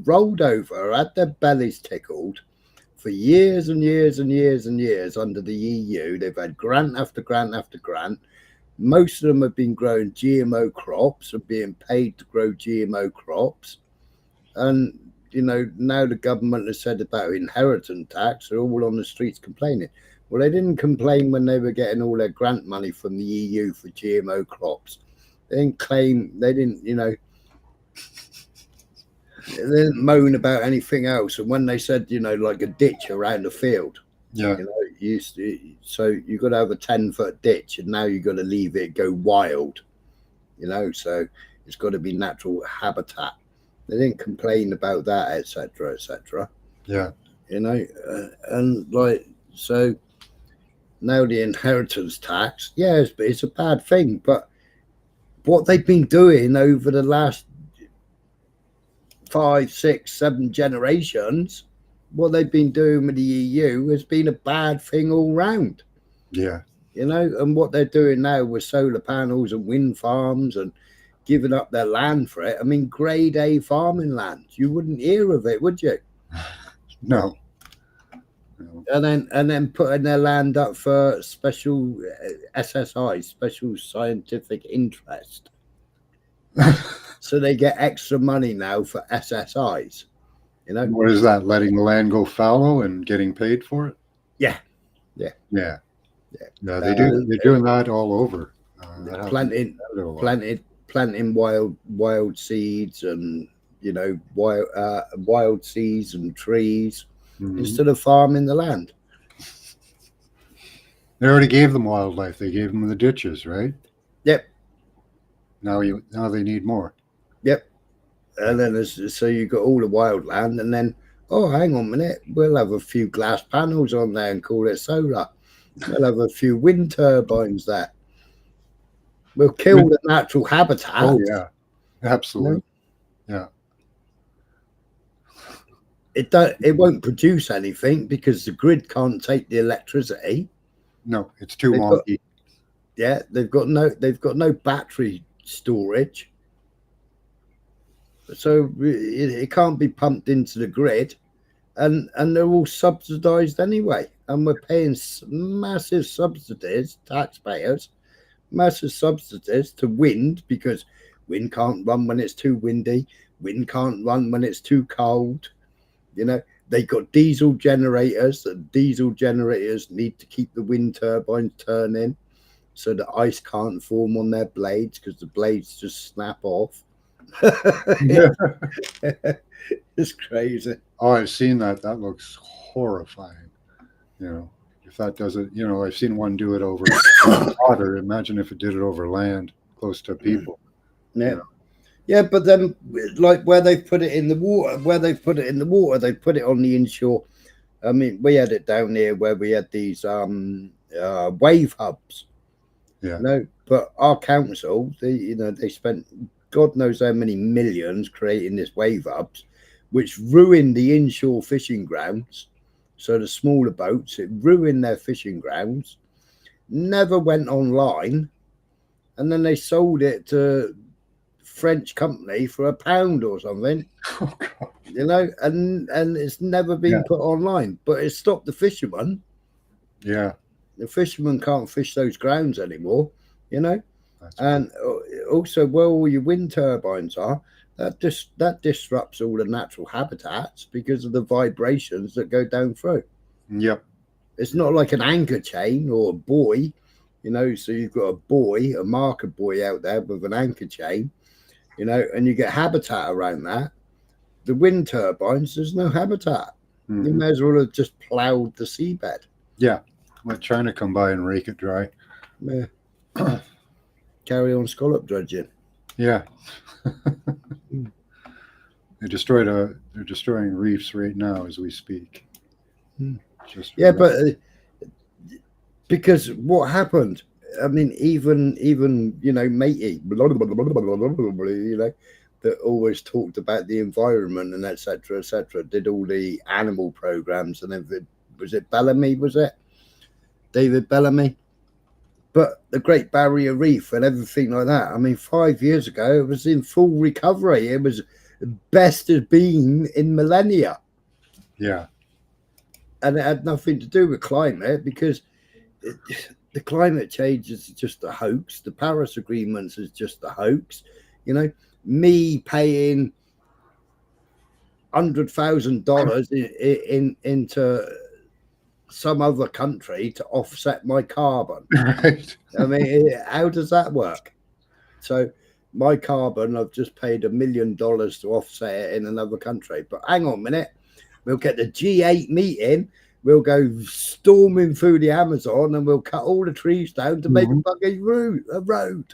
S9: rolled over, had their bellies tickled for years and years and years and years under the EU. They've had grant after grant after grant. Most of them have been growing GMO crops and being paid to grow GMO crops. And, you know, now the government has said about inheritance tax, they're all on the streets complaining. Well, they didn't complain when they were getting all their grant money from the EU for GMO crops. They didn't claim, they didn't, you know, they didn't moan about anything else. And when they said, you know, like a ditch around the field,
S1: yeah,
S9: you know, so you've got to have a 10-foot ditch, and now you've got to leave it go wild, you know, so it's got to be natural habitat. They didn't complain about that, etc., etc.
S1: Yeah,
S9: you know, and like, so now the inheritance tax, yeah, it's a bad thing, but what they've been doing over the last 5, 6, 7 generations, what they've been doing with the EU has been a bad thing all round.
S1: Yeah,
S9: you know, and what they're doing now with solar panels and wind farms and giving up their land for it. I mean, grade A farming land, you wouldn't hear of it, would you?
S1: No.
S9: And then putting their land up for special SSI, special scientific interest. So they get extra money now for SSIs. You know,
S1: what is that? Letting the land go fallow and getting paid for it?
S9: Yeah.
S1: They do. They're doing that all over.
S9: Planting wild seeds and, you know, wild seeds and trees instead of farming the land.
S1: They already gave them wildlife. They gave them the ditches, right?
S9: Yep.
S1: Now they need more.
S9: Yep. And then so you got all the wild land, and then, oh, hang on a minute, we'll have a few glass panels on there and call it solar. We'll have a few wind turbines there. We'll kill the natural habitat.
S1: Oh yeah, absolutely. Yeah.
S9: It won't produce anything because the grid can't take the electricity.
S1: No, it's too wonky.
S9: They've got no battery storage. So it can't be pumped into the grid, and they're all subsidized anyway. And we're paying massive subsidies, taxpayers, massive subsidies to wind, because wind can't run when it's too windy. Wind can't run when it's too cold. You know, they got diesel generators. The diesel generators need to keep the wind turbines turning so the ice can't form on their blades, because the blades just snap off. It's crazy.
S1: Oh, I've seen that. That looks horrifying. You know, if that doesn't, you know, I've seen one do it over water. Imagine if it did it over land close to people.
S9: Yeah.
S1: You know?
S9: Yeah, but then, like, where they've put it in the water, they put it on the inshore. I mean, we had it down here where we had these wave hubs.
S1: Yeah.
S9: You know, but our council, they spent God knows how many millions creating this wave hubs, which ruined the inshore fishing grounds. So the smaller boats, it ruined their fishing grounds, never went online, and then they sold it to French company for £1 or something.
S1: Oh, God.
S9: You know, and it's never been put online, but it stopped the fishermen.
S1: Yeah.
S9: The fishermen can't fish those grounds anymore, you know. And also, where all your wind turbines are, that disrupts all the natural habitats because of the vibrations that go down through.
S1: Yep.
S9: It's not like an anchor chain or a buoy, you know. So you've got a buoy, a marker buoy out there with an anchor chain, you know, and you get habitat around that. The wind turbines, there's no habitat. You may as well have just plowed the seabed.
S1: Yeah. Let China come by and rake it dry.
S9: Yeah. Carry on scallop dredging.
S1: Yeah. They're destroying reefs right now as we speak.
S9: But because what happened? I mean, even you know, matey, you know, that always talked about the environment and etc., did all the animal programs and everything. Was it Bellamy? Was it? David Bellamy. But the Great Barrier Reef and everything like that, I mean, 5 years ago, it was in full recovery. It was best as been in millennia.
S1: Yeah.
S9: And it had nothing to do with climate, because the climate change is just a hoax. The Paris Agreements is just a hoax. You know, me paying $100,000 into some other country to offset my carbon.
S1: Right.
S9: I mean, how does that work? So my carbon, I've just paid $1 million to offset it in another country. But hang on a minute, we'll get the G8 meeting. We'll go storming through the Amazon and we'll cut all the trees down to make a fucking road.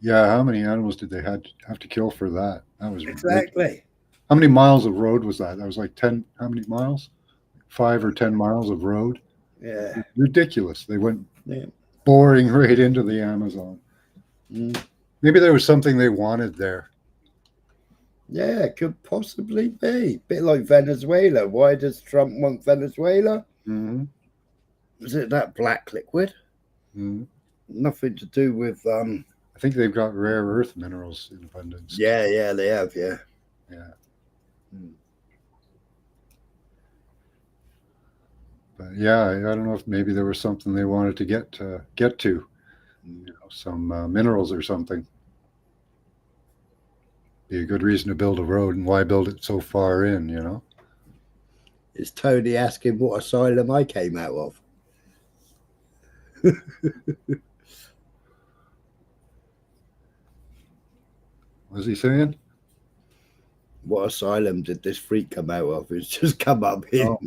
S1: Yeah, how many animals did they have to kill for that? That was
S9: exactly.
S1: Ridiculous. How many miles of road was that? That was like 10. How many miles? 5 or 10 miles of road.
S9: Yeah,
S1: ridiculous. They went boring right into the Amazon. Maybe there was something they wanted there.
S9: Yeah, it could possibly be. Bit like Venezuela. Why does Trump want Venezuela? Was it that black liquid? Nothing to do with
S1: I think they've got rare earth minerals in abundance.
S9: Yeah, they have, yeah.
S1: But yeah, I don't know if maybe there was something they wanted to get to. You know, some minerals or something. Be a good reason to build a road, and why build it so far in, you know?
S9: Is Tony asking what asylum I came out of?
S1: What's he saying?
S9: What asylum did this freak come out of? It's just come up in.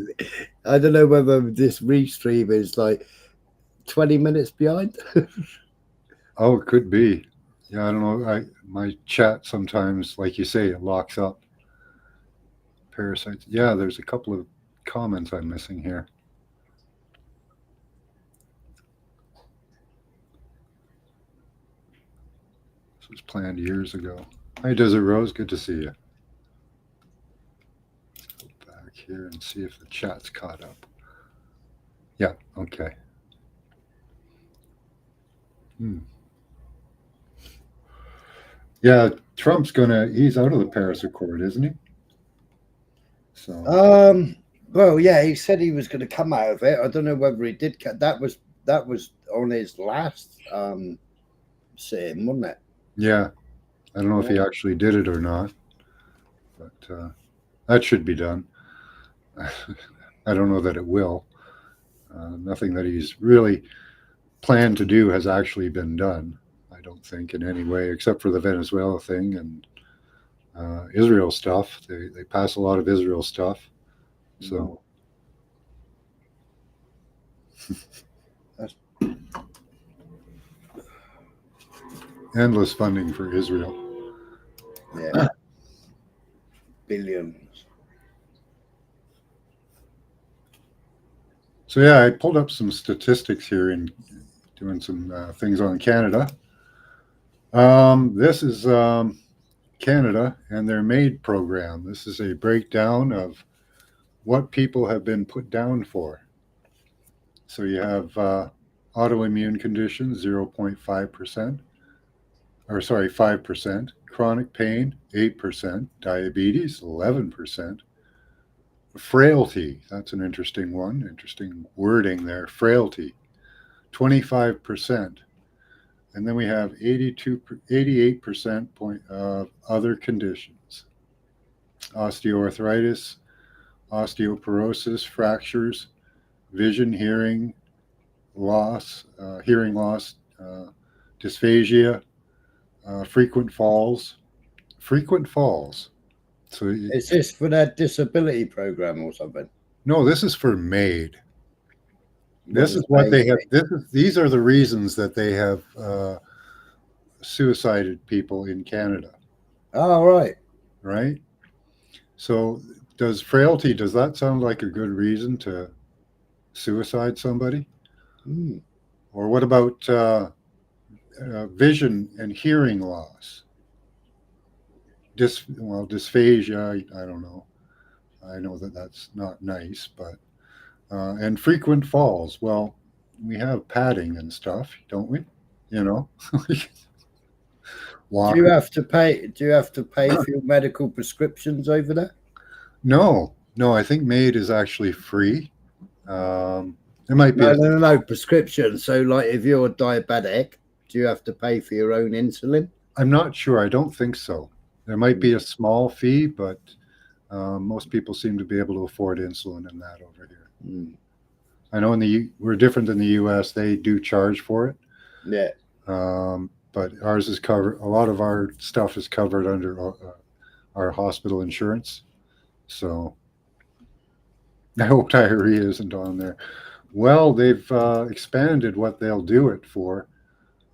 S9: I don't know whether this restream is like 20 minutes behind.
S1: Oh, it could be. Yeah, I don't know. My chat sometimes, like you say, it locks up. Parasites. Yeah, there's a couple of comments I'm missing here. This was planned years ago. Hi, Desert Rose. Good to see you. Let's go back here and see if the chat's caught up. Yeah, okay. Yeah, Trump's he's out of the Paris Accord, isn't he? So
S9: well, yeah, he said he was going to come out of it. I don't know whether he did. That was on his last sitting, wasn't it?
S1: Yeah, I don't know if he actually did it or not, but that should be done. I don't know that it will. Nothing that he's really planned to do has actually been done, I don't think, in any way, except for the Venezuela thing and Israel stuff. They pass a lot of Israel stuff. So endless funding for Israel.
S9: Yeah. Billions.
S1: So yeah, I pulled up some statistics here and doing some things on Canada. This is Canada and their MAID program. This is a breakdown of what people have been put down for. So you have autoimmune conditions, 0.5%, or sorry, 5%, chronic pain, 8%, diabetes, 11%, frailty, that's an interesting one, interesting wording there, frailty, 25%. And then we have 88% of other conditions, osteoarthritis, osteoporosis, fractures, vision, hearing loss, dysphagia, frequent falls. So
S9: is this for that disability program or something?
S1: No, this is for MAID. This is what they have. These are the reasons that they have suicided people in Canada.
S9: Oh, right.
S1: Right. So does frailty, does that sound like a good reason to suicide somebody? Or what about vision and hearing loss? Dysphagia, I don't know. I know that that's not nice, but And frequent falls. Well, we have padding and stuff, don't we? You know,
S9: Do you have to pay? Do you have to pay for your medical prescriptions over there?
S1: No, I think MAID is actually free. There might be
S9: no prescription. So, like, if you're diabetic, do you have to pay for your own insulin?
S1: I'm not sure. I don't think so. There might be a small fee, but most people seem to be able to afford insulin in that over here. I know we're different than the U.S. They do charge for it.
S9: Yeah.
S1: But ours is covered. A lot of our stuff is covered under our hospital insurance. So I hope diarrhea isn't on there. Well, they've expanded what they'll do it for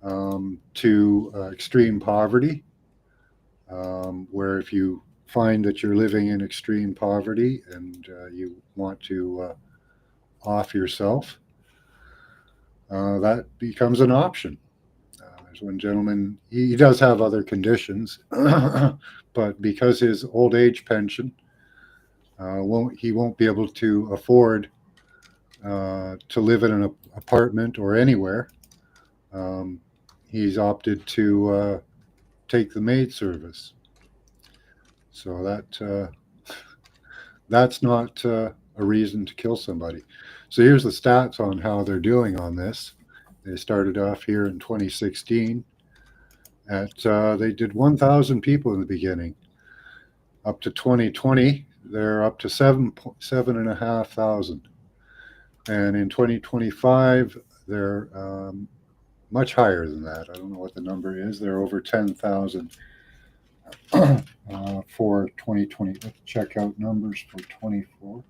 S1: to extreme poverty, where if you find that you're living in extreme poverty and you want to off yourself, that becomes an option. There's one gentleman, he does have other conditions, but because his old age pension he won't be able to afford to live in an apartment or anywhere. He's opted to take the maid service. So that's not a reason to kill somebody. So here's the stats on how they're doing on this. They started off here in 2016 they did 1,000 people in the beginning. Up to 2020, they're up to 7,500. And in 2025, they're much higher than that. I don't know what the number is. They're over 10,000 for 2020. Let's check out numbers for 24.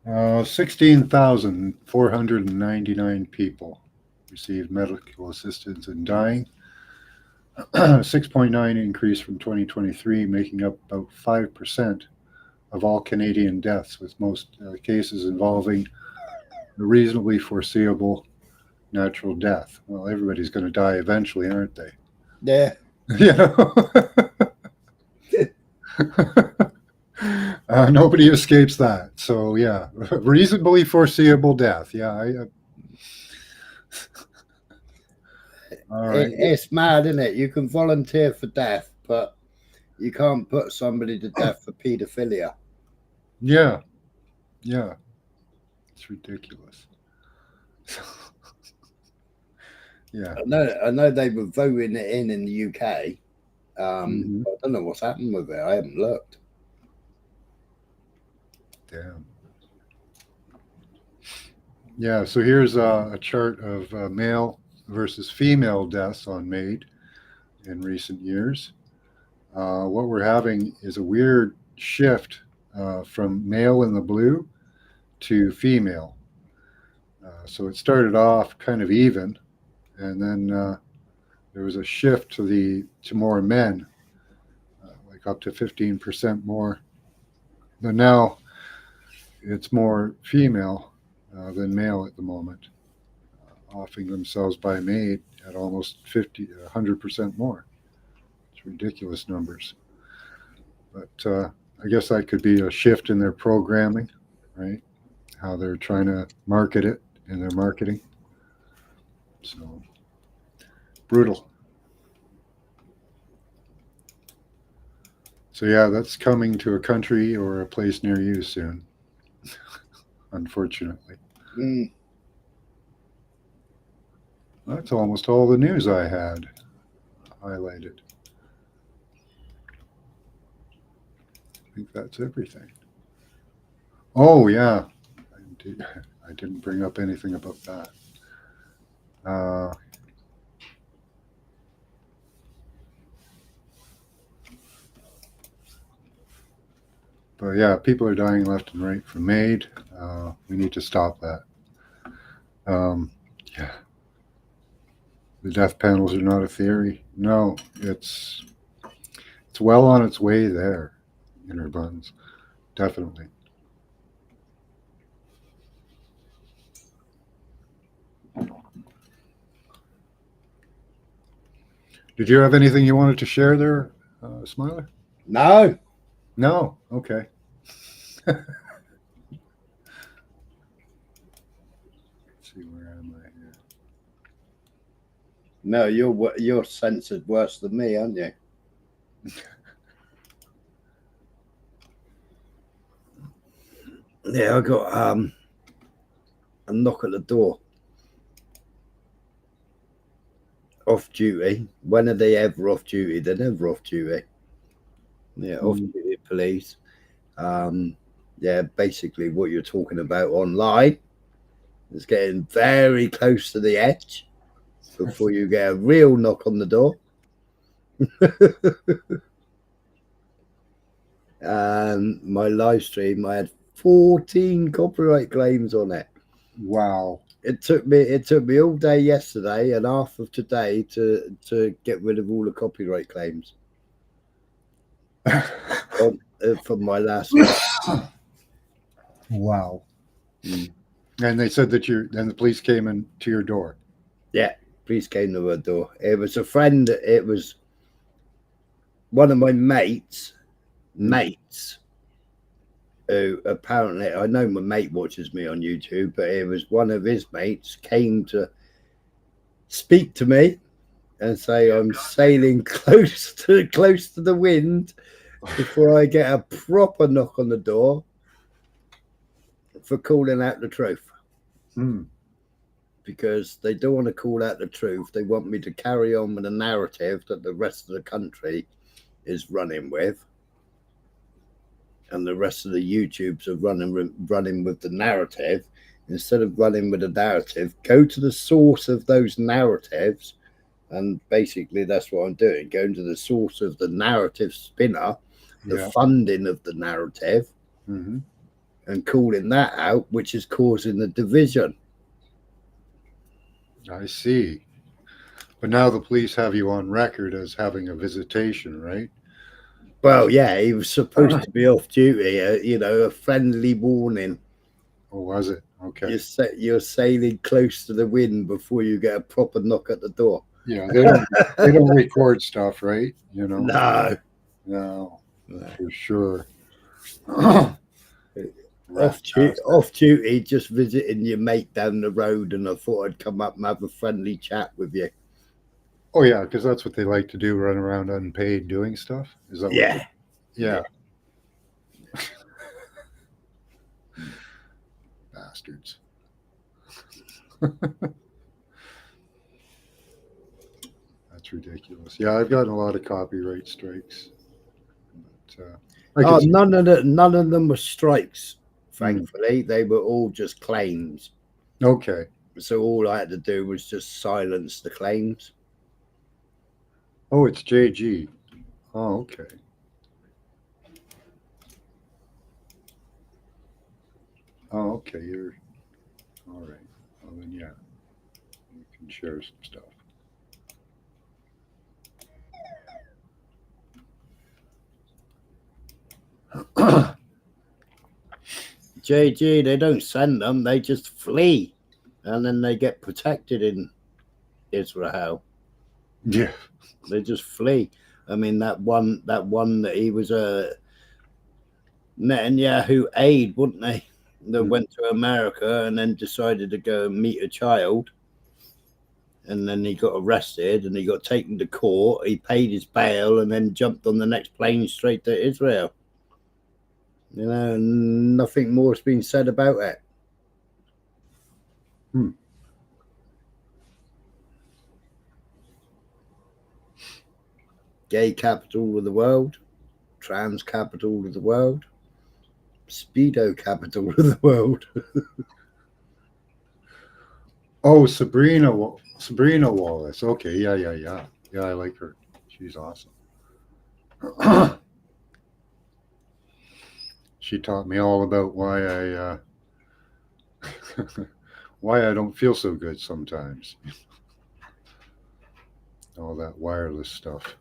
S1: Uh, 16,499 people received medical assistance in dying. 6.9 increase from 2023, making up about 5% of all Canadian deaths, with most cases involving a reasonably foreseeable natural death. Well, everybody's going to die eventually, aren't they?
S9: Yeah.
S1: You know? Nobody escapes that. So, yeah, reasonably foreseeable death. Yeah. All right.
S9: It's mad, isn't it? You can volunteer for death, but you can't put somebody to death for pedophilia.
S1: Yeah. It's ridiculous. Yeah.
S9: I know they were voting it in the UK. But I don't know what's happened with it. I haven't looked.
S1: Damn. Yeah, so here's a chart of male versus female deaths on MAID in recent years. What we're having is a weird shift from male in the blue to female. So it started off kind of even, and then there was a shift to more men, like up to 15% more. But now it's more female than male at the moment, offing themselves by MAID at almost 100% more. It's ridiculous numbers. But I guess that could be a shift in their programming, right? How they're trying to market it in their marketing. So brutal. So yeah, that's coming to a country or a place near you soon, unfortunately. That's almost all the news I had highlighted. I think that's everything. Oh yeah, I didn't bring up anything about that. But yeah, people are dying left and right from MAID. We need to stop that. Yeah. The death panels are not a theory. No, it's It's well on its way there in her buns. Definitely. Did you have anything you wanted to share there, Smiler?
S9: No.
S1: No. Okay. Let's see, where am I here?
S9: No, you're censored worse than me, aren't you? Yeah, I got a knock at the door. Off duty. When are they ever off duty? They're never off duty. Yeah, off duty police. Yeah, basically what you're talking about online is getting very close to the edge before you get a real knock on the door. And my live stream, I had 14 copyright claims on it.
S1: Wow.
S9: It took me all day yesterday and half of today to get rid of all the copyright claims from my last live.
S1: Wow. And they said that then the police came in to your door.
S9: Yeah, police came to our door. It was a friend. It was one of my mates, who apparently, I know my mate watches me on YouTube, but it was one of his mates came to speak to me and say I'm sailing close to the wind before I get a proper knock on the door for calling out the truth. Because they don't want to call out the truth. They want me to carry on with a narrative that the rest of the country is running with. And the rest of the YouTubes are running with the narrative. Instead of running with the narrative, go to the source of those narratives. And basically that's what I'm doing, going to the source of the narrative spinner, the funding of the narrative, and calling that out, which is causing the division.
S1: I see. But now the police have you on record as having a visitation, right?
S9: Well, yeah, he was supposed to be off duty, a friendly warning.
S1: Oh, was it? Okay.
S9: You're sailing close to the wind before you get a proper knock at the door.
S1: Yeah, they don't record stuff, right?
S9: No,
S1: for sure.
S9: Off duty, just visiting your mate down the road, and I thought I'd come up and have a friendly chat with you.
S1: Oh yeah, because that's what they like to do, run around unpaid doing stuff. Is that
S9: yeah.
S1: Bastards. That's ridiculous. Yeah, I've gotten a lot of copyright strikes. But,
S9: none of them were strikes. Thankfully, they were all just claims.
S1: Okay.
S9: So all I had to do was just silence the claims.
S1: Oh, it's JG. Oh, okay. Oh, okay. You're all right. Well, then, yeah, you can share some stuff.
S9: JG, they don't send them; they just flee, and then they get protected in Israel.
S1: Yeah.
S9: They just flee. I mean, that one that he was a Netanyahu aide, wouldn't they? That went to America and then decided to go and meet a child. And then he got arrested and he got taken to court. He paid his bail and then jumped on the next plane straight to Israel. Nothing more has been said about it. Gay capital of the world, trans capital of the world, speedo capital of the world.
S1: Oh, Sabrina Wallace. Okay, yeah. Yeah, I like her. She's awesome. She taught me all about why I don't feel so good sometimes. All that wireless stuff.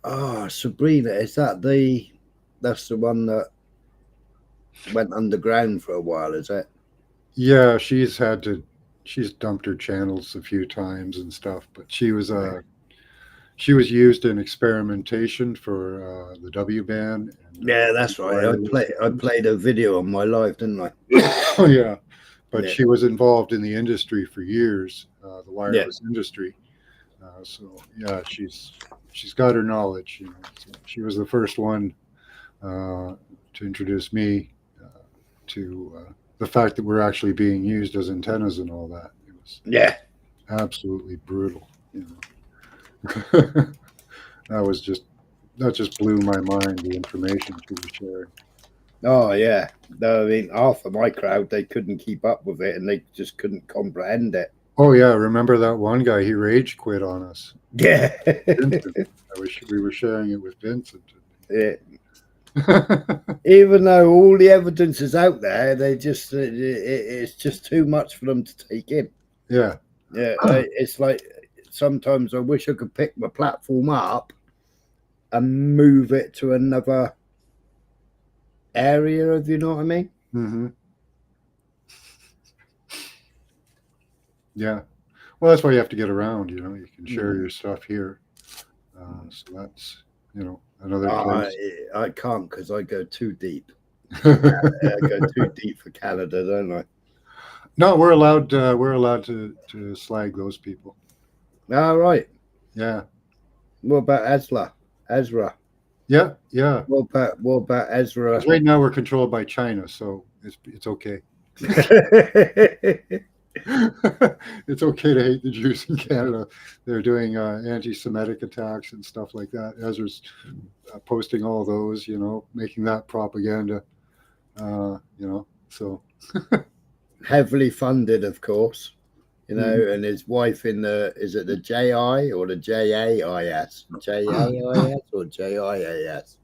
S9: Oh, Sabrina, is that that's the one that went underground for a while, is it?
S1: Yeah, she's dumped her channels a few times and stuff, but she was used in experimentation for the W band.
S9: Yeah, that's right. I played a video on my live, didn't I?
S1: Oh yeah, but she was involved in the industry for years, the wireless industry. So yeah, she's got her knowledge. You know, so she was the first one to introduce me to the fact that we're actually being used as antennas and all that. It was absolutely brutal. You know. that just blew my mind, the information she was sharing.
S9: Oh yeah, no, I mean half of my crowd, they couldn't keep up with it and they just couldn't comprehend it.
S1: Oh yeah, remember that one guy? He rage quit on us.
S9: Yeah,
S1: we were sharing it with Vincent.
S9: Yeah. Even though all the evidence is out there, they just it's just too much for them to take in.
S1: Yeah,
S9: it's like sometimes I wish I could pick my platform up and move it to another area, if you know what I mean.
S1: Mm-hmm. Yeah, well, that's why you have to get around. You know, you can share your stuff here, so that's another place.
S9: I can't because I go too deep. I go too deep for Canada, don't I?
S1: No, we're allowed to slag those people.
S9: All right.
S1: Yeah.
S9: What about Ezra?
S1: Yeah.
S9: What about Ezra?
S1: Right now we're controlled by China, so it's okay. It's okay to hate the Jews in Canada. They're doing anti-Semitic attacks and stuff like that. Ezra's posting all those, making that propaganda. So
S9: heavily funded, of course. And his wife is it the JI or the JAIS? JAIS or JIAS?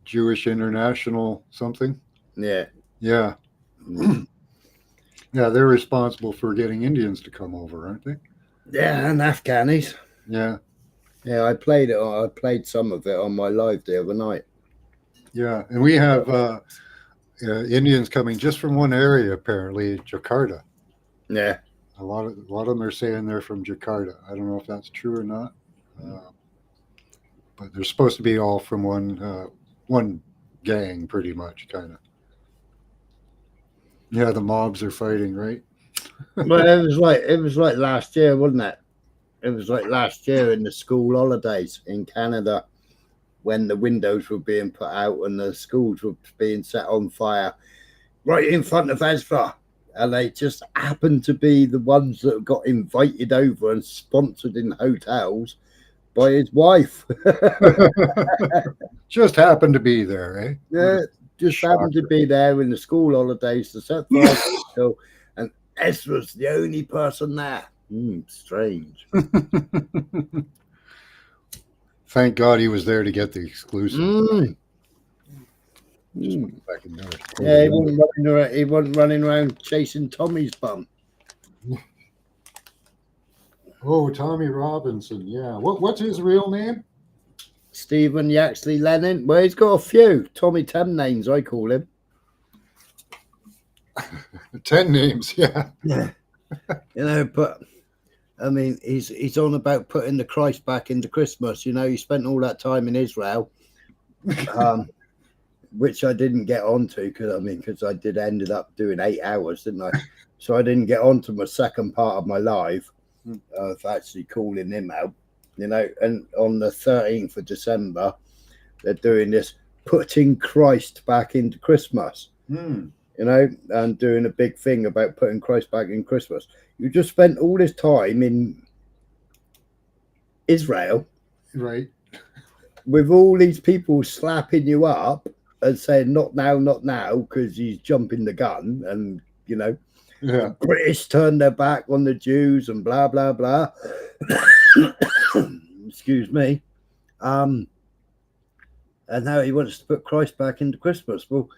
S1: Jewish International something?
S9: Yeah.
S1: Yeah. Yeah, they're responsible for getting Indians to come over, aren't they?
S9: Yeah, and Afghanis.
S1: Yeah.
S9: Yeah, I played it. I played some of it on my live the other night.
S1: Yeah, and we have Indians coming just from one area, apparently, Jakarta.
S9: Yeah.
S1: A lot of them are saying they're from Jakarta. I don't know if that's true or not, but they're supposed to be all from one gang, pretty much, kind of. Yeah, the mobs are fighting, right?
S9: Well, it was like last year, wasn't it? It was like last year in the school holidays in Canada when the windows were being put out and the schools were being set on fire right in front of Ezra. And they just happened to be the ones that got invited over and sponsored in hotels by his wife.
S1: Just happened to be there, eh?
S9: Yeah, just happened to be there in the school holidays to set fire to, and Ezra's the only person there. Strange.
S1: Thank God he was there to get the exclusive.
S9: Yeah, he wasn't running around chasing Tommy's bum.
S1: Oh, Tommy Robinson. Yeah. What's his real name?
S9: Stephen Yaxley Lennon. Well, he's got a few. Tommy 10 names, I call him.
S1: 10 names, yeah.
S9: But I mean, he's on about putting the Christ back into Christmas. He spent all that time in Israel, which I didn't get onto because I ended up doing 8 hours, didn't I? So I didn't get onto my second part of my live of actually calling him out, And on the 13th of December, they're doing this putting Christ back into Christmas. And doing a big thing about putting Christ back in Christmas. You just spent all this time in Israel,
S1: right?
S9: With all these people slapping you up and saying not now, because he's jumping the gun, and the British turned their back on the Jews and blah blah blah. Excuse me. And now he wants to put Christ back into Christmas. Well,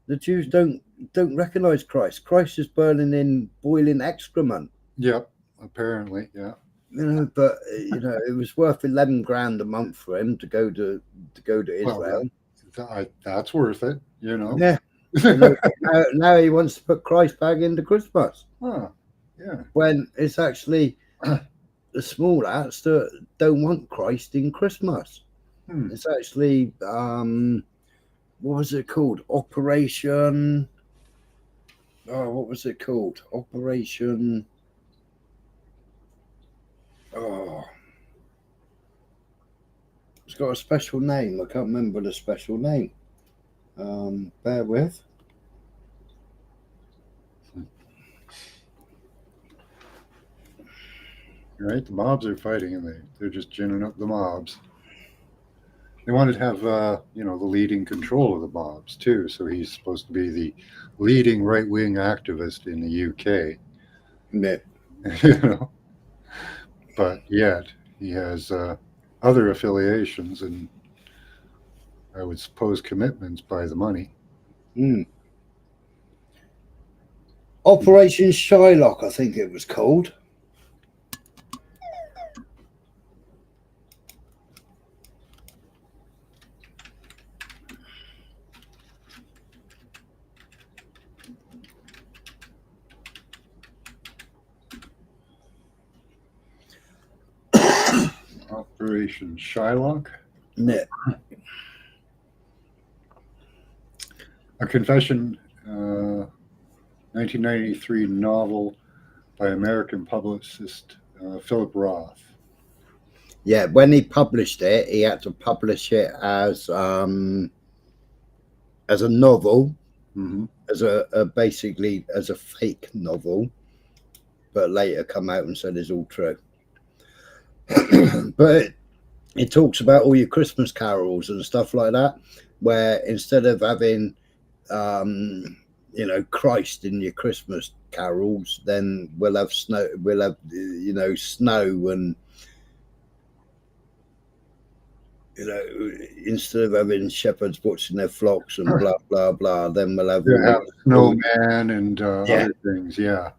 S9: the Jews don't recognize Christ. Christ is burning in boiling excrement.
S1: Yep, apparently, yeah.
S9: But it was worth 11 grand a month for him to go to Israel.
S1: Well, that's worth it,
S9: Yeah. Now he wants to put Christ back into Christmas.
S1: Oh, yeah.
S9: When it's actually the small hats that don't want Christ in Christmas. It's actually what was it called? Operation. Oh, what was it called? Operation. Oh, it's got a special name. I can't remember the special name. Bear with.
S1: Right, the mobs are fighting, and they're just ginning up the mobs. They wanted to have, the leading control of the mobs too. So he's supposed to be the leading right-wing activist in the UK.
S9: Yeah.
S1: But yet he has other affiliations and I would suppose commitments by the money.
S9: Operation Shylock, I think it was called.
S1: Operation Shylock?
S9: Yeah.
S1: A confession, 1993 novel by American publicist Philip Roth.
S9: Yeah, when he published it, he had to publish it as a novel, as basically as a fake novel, but later come out and said it's all true. But it talks about all your Christmas carols and stuff like that, where instead of having Christ in your Christmas carols, then we'll have snow. We'll have snow, and instead of having shepherds watching their flocks and blah blah blah, then we'll have
S1: snowman and other things. Yeah.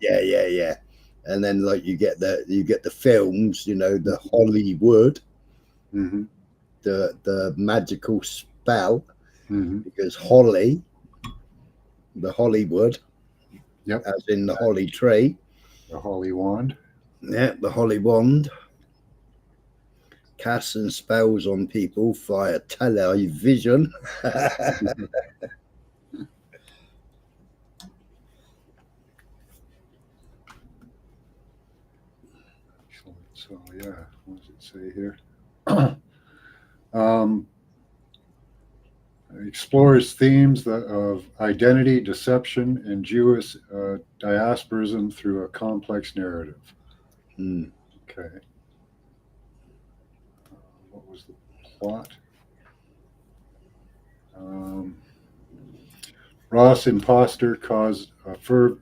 S9: And then you get the films, the Hollywood, the magical spell, because holly. The Hollywood, as in the holly tree,
S1: the holly wand.
S9: Yeah, the holly wand. Casting spells on people via television.
S1: So yeah, what does it say here? Explores themes of identity, deception, and Jewish diasporism through a complex narrative. Okay. What was the plot? Ross imposter caused a furor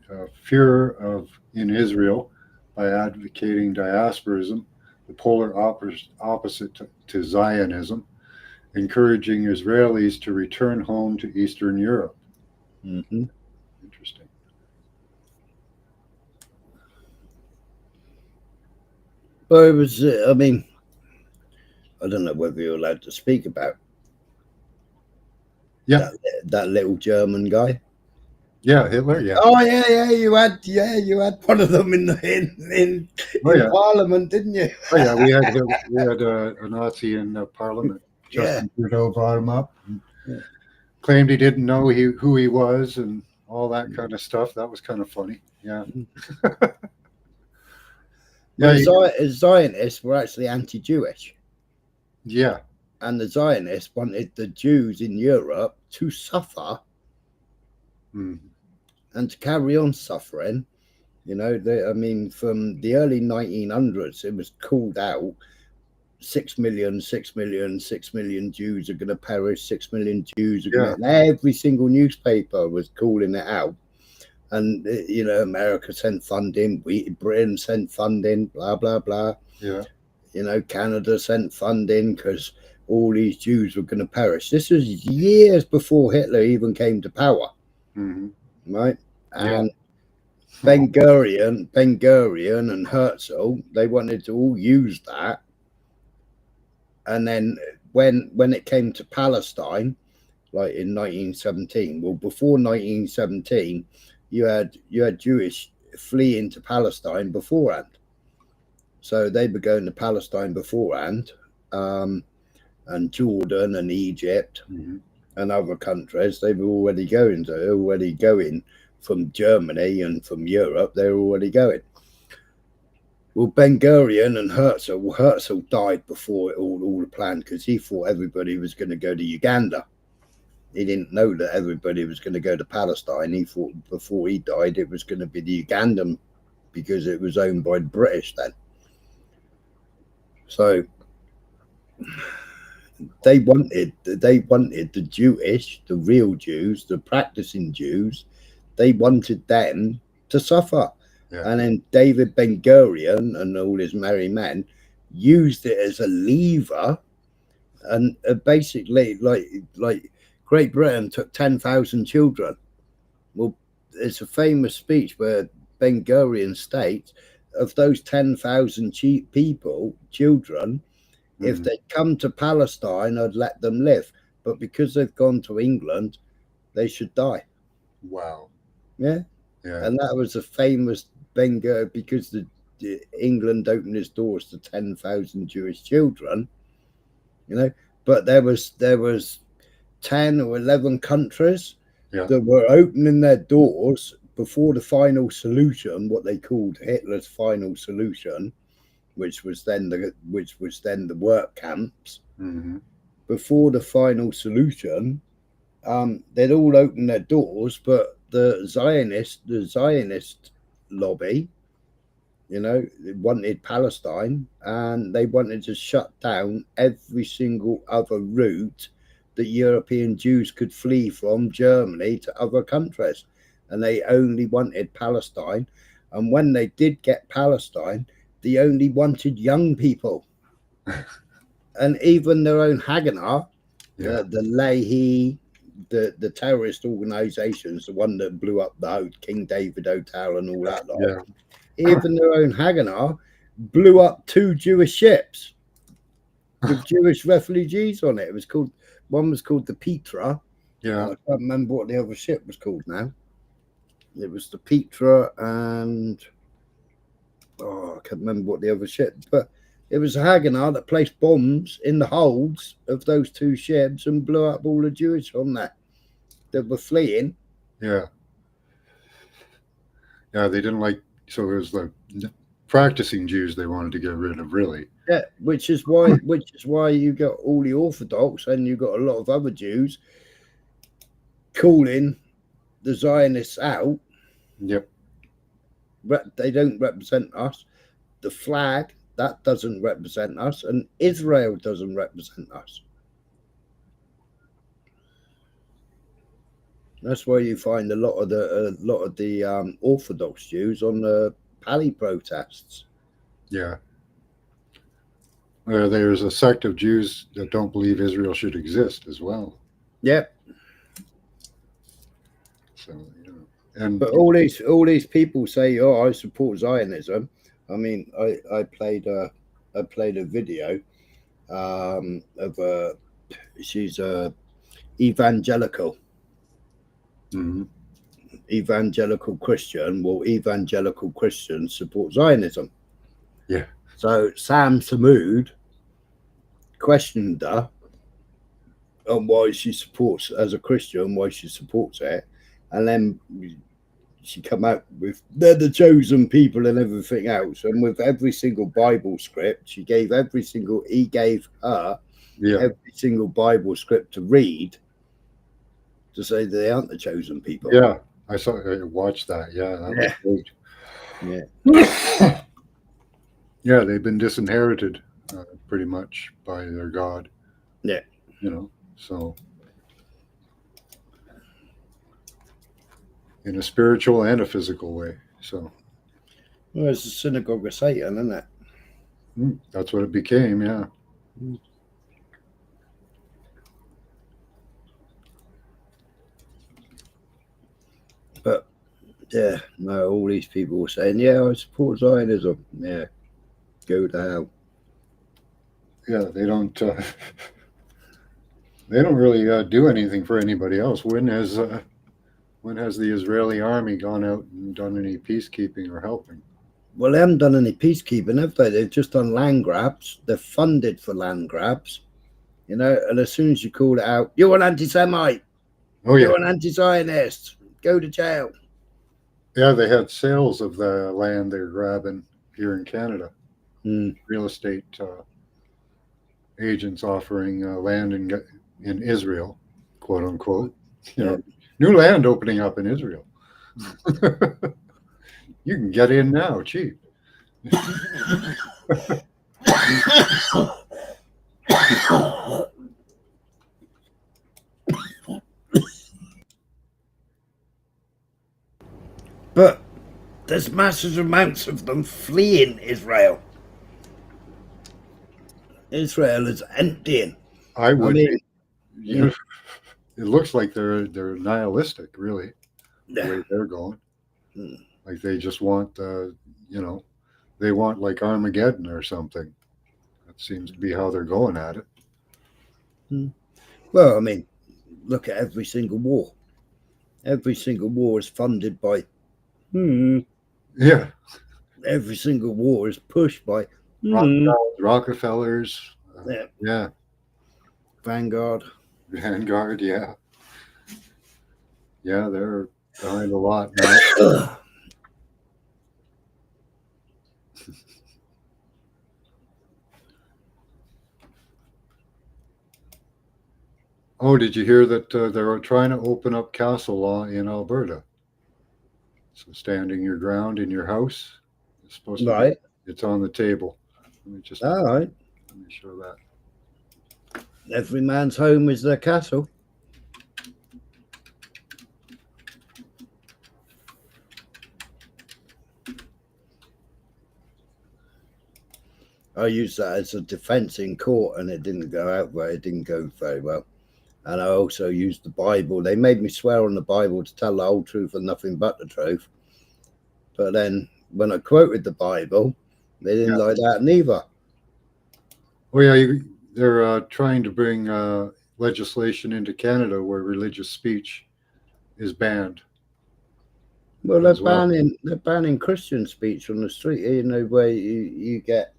S1: in Israel by advocating diasporism, the polar opposite to Zionism, encouraging Israelis to return home to Eastern Europe. Interesting.
S9: Well, it was, I don't know whether you're allowed to speak about that little German guy.
S1: Yeah, Hitler. Yeah.
S9: Oh yeah. You had one of them in Parliament, didn't you?
S1: Oh yeah, we had a Nazi in Parliament. Justin Trudeau brought him up, and claimed he didn't know who he was, and all that kind of stuff. That was kind of funny. Yeah.
S9: Zionists were actually anti-Jewish.
S1: Yeah.
S9: And the Zionists wanted the Jews in Europe to suffer and to carry on suffering. From the early 1900s, it was called out 6 million Jews are going to perish, 6 million Jews are going to... Every single newspaper was calling it out. And, America sent funding, Britain sent funding, blah, blah, blah.
S1: Yeah.
S9: Canada sent funding because all these Jews were going to perish. This was years before Hitler even came to power. Right? And Ben Gurion and Herzl, they wanted to all use that. And then when it came to Palestine, like in 1917, well, before 1917, you had Jewish fleeing to Palestine beforehand. So they were going to Palestine beforehand, and Jordan and Egypt and other countries. They were already going from Germany and from Europe. They were already going. Well, Ben Gurion and Herzl died before it all planned, because he thought everybody was going to go to Uganda. He didn't know that everybody was going to go to Palestine. He thought before he died it was going to be the Ugandan, because it was owned by the British then. So they wanted the Jewish, the real Jews, the practicing Jews, they wanted them to suffer. Yeah. And then David Ben Gurion and all his merry men used it as a lever, and basically like Great Britain took 10,000 children. Well, it's a famous speech where Ben Gurion states, of those 10,000 children, if they come to Palestine, I'd let them live. But because they've gone to England, they should die.
S1: Wow.
S9: Yeah. Yeah. And that was a famous Ben Gurion, because the England opened its doors to 10,000 Jewish children, you know. But there was 10 or 11 countries that were opening their doors before the final solution, what they called Hitler's final solution, which was then the work camps. Before the final solution, they'd all opened their doors, but the Zionist lobby, you know, they wanted Palestine, and they wanted to shut down every single other route that European Jews could flee from Germany to other countries, and they only wanted Palestine. And when they did get Palestine, they only wanted young people. And even their own Haganah, the Leahy, the terrorist organizations, the one that blew up the King David Hotel and all that lot, even their own Haganah blew up 2 Jewish ships with Jewish refugees on it. It was called, one was called the Petra. Yeah. I can't remember what the other ship was called now. It was the Petra, and I can't remember what the other ship, but it was a Haganah that placed bombs in the holds of those 2 ships and blew up all the Jewish on there that were fleeing. Yeah. Yeah, they didn't like, so it was the practicing Jews they wanted to get rid of, really. Yeah, which is why you got all the Orthodox, and you got a lot of other Jews calling the Zionists out. Yep. They don't represent us. The flag, that doesn't represent us, and Israel doesn't represent us. That's why you find a lot of the Orthodox Jews on the Pali protests. Yeah. There's a sect of Jews that don't believe Israel should exist as well. Yep. So, you know, but all these people say, "Oh, I support Zionism." I mean, I played a video of she's a evangelical. Evangelical Christian. Well, evangelical Christians support Zionism. Yeah. So Sam Samud questioned her on why she supports, as a Christian, why she supports it, and then she come out with they're the chosen people and everything else, and with every single Bible script, he gave her every single Bible script to read to say that they aren't the chosen people. Yeah, I watched that. Yeah, that was great. Yeah. Yeah, they've been disinherited pretty much by their God. Yeah. You know, so in a spiritual and a physical way. So, well, it's the synagogue of Satan, isn't it? That's what it became, yeah. But Yeah, no, all these people were saying, yeah, I support Zionism. Yeah, go to hell.
S1: Yeah, they don't really do anything for anybody else. When has the Israeli army gone out and done any peacekeeping or helping?
S9: Well, they haven't done any peacekeeping, have they? They've just done land grabs. They're funded for land grabs, you know, and as soon as you call it out, you're an anti-Semite.
S1: Oh, yeah.
S9: You're an anti-Zionist. Go to jail.
S1: Yeah, they had sales of the land they're grabbing here in Canada.
S9: Mm.
S1: Real estate agents offering land in Israel, quote unquote. You know, new land opening up in Israel. You can get in now, cheap.
S9: But there's massive amounts of them fleeing Israel. Israel is emptying.
S1: I mean, you know, it looks like they're nihilistic, really, the way they're going. Like they just want, they want like Armageddon or something. That seems to be how they're going at it.
S9: Well, I mean, look at every single war. Every single war is funded by.
S1: Yeah.
S9: Every single war is pushed by
S1: Rockefellers. Yeah.
S9: Vanguard,
S1: yeah. Yeah, they're behind a lot now. Oh, did you hear that they're trying to open up castle law in Alberta? So standing your ground in your house is supposed to be, it's on the table. Let me just
S9: let
S1: me show that.
S9: Every man's home is their castle. I used that as a defense in court and it didn't go out well. It didn't go very well. And I also used the Bible. They made me swear on the Bible to tell the whole truth and nothing but the truth. But then when I quoted the Bible, they didn't like that neither.
S1: Oh, yeah, they're trying to bring legislation into Canada where religious speech is banned.
S9: Well, they're banning Christian speech on the street. You know, where you get,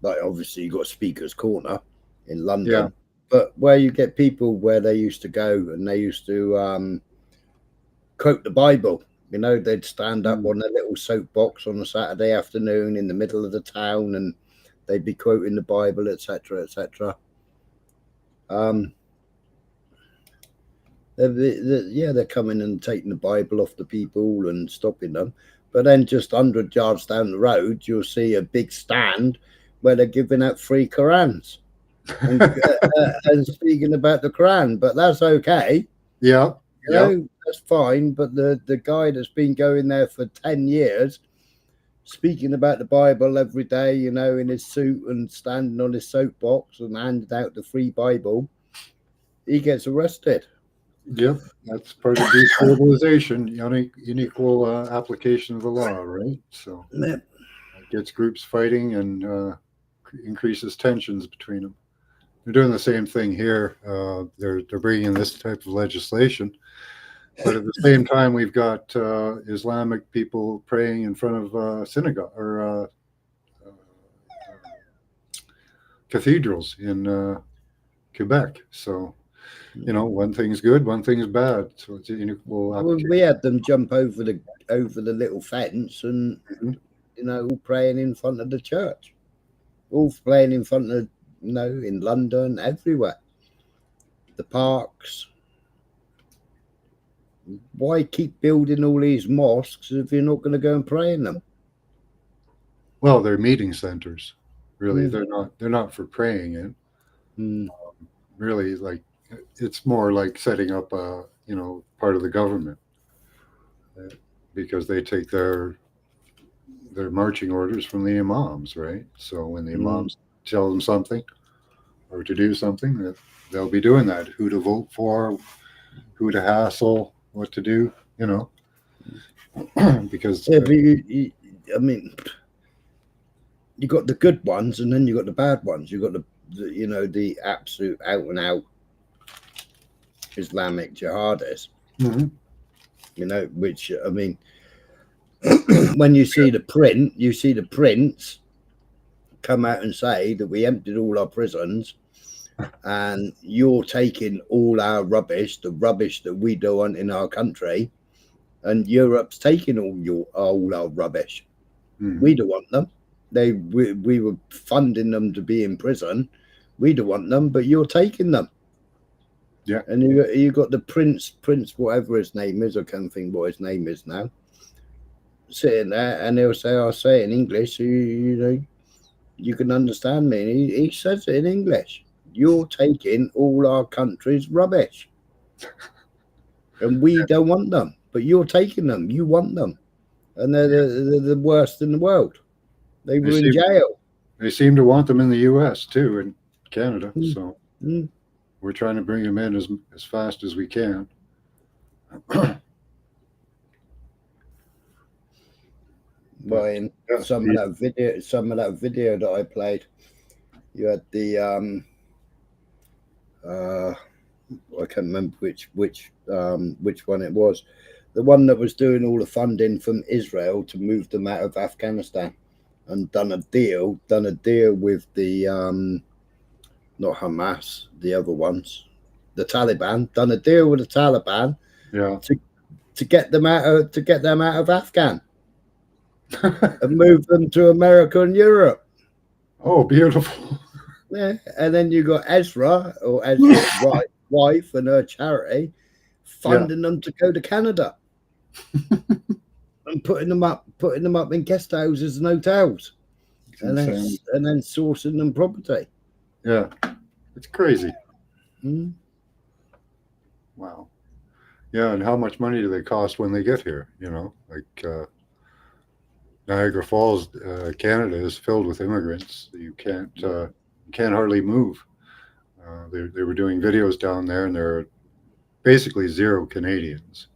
S9: like, obviously you got Speaker's Corner in London, but where you get people where they used to go and they used to quote the Bible. You know, they'd stand up on their little soapbox on a Saturday afternoon in the middle of the town and they'd be quoting the Bible, etc., etc. They're coming and taking the Bible off the people and stopping them. But then just 100 yards down the road, you'll see a big stand where they're giving out free Qurans and speaking about the Quran. But that's okay.
S1: Yeah.
S9: You know, that's fine. But the guy that's been going there for 10 years, speaking about the Bible every day, you know, in his suit and standing on his soapbox and handing out the free Bible, he gets arrested.
S1: Yep, that's part of destabilization, unequal application of the law, right? So it gets groups fighting and increases tensions between them. They're doing the same thing here. They're bringing this type of legislation, but at the same time, we've got Islamic people praying in front of synagogue or cathedrals in Quebec. So. You know, one thing's good, one thing's bad. So it's unequal application.
S9: Well, we had them jump over the little fence and you know, all praying in front of the church, all praying in front of, you know, in London, everywhere, the parks. Why keep building all these mosques if you're not going to go and pray in them?
S1: Well, they're meeting centers, really. They're not for praying in. Really, like. It's more like setting up a, you know, part of the government because they take their marching orders from the imams, right? So when the imams tell them something or to do something, they'll be doing that. Who to vote for, who to hassle, what to do, you know. because
S9: but I mean, you got the good ones, and then you got the bad ones. You got the absolute out and out Islamic jihadists. Which I mean, when you see the prince come out and say that we emptied all our prisons, and you're taking all our rubbish, the rubbish that we don't want in our country, and Europe's taking all our rubbish. We don't want them. We were funding them to be in prison. We don't want them, but you're taking them.
S1: Yeah.
S9: And you got the prince, whatever his name is, I can't think what his name is now, sitting there, and he'll say, I'll say it in English, so you can understand me. And he says it in English. You're taking all our country's rubbish. And we don't want them. But you're taking them. You want them. And they're the worst in the world. They were in jail.
S1: They seem to want them in the US too, and Canada. So we're trying to bring them in as fast as we can.
S9: But in some of that video that I played, you had the I can't remember which one it was. The one that was doing all the funding from Israel to move them out of Afghanistan, and done a deal with the not Hamas, the other ones, the Taliban. Done a deal with the Taliban, to get them out of Afghan and move them to America and Europe.
S1: Oh, beautiful.
S9: Yeah, and then you got Ezra's wife and her charity funding them to go to Canada and putting them up in guest houses and hotels, and then sourcing them property.
S1: Yeah, it's crazy. Wow. Yeah, and how much money do they cost when they get here? Like Niagara Falls, Canada is filled with immigrants. You can't hardly move. They were doing videos down there, and there are basically zero Canadians,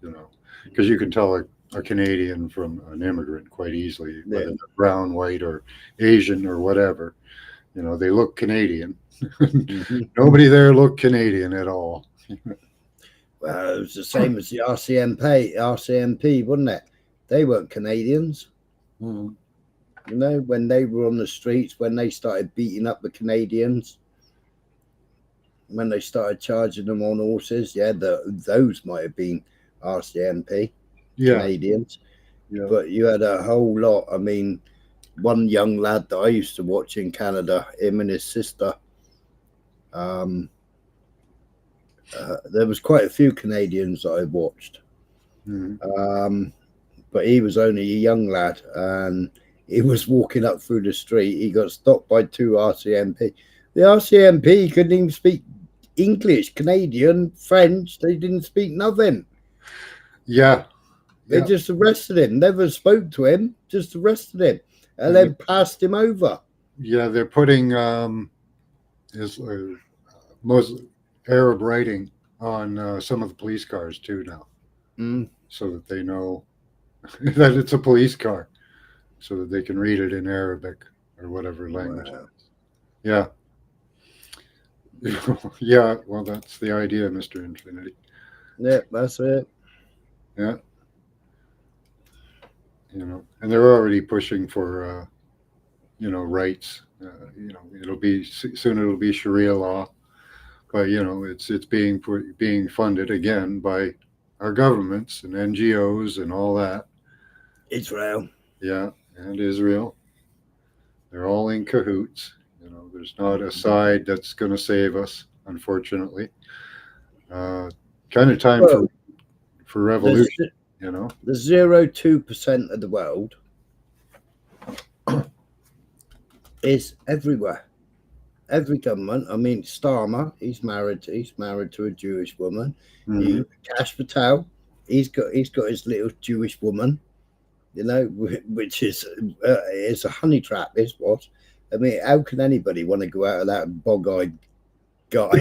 S1: because you can tell a Canadian from an immigrant quite easily, whether they're brown, white, or Asian or whatever. They look Canadian. Nobody there looked Canadian at all.
S9: Well, it was the same as the RCMP, wasn't it? They weren't Canadians. When they were on the streets, when they started beating up the Canadians, when they started charging them on horses, those might have been RCMP Canadians. Yeah. But you had a whole lot. I mean, one young lad that I used to watch in Canada, him and his sister, there was quite a few Canadians that I watched. But he was only a young lad, and he was walking up through the street. He got stopped by two RCMP. The RCMP couldn't even speak English, Canadian, French. They didn't speak nothing.
S1: Yeah.
S9: They just arrested him. Never spoke to him. Just arrested him, and then passed him over.
S1: Yeah, they're putting most Arab writing on some of the police cars too now, so that they know that it's a police car, so that they can read it in Arabic or whatever language. Wow. Yeah. Yeah, well, that's the idea, Mr. Infinity.
S9: Yeah, that's it.
S1: Yeah. And they're already pushing for, rights. It'll be Sharia law, but it's being funded again by our governments and NGOs and all that.
S9: Israel.
S1: Yeah, and Israel. They're all in cahoots. There's not a side that's going to save us, unfortunately. Kind of time for revolution,
S9: The 0.2% of the world is everywhere. Every government. I mean, Starmer, he's married to a Jewish woman. Kash Patel, he's got his little Jewish woman, which is a honey trap. This was. I mean, how can anybody want to go out of that bog-eyed guy?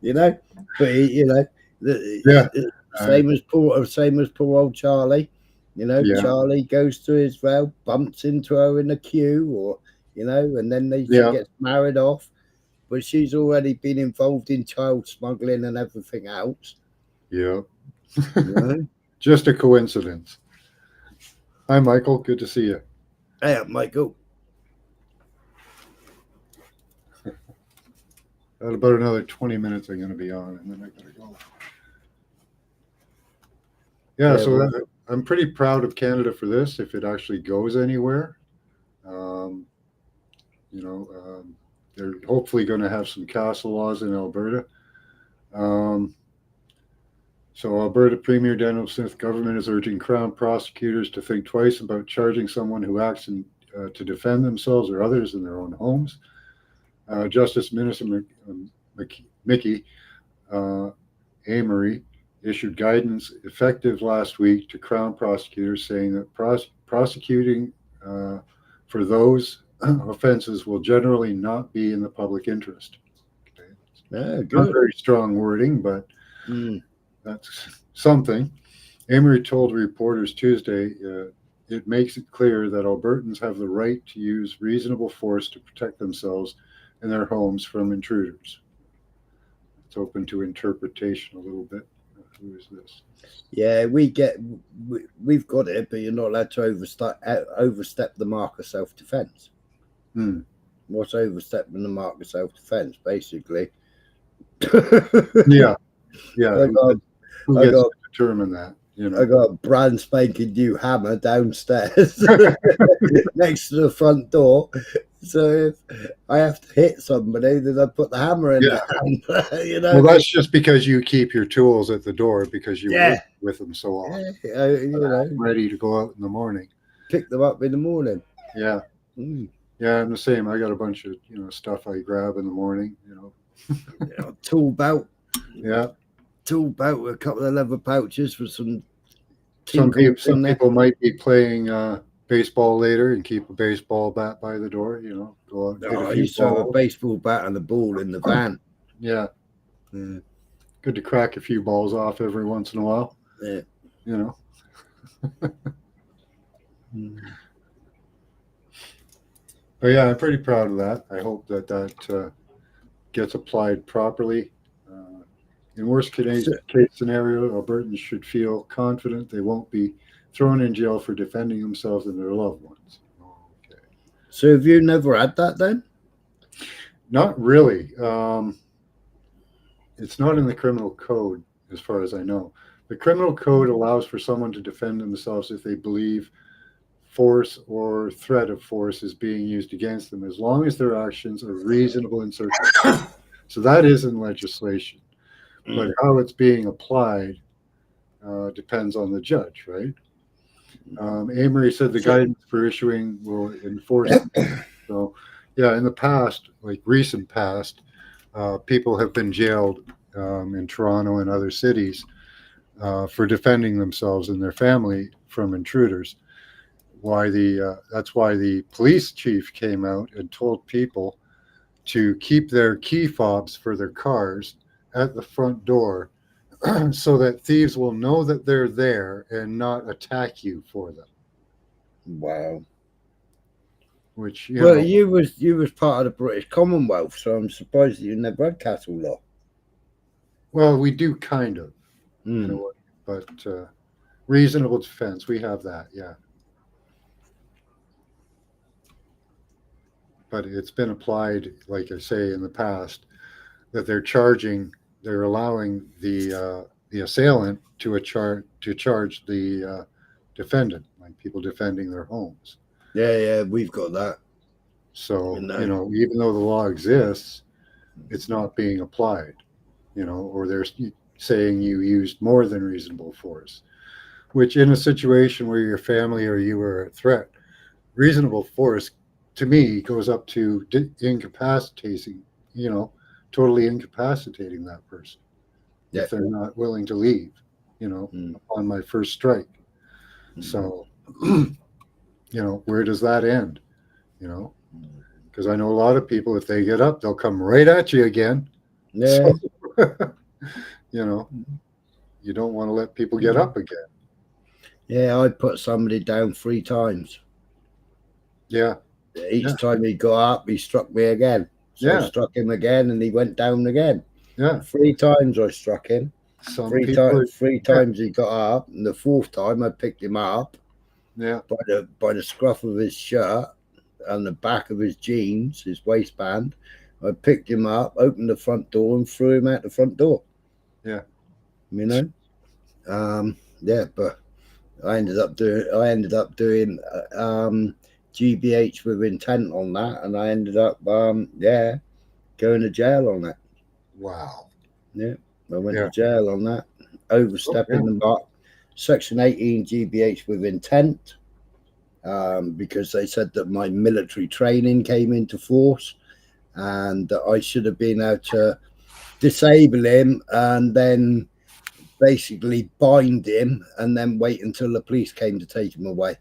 S9: But same as poor old Charlie. You know,
S1: Yeah.
S9: Charlie goes to Israel, bumps into her in a queue, or you know, and then she gets married off. But she's already been involved in child smuggling and everything else.
S1: Yeah.
S9: You know?
S1: Just a coincidence. Hi, Michael. Good to see you.
S9: Hey, Michael.
S1: At about another 20 minutes, I'm going to be on, and then I got to go. Yeah, so I'm pretty proud of Canada for this, if it actually goes anywhere. You know, they're hopefully going to have some castle laws in Alberta. So Alberta Premier Daniel Smith government is urging Crown prosecutors to think twice about charging someone who acts to defend themselves or others in their own homes. Justice Minister Mickey Amory issued guidance effective last week to Crown prosecutors saying that prosecuting for those offenses will generally not be in the public interest. Okay.
S9: Good.
S1: Not very strong wording, but that's something. Amory told reporters Tuesday it makes it clear that Albertans have the right to use reasonable force to protect themselves and their homes from intruders. It's open to interpretation a little bit. Who is this?
S9: Yeah, we've got it, but you're not allowed to overstep the mark of self-defense. What's overstepping the mark of self-defense, basically?
S1: Yeah. Who gets to determine that? You know?
S9: I got a brand spanking new hammer downstairs next to the front door. So if I have to hit somebody, then I put the hammer in their hand. You know.
S1: Well, that's just because you keep your tools at the door because you work with them so often.
S9: You know,
S1: ready to go out in the morning.
S9: Pick them up in the morning.
S1: Yeah. Yeah, I'm the same. I got a bunch of stuff I grab in the morning.
S9: Tool belt.
S1: Yeah.
S9: Tool belt with a couple of leather pouches for some.
S1: Some people might be playing baseball later and keep a baseball bat by the door. Go out.
S9: I used to have a baseball bat and a ball in the van.
S1: Yeah. Good to crack a few balls off every once in a while.
S9: Yeah.
S1: But yeah, I'm pretty proud of that. I hope that gets applied properly. In worst case scenario, Albertans should feel confident they won't be thrown in jail for defending themselves and their loved ones. Okay.
S9: So have you never had that then?
S1: Not really. It's not in the criminal code, as far as I know. The criminal code allows for someone to defend themselves if they believe force or threat of force is being used against them, as long as their actions are reasonable in circumstances. So that is in legislation. But how it's being applied depends on the judge, right? Amory said the guidance for issuing will enforce it. So, yeah, in the past, like recent past, people have been jailed in Toronto and other cities for defending themselves and their family from intruders. That's why the police chief came out and told people to keep their key fobs for their cars at the front door so that thieves will know that they're there and not attack you for them.
S9: Wow.
S1: Which
S9: you was part of the British Commonwealth, so I'm surprised that you never had castle law.
S1: Well, we do kind of, but reasonable defense, we have that, yeah. But it's been applied, like I say, in the past, that they're allowing the assailant to charge the defendant, like people defending their homes.
S9: Yeah, we've got that.
S1: So even though the law exists, it's not being applied. Or they're saying you used more than reasonable force, which in a situation where your family or you are a threat, reasonable force to me goes up to incapacitating, totally incapacitating that person if they're not willing to leave, upon my first strike. So, where does that end? Because I know a lot of people, if they get up, they'll come right at you again.
S9: Yeah.
S1: So, you don't want to let people get up again.
S9: Yeah, I put somebody down 3 times.
S1: Yeah.
S9: Each time he got up, he struck me again. So I struck him again, and he went down again.
S1: Yeah.
S9: 3 times I struck him.
S1: Three
S9: times he got up, and the 4th time I picked him up.
S1: Yeah.
S9: By the scruff of his shirt and the back of his jeans, his waistband. I picked him up, opened the front door, and threw him out the front door.
S1: Yeah.
S9: You know? Yeah, but I ended up doing GBH with intent on that, and I ended up going to jail on that.
S1: Wow.
S9: Yeah, I went to jail on that, overstepping the mark. Section 18 GBH with intent, because they said that my military training came into force, and that I should have been able to disable him and then basically bind him and then wait until the police came to take him away.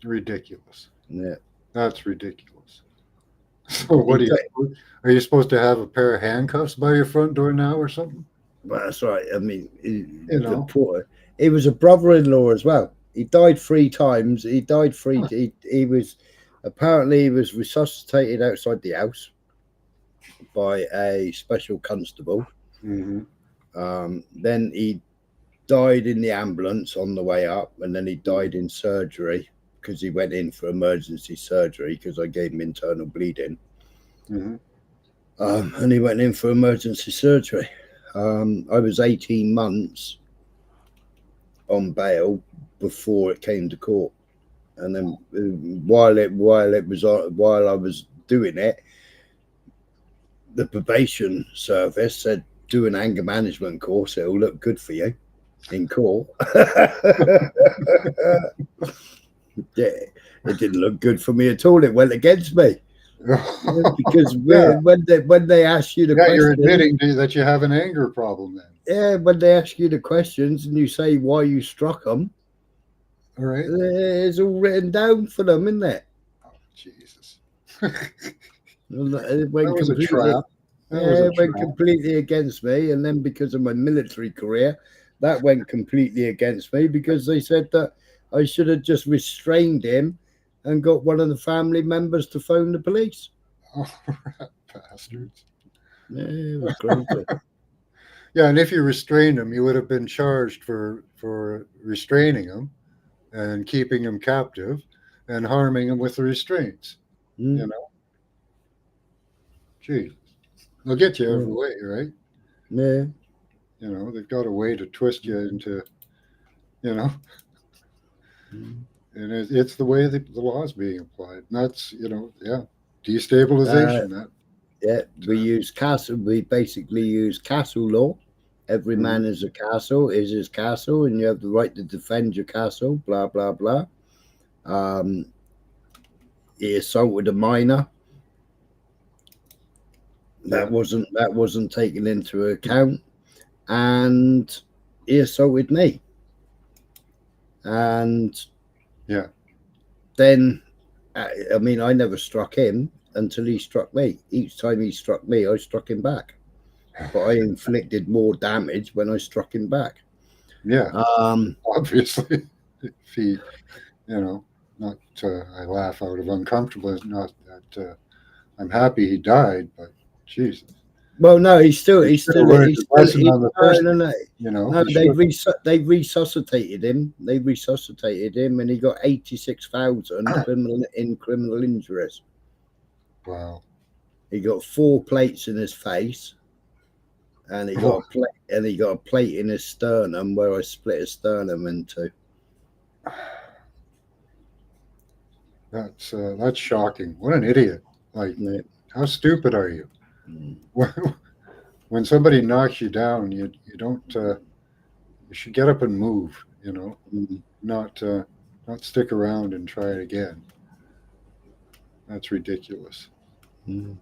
S1: Ridiculous.
S9: Yeah,
S1: that's ridiculous. So what are you supposed to have a pair of handcuffs by your front door now or something?
S9: Well, that's right. I mean, he was a brother-in-law as well. He died 3 times. He died 3. He was resuscitated outside the house by a special constable. Then he died in the ambulance on the way up, and then he died in surgery because he went in for emergency surgery because I gave him internal bleeding. And he went in for emergency surgery. I was 18 months on bail before it came to court, and then while I was doing it, the probation service said, do an anger management course, it'll look good for you in court. Yeah, it didn't look good for me at all. It went against me. Because when they ask you the questions,
S1: you're admitting that you have an anger problem then.
S9: Yeah, when they ask you the questions and you say why you struck them,
S1: all right,
S9: it's all written down for them, isn't it?
S1: Oh, Jesus.
S9: It went
S1: that was a trap.
S9: It went completely against me, and then because of my military career, that went completely against me because they said that I should have just restrained him and got one of the family members to phone the police.
S1: Oh, bastards.
S9: Yeah, it was crazy.
S1: Yeah, and if you restrained him, you would have been charged for restraining him and keeping him captive and harming him with the restraints. You know? Gee. They'll get you every way, right?
S9: Yeah.
S1: You know, they've got a way to twist you into, you know. And it's the way the law is being applied. And that's, destabilization.
S9: We basically use castle law. Every man is a castle, is his castle, and you have the right to defend your castle, blah, blah, blah. He assaulted a minor. That wasn't taken into account. And he assaulted me. And then, I mean, I never struck him until he struck me. Each time he struck me, I struck him back. But I inflicted more damage when I struck him back.
S1: Yeah. Obviously. If he, not I laugh out of uncomfortableness, not that I'm happy he died, but Jesus.
S9: Well, no, he's still
S1: they
S9: resuscitated him. They resuscitated him, and he got 86,000 criminal injuries.
S1: Wow.
S9: He got 4 plates in his face, and he got a plate in his sternum where I split his sternum into.
S1: That's shocking. What an idiot! Like, how stupid are you? When somebody knocks you down, you don't. You should get up and move. Not stick around and try it again. That's ridiculous. I'm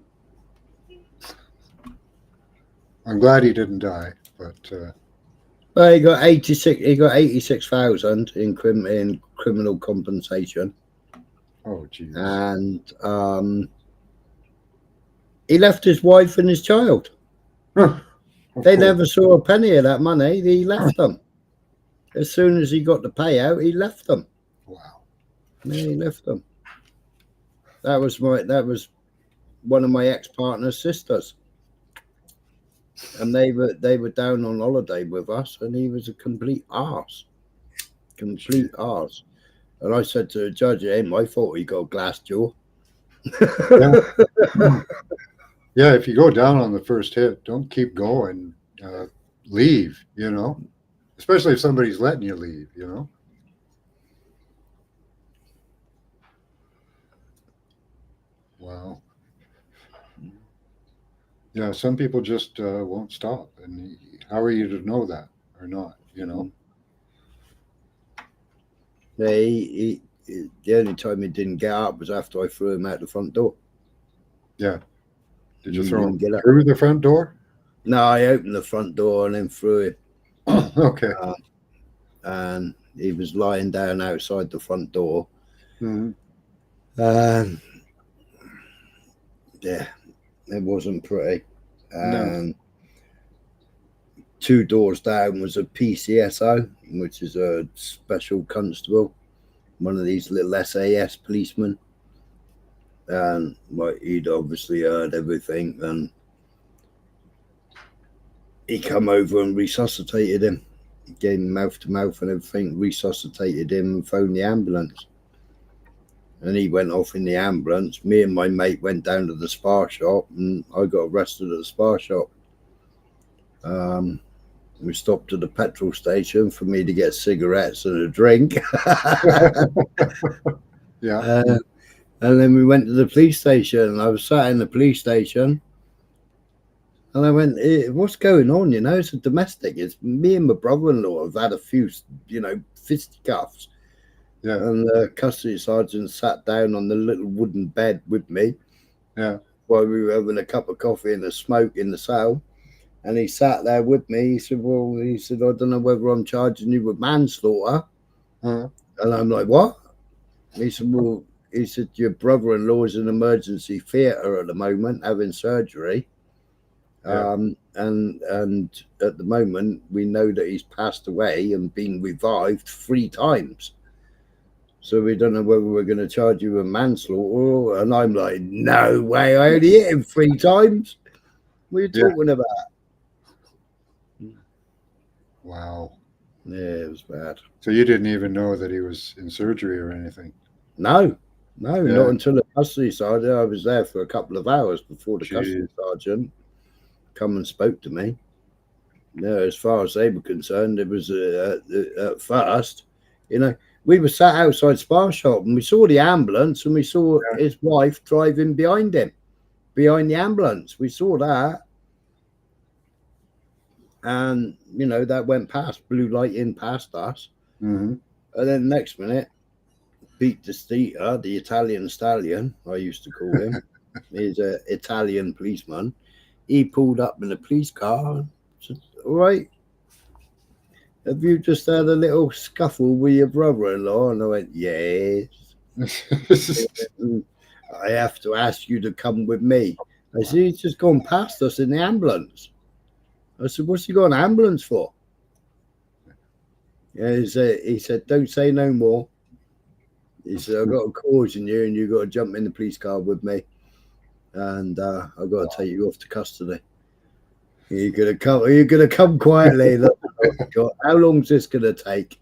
S1: glad he didn't die, but.
S9: Well, he got 86. He got 86,000 in criminal compensation.
S1: Oh, geez.
S9: And he left his wife and his child.
S1: Huh.
S9: They never saw a penny of that money. He left them. As soon as he got the payout, he left them.
S1: Wow.
S9: Yeah, he left them. That was one of my ex-partner's sisters. And they were down on holiday with us, and he was a complete arse. Complete arse. And I said to the judge, it ain't my fault he got a glass jaw.
S1: Yeah, if you go down on the first hit, don't keep going. Leave, especially if somebody's letting you leave, Wow. Yeah, some people just won't stop. And how are you to know that or not,
S9: Yeah, the only time he didn't get up was after I threw him out the front door.
S1: Yeah. Did you throw him through the front door?
S9: No, I opened the front door and then threw it.
S1: Okay.
S9: And he was lying down outside the front door.
S1: Mm-hmm.
S9: Yeah, it wasn't pretty.
S1: No.
S9: 2 doors down was a PCSO, which is a special constable, one of these little SAS policemen. And he'd obviously heard everything, and he come over and resuscitated him, gave him mouth to mouth and everything, resuscitated him and phoned the ambulance. And he went off in the ambulance. Me and my mate went down to the spa shop, and I got arrested at the spa shop. We stopped at the petrol station for me to get cigarettes and a drink.
S1: Yeah.
S9: And then we went to the police station, and I was sat in the police station, and I went, what's going on? It's a domestic. It's me and my brother-in-law have had a few, fisticuffs.
S1: Yeah.
S9: And the custody sergeant sat down on the little wooden bed with me.
S1: Yeah.
S9: While we were having a cup of coffee and a smoke in the cell. And he sat there with me. He said, I don't know whether I'm charging you with manslaughter.
S1: Uh-huh. And
S9: I'm like, what? He said, your brother-in-law is in emergency theatre at the moment, having surgery.
S1: Yeah.
S9: And at the moment, we know that he's passed away and been revived 3 times. So we don't know whether we're going to charge you with manslaughter. And I'm like, no way, I only hit him 3 times. What are you talking about?
S1: Wow.
S9: Yeah, it was bad.
S1: So you didn't even know that he was in surgery or anything?
S9: No, not until the custody sergeant. I was there for a couple of hours before the custody sergeant come and spoke to me. No, as far as they were concerned, it was at first, we were sat outside Spa Shop and we saw the ambulance and we saw his wife driving behind him, behind the ambulance. We saw that. And, that went past, blue light in past us.
S1: Mm-hmm.
S9: And then the next minute, Pete DeStita, the Italian stallion, I used to call him, he's an Italian policeman. He pulled up in a police car and said, all right, have you just had a little scuffle with your brother-in-law? And I went, yes. I have to ask you to come with me. I said, he's just gone past us in the ambulance. I said, what's he got an ambulance for? Yeah, he said, don't say no more. He said, I've got to caution you and you've got to jump in the police car with me. And I've got to take you off to custody. You're gonna come quietly. How long's this gonna take?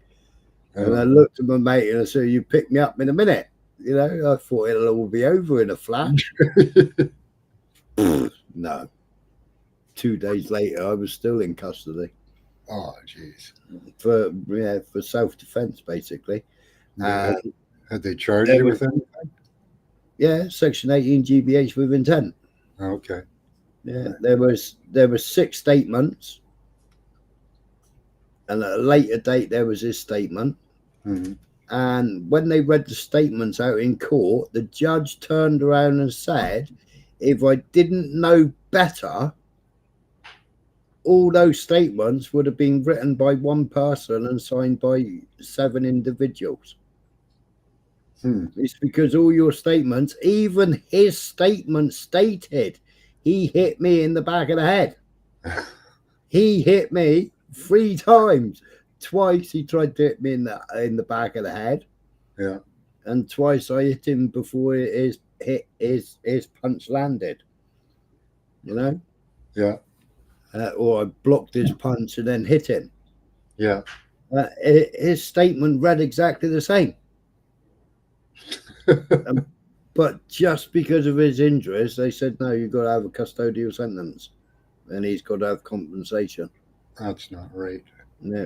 S9: And I looked at my mate and I said, you pick me up in a minute. I thought it'll all be over in a flash. No. 2 days later, I was still in custody.
S1: Oh, jeez.
S9: For self-defense, basically.
S1: Had they charged you with anything?
S9: Yeah, Section 18 GBH with intent.
S1: Okay.
S9: Yeah, there were 6 statements, and at a later date there was his statement.
S1: Mm-hmm.
S9: And when they read the statements out in court, the judge turned around and said, if I didn't know better, all those statements would have been written by one person and signed by 7 individuals. It's because all your statements, even his statement stated, he hit me in the back of the head. He hit me 3 times. Twice he tried to hit me in the back of the head.
S1: Yeah.
S9: And twice I hit him before his punch landed. You know?
S1: Yeah.
S9: Or I blocked his punch and then hit him.
S1: Yeah.
S9: His statement read exactly the same. But just because of his injuries, they said, no, you've got to have a custodial sentence. And he's got to have compensation.
S1: That's not right.
S9: Yeah.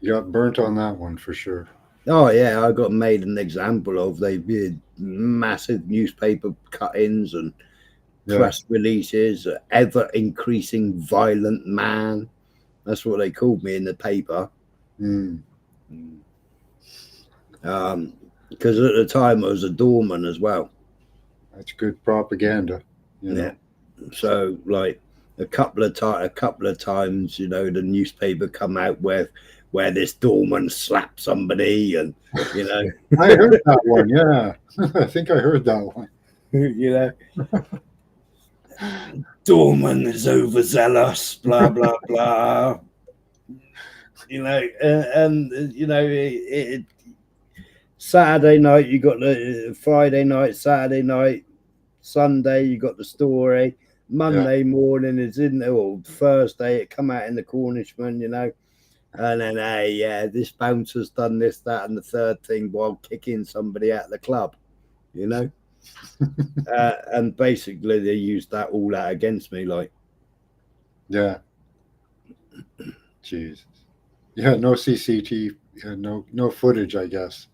S1: You got burnt on that one for sure.
S9: Oh, yeah, I got made an example of. They did massive newspaper cut-ins and press releases, ever increasing violent man. That's what they called me in the paper. Because at the time I was a doorman as well.
S1: That's good propaganda. You know?
S9: So like a couple of times, you know, the newspaper come out where this doorman slapped somebody, and you know.
S1: I heard that one. Yeah, I think I heard that one.
S9: You know. Doorman is overzealous, blah blah blah. You know, and you know, Saturday night you got the Friday night, Saturday night, Sunday you got the story. Monday morning is in there, or Thursday it come out in the Cornishman, you know, and then this bouncer's done this, that, and the third thing while kicking somebody out of the club, you know. And basically they used that all out against me, like.
S1: Yeah. Jesus. Yeah, no CCTV, no footage, I guess.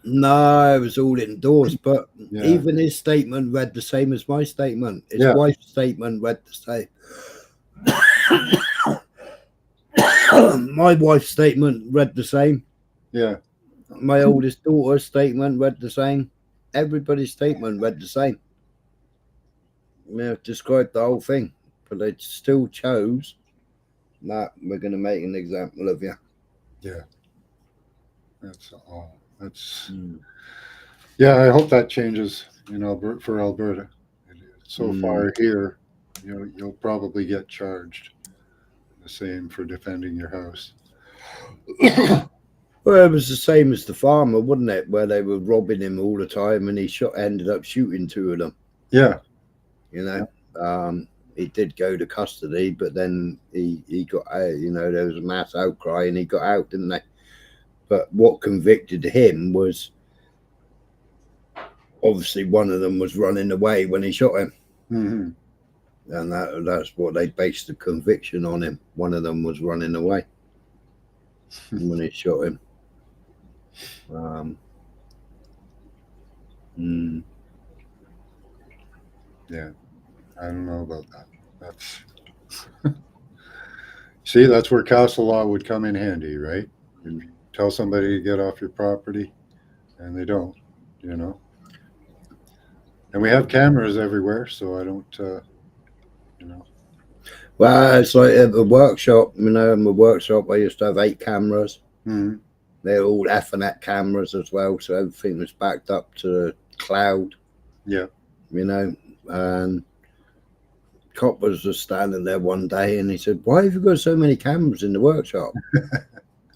S9: No, it was all indoors, but even his statement read the same as my statement. His wife's statement read the same. My wife's statement read the same.
S1: Yeah.
S9: My oldest daughter's statement read the same. Everybody's statement read the same. Described the whole thing, but they still chose that we're going to make an example of you.
S1: Yeah. That's all. That's yeah. I hope that changes, you know, for Alberta. So far here, you know, you'll probably get charged the same for defending your house.
S9: Well, it was the same as the farmer, wasn't it? Where they were robbing him all the time, and he ended up shooting 2 of them.
S1: Yeah.
S9: You know, he did go to custody, but then he got out. You know, there was a mass outcry, and he got out, didn't they? But what convicted him was obviously one of them was running away when he shot him.
S1: Mm-hmm.
S9: And that's what they based the conviction on him. One of them was running away when he shot him.
S1: Yeah, I don't know about that. That's see, that's where castle law would come in handy, right? If you tell somebody to get off your property, and they don't, you know. And we have cameras everywhere, so I don't, you know.
S9: Well, it's like at the workshop, you know, in the workshop I used to have 8 cameras.
S1: Mm-hmm.
S9: They're all Ethernet cameras as well, so everything was backed up to the cloud.
S1: Yeah.
S9: You know, and cop was just standing there one day and he said, "Why have you got so many cameras in the workshop?"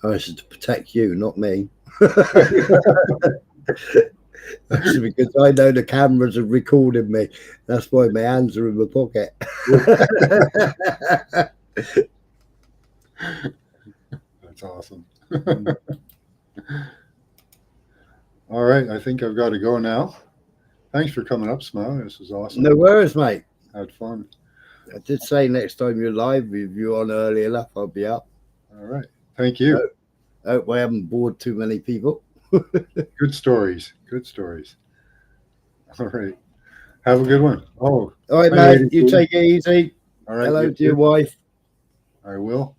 S9: I said, "To protect you, not me." I said, "Because I know the cameras have recorded me. That's why my hands are in my pocket."
S1: That's awesome. All right, I think I've got to go now. Thanks for coming up, Smile. This was awesome.
S9: No worries, mate.
S1: Had fun.
S9: I did say next time you're live, if you're on early enough, I'll be up.
S1: All right. Thank you.
S9: Hope I haven't bored too many people.
S1: Good stories. Good stories. All right. Have a good one. Oh,
S9: all right, mate. You take it easy.
S1: All right.
S9: Hello to your wife.
S1: I will.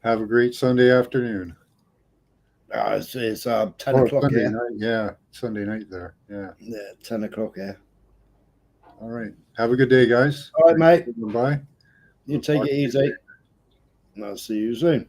S1: Have a great Sunday afternoon.
S9: It's 10 o'clock
S1: Sunday
S9: here.
S1: night. Yeah, Sunday night there. Yeah.
S9: Yeah, 10 o'clock here.
S1: All right. Have a good day, guys.
S9: All right, mate.
S1: Bye.
S9: You take it easy. I'll see you soon.